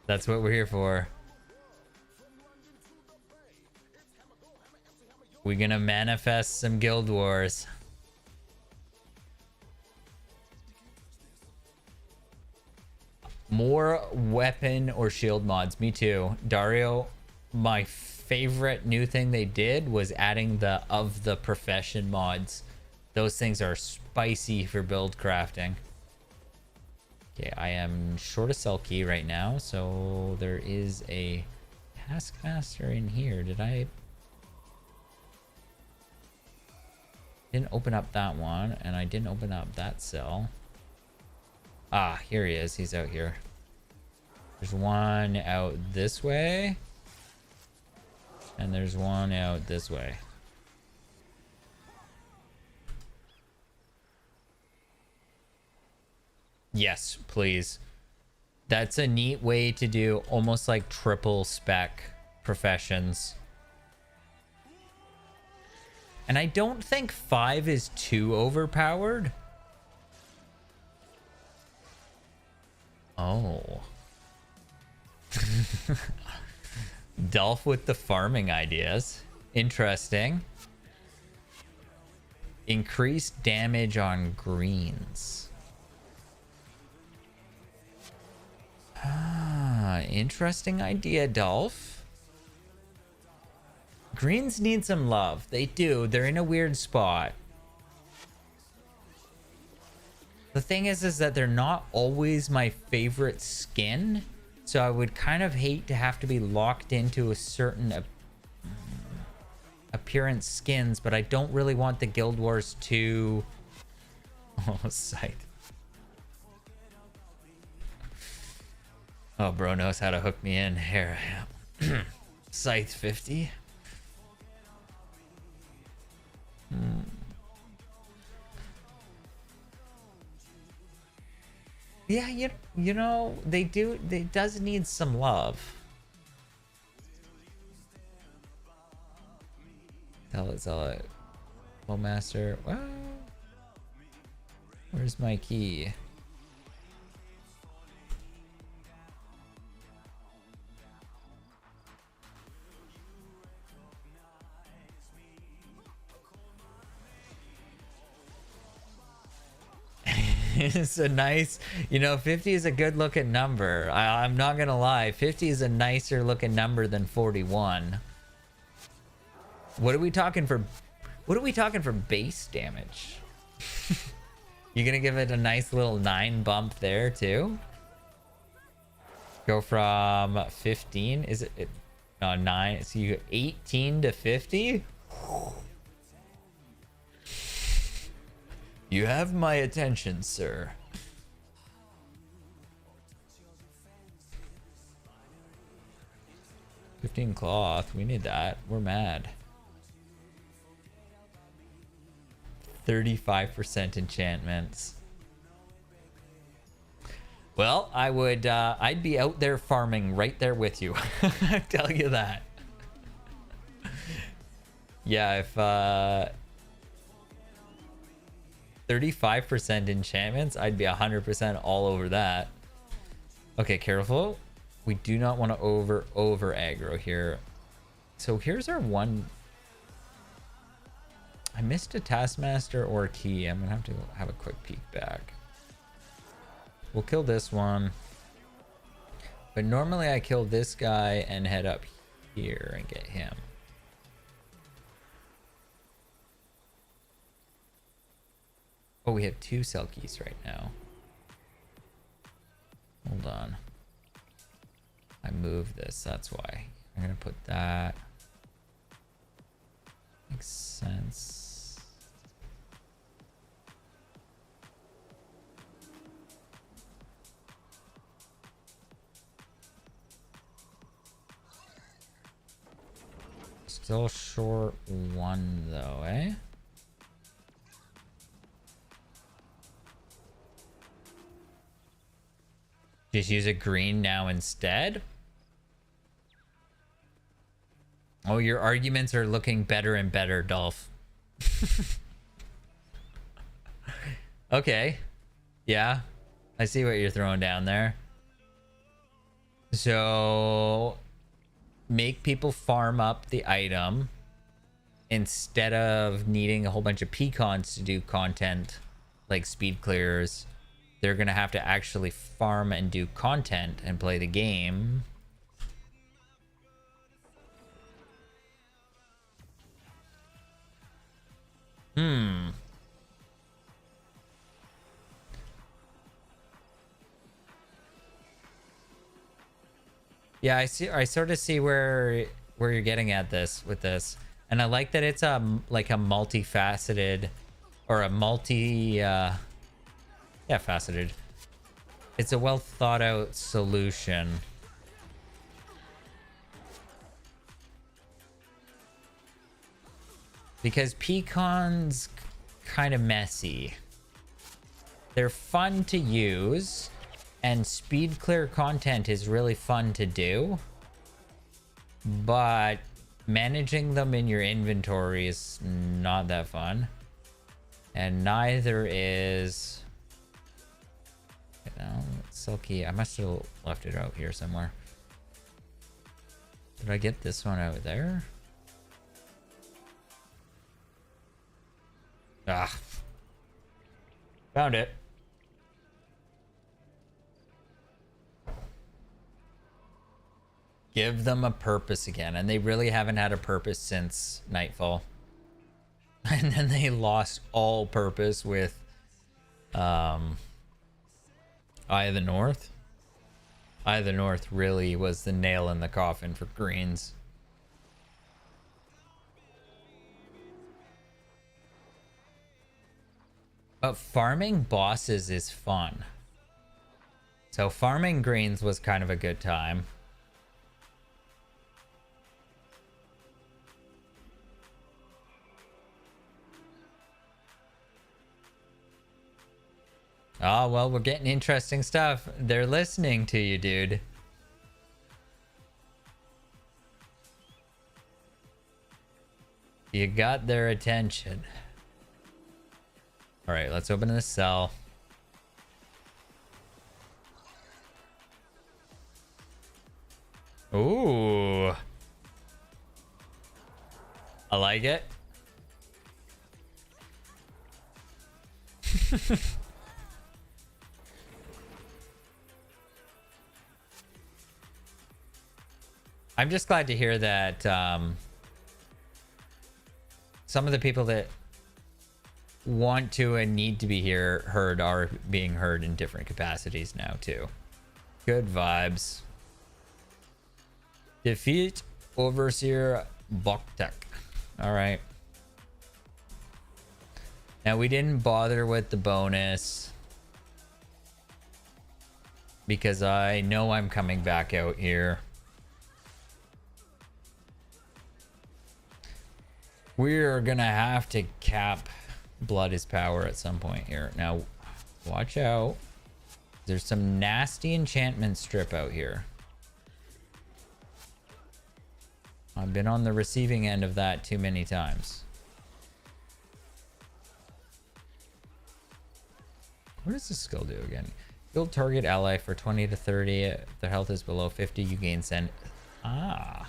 S1: that's what we're here for. We're gonna manifest some guild wars. More weapon or shield mods. Me too. Dario, my favorite new thing they did was adding the of the profession mods. Those things are spicy for build crafting. Okay, I am short a cell key right now, so there is a Taskmaster in here. Did I? Didn't open up that one, and I didn't open up that cell. Ah, here he is. He's out here. There's one out this way. And there's one out this way. Yes, please. That's a neat way to do almost like triple spec professions. And I don't think 5 is too overpowered. Oh. Dolph with the farming ideas. Interesting. Increased damage on greens. Ah, interesting idea, Dolph. Greens need some love. They do. They're in a weird spot. The thing is that they're not always my favorite skin. So I would kind of hate to have to be locked into a certain appearance skins, but I don't really want the Guild Wars to... Oh, Scythe. Oh, bro knows how to hook me in. Here I am. Scythe 50. Yeah, you know, they does need some love. Tell it. Master. Well, where's my key? It's a nice, 50 is a good looking number. I'm not gonna lie, 50 is a nicer looking number than 41. What are we talking for base damage? You gonna give it a nice little 9 bump there too? Go from 15, is it no 9, so you go 18 to 50? You have my attention, sir. $15 cloth. We need that. We're mad. 35% enchantments. Well, I'd be out there farming right there with you. I tell you that. Yeah, if 35% enchantments, I'd be 100% all over that. Okay, careful. We do not want to over aggro here. So here's our one. I missed a Taskmaster or a key. I'm gonna have to have a quick peek back. We'll kill this one, but normally I kill this guy and head up here and get him. Oh, we have 2 Selkies right now. Hold on. I moved this, that's why. I'm gonna put that. Makes sense. Still short 1 though, eh? Just use a green now instead? Oh, your arguments are looking better and better, Dolph. Okay. Yeah. I see what you're throwing down there. So make people farm up the item instead of needing a whole bunch of pecons to do content like speed clears. They're gonna have to actually farm and do content and play the game. Yeah, I sort of see where you're getting at this with this. And I like that it's like a multifaceted or a yeah, faceted. It's a well thought out solution. Because pecons kind of messy. They're fun to use, and speed clear content is really fun to do. But managing them in your inventory is not that fun. And neither is... Silky. I must have left it out here somewhere. Did I get this one out there? Ah. Found it. Give them a purpose again. And they really haven't had a purpose since Nightfall. And then they lost all purpose with Eye of the North. Eye of the North really was the nail in the coffin for greens. But farming bosses is fun. So farming greens was kind of a good time. Oh, well, we're getting interesting stuff. They're listening to you, dude. You got their attention. All right, let's open this cell. Ooh. I like it. I'm just glad to hear that some of the people that want to and need to be heard are being heard in different capacities now too. Good vibes. Defeat Overseer Boktek. All right. Now we didn't bother with the bonus because I know I'm coming back out here. We're gonna have to cap Blood is Power at some point here. Now, watch out. There's some nasty enchantment strip out here. I've been on the receiving end of that too many times. What does this skill do again? Build target ally for 20 to 30. If their health is below 50, you gain send. Ah.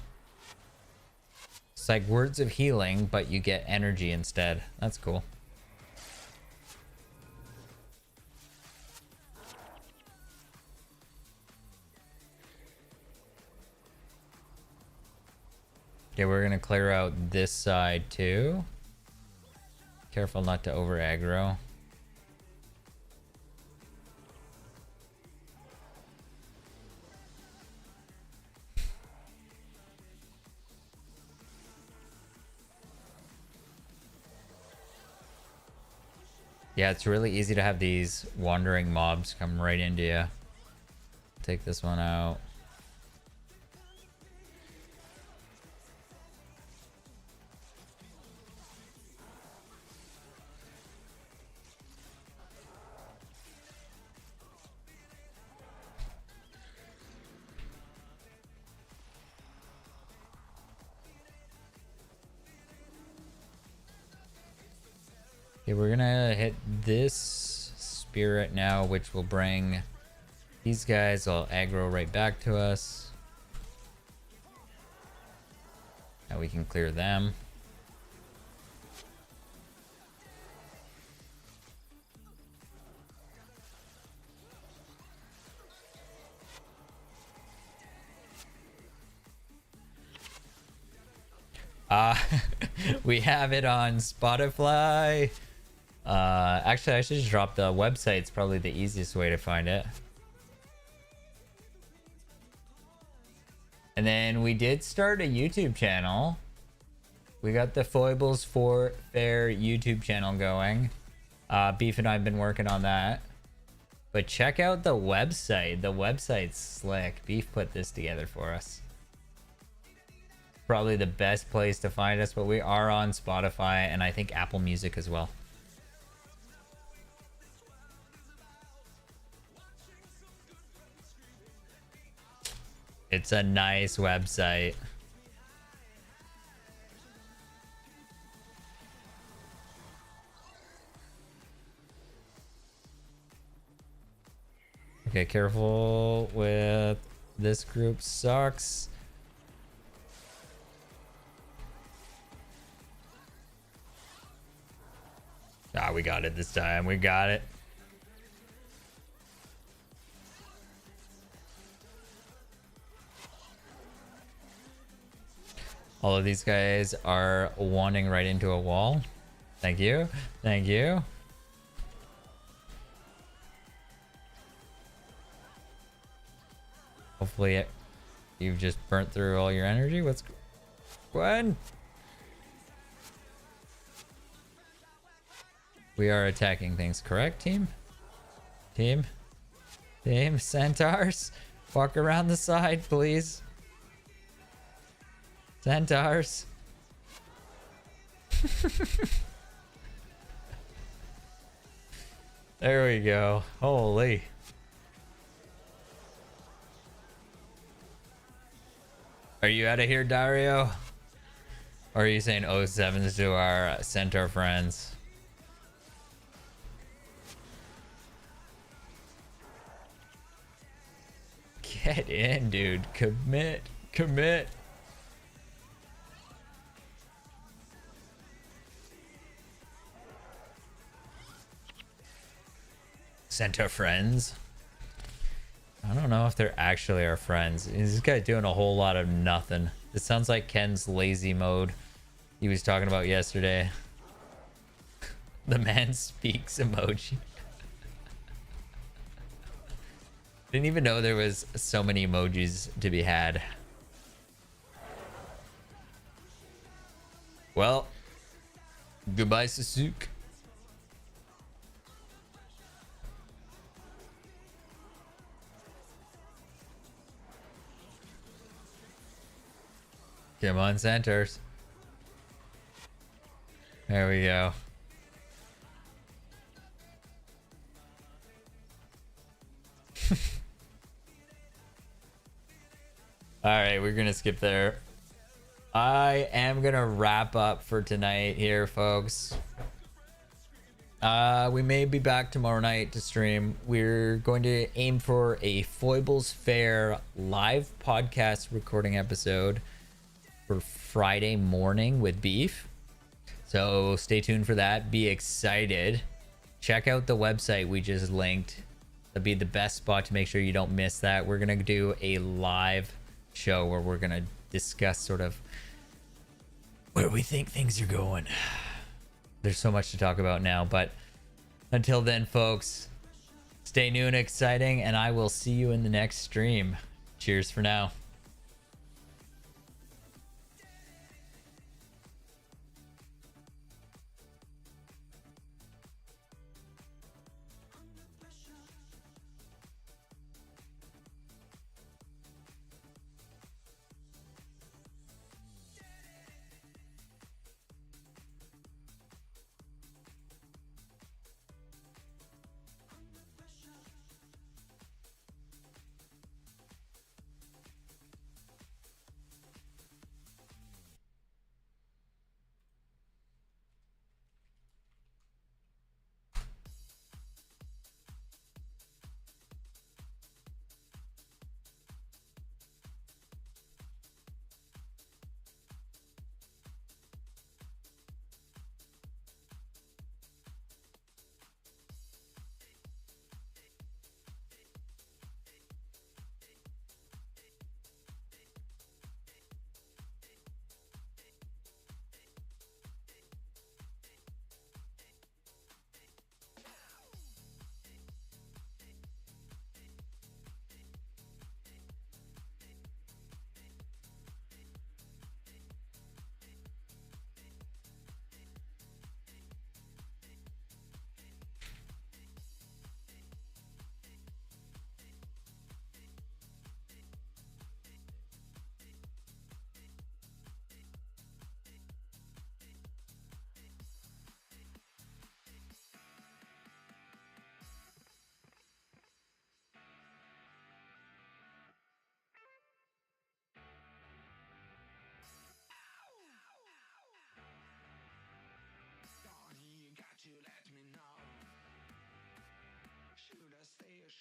S1: It's like words of healing, but you get energy instead. That's cool. Okay, we're gonna clear out this side too. Careful not to over aggro. Yeah, it's really easy to have these wandering mobs come right into you. Take this one out. Okay, we're gonna hit this spirit now, which will bring these guys all aggro right back to us. Now we can clear them. We have it on Spotify. Actually, I should just drop the website. It's probably the easiest way to find it. And then we did start a YouTube channel. We got the Foibles for Fair YouTube channel going. Beef and I have been working on that. But check out the website. The website's slick. Beef put this together for us. Probably the best place to find us, but we are on Spotify and I think Apple Music as well. It's a nice website. Okay, careful with this group sucks. Ah, we got it this time. We got it. All of these guys are wanding right into a wall. Thank you. Thank you. Hopefully you've just burnt through all your energy. What's going? We are attacking things, correct, team? Team? Team? Centaurs? Walk around the side, please. Centaurs. There we go. Holy. Are you out of here, Dario? Or are you saying 07s to our centaur friends? Get in, dude. Commit. Commit. Sent our friends. I don't know if they're actually our friends. This guy doing a whole lot of nothing. This sounds like Ken's lazy mode he was talking about yesterday. The man speaks emoji. Didn't even know there was so many emojis to be had. Well, goodbye, Sasuke. Come on, centers. There we go. All right, we're gonna skip there. I am gonna wrap up for tonight here, folks. We may be back tomorrow night to stream. We're going to aim for a Foibles Fair live podcast recording episode for Friday morning with Beef. So stay tuned for that. Be excited. Check out the website we just linked. That'd be the best spot to make sure you don't miss that. We're gonna do a live show where we're gonna discuss sort of where we think things are going. There's so much to talk about now, but until then, folks, stay new and exciting, and I will see you in the next stream. Cheers for now.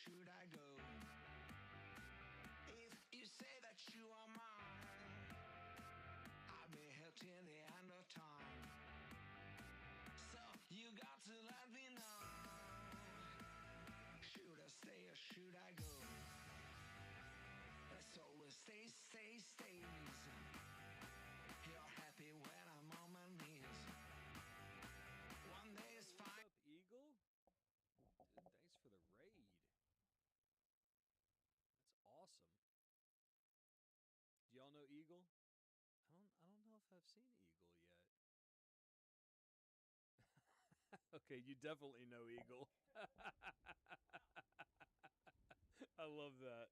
S2: Should I go? If you say that you are mine, I'll be here till the end of time. So you got to let me know. Should I stay or should I go? Let's always stay, stays. You're happy when I'm on my knees. One day is fine.
S3: What's up, Eagle? Thanks for the raid. That's awesome. Do y'all know Eagle? I don't know if I've seen Eagle yet. Okay, you definitely know Eagle. I love that.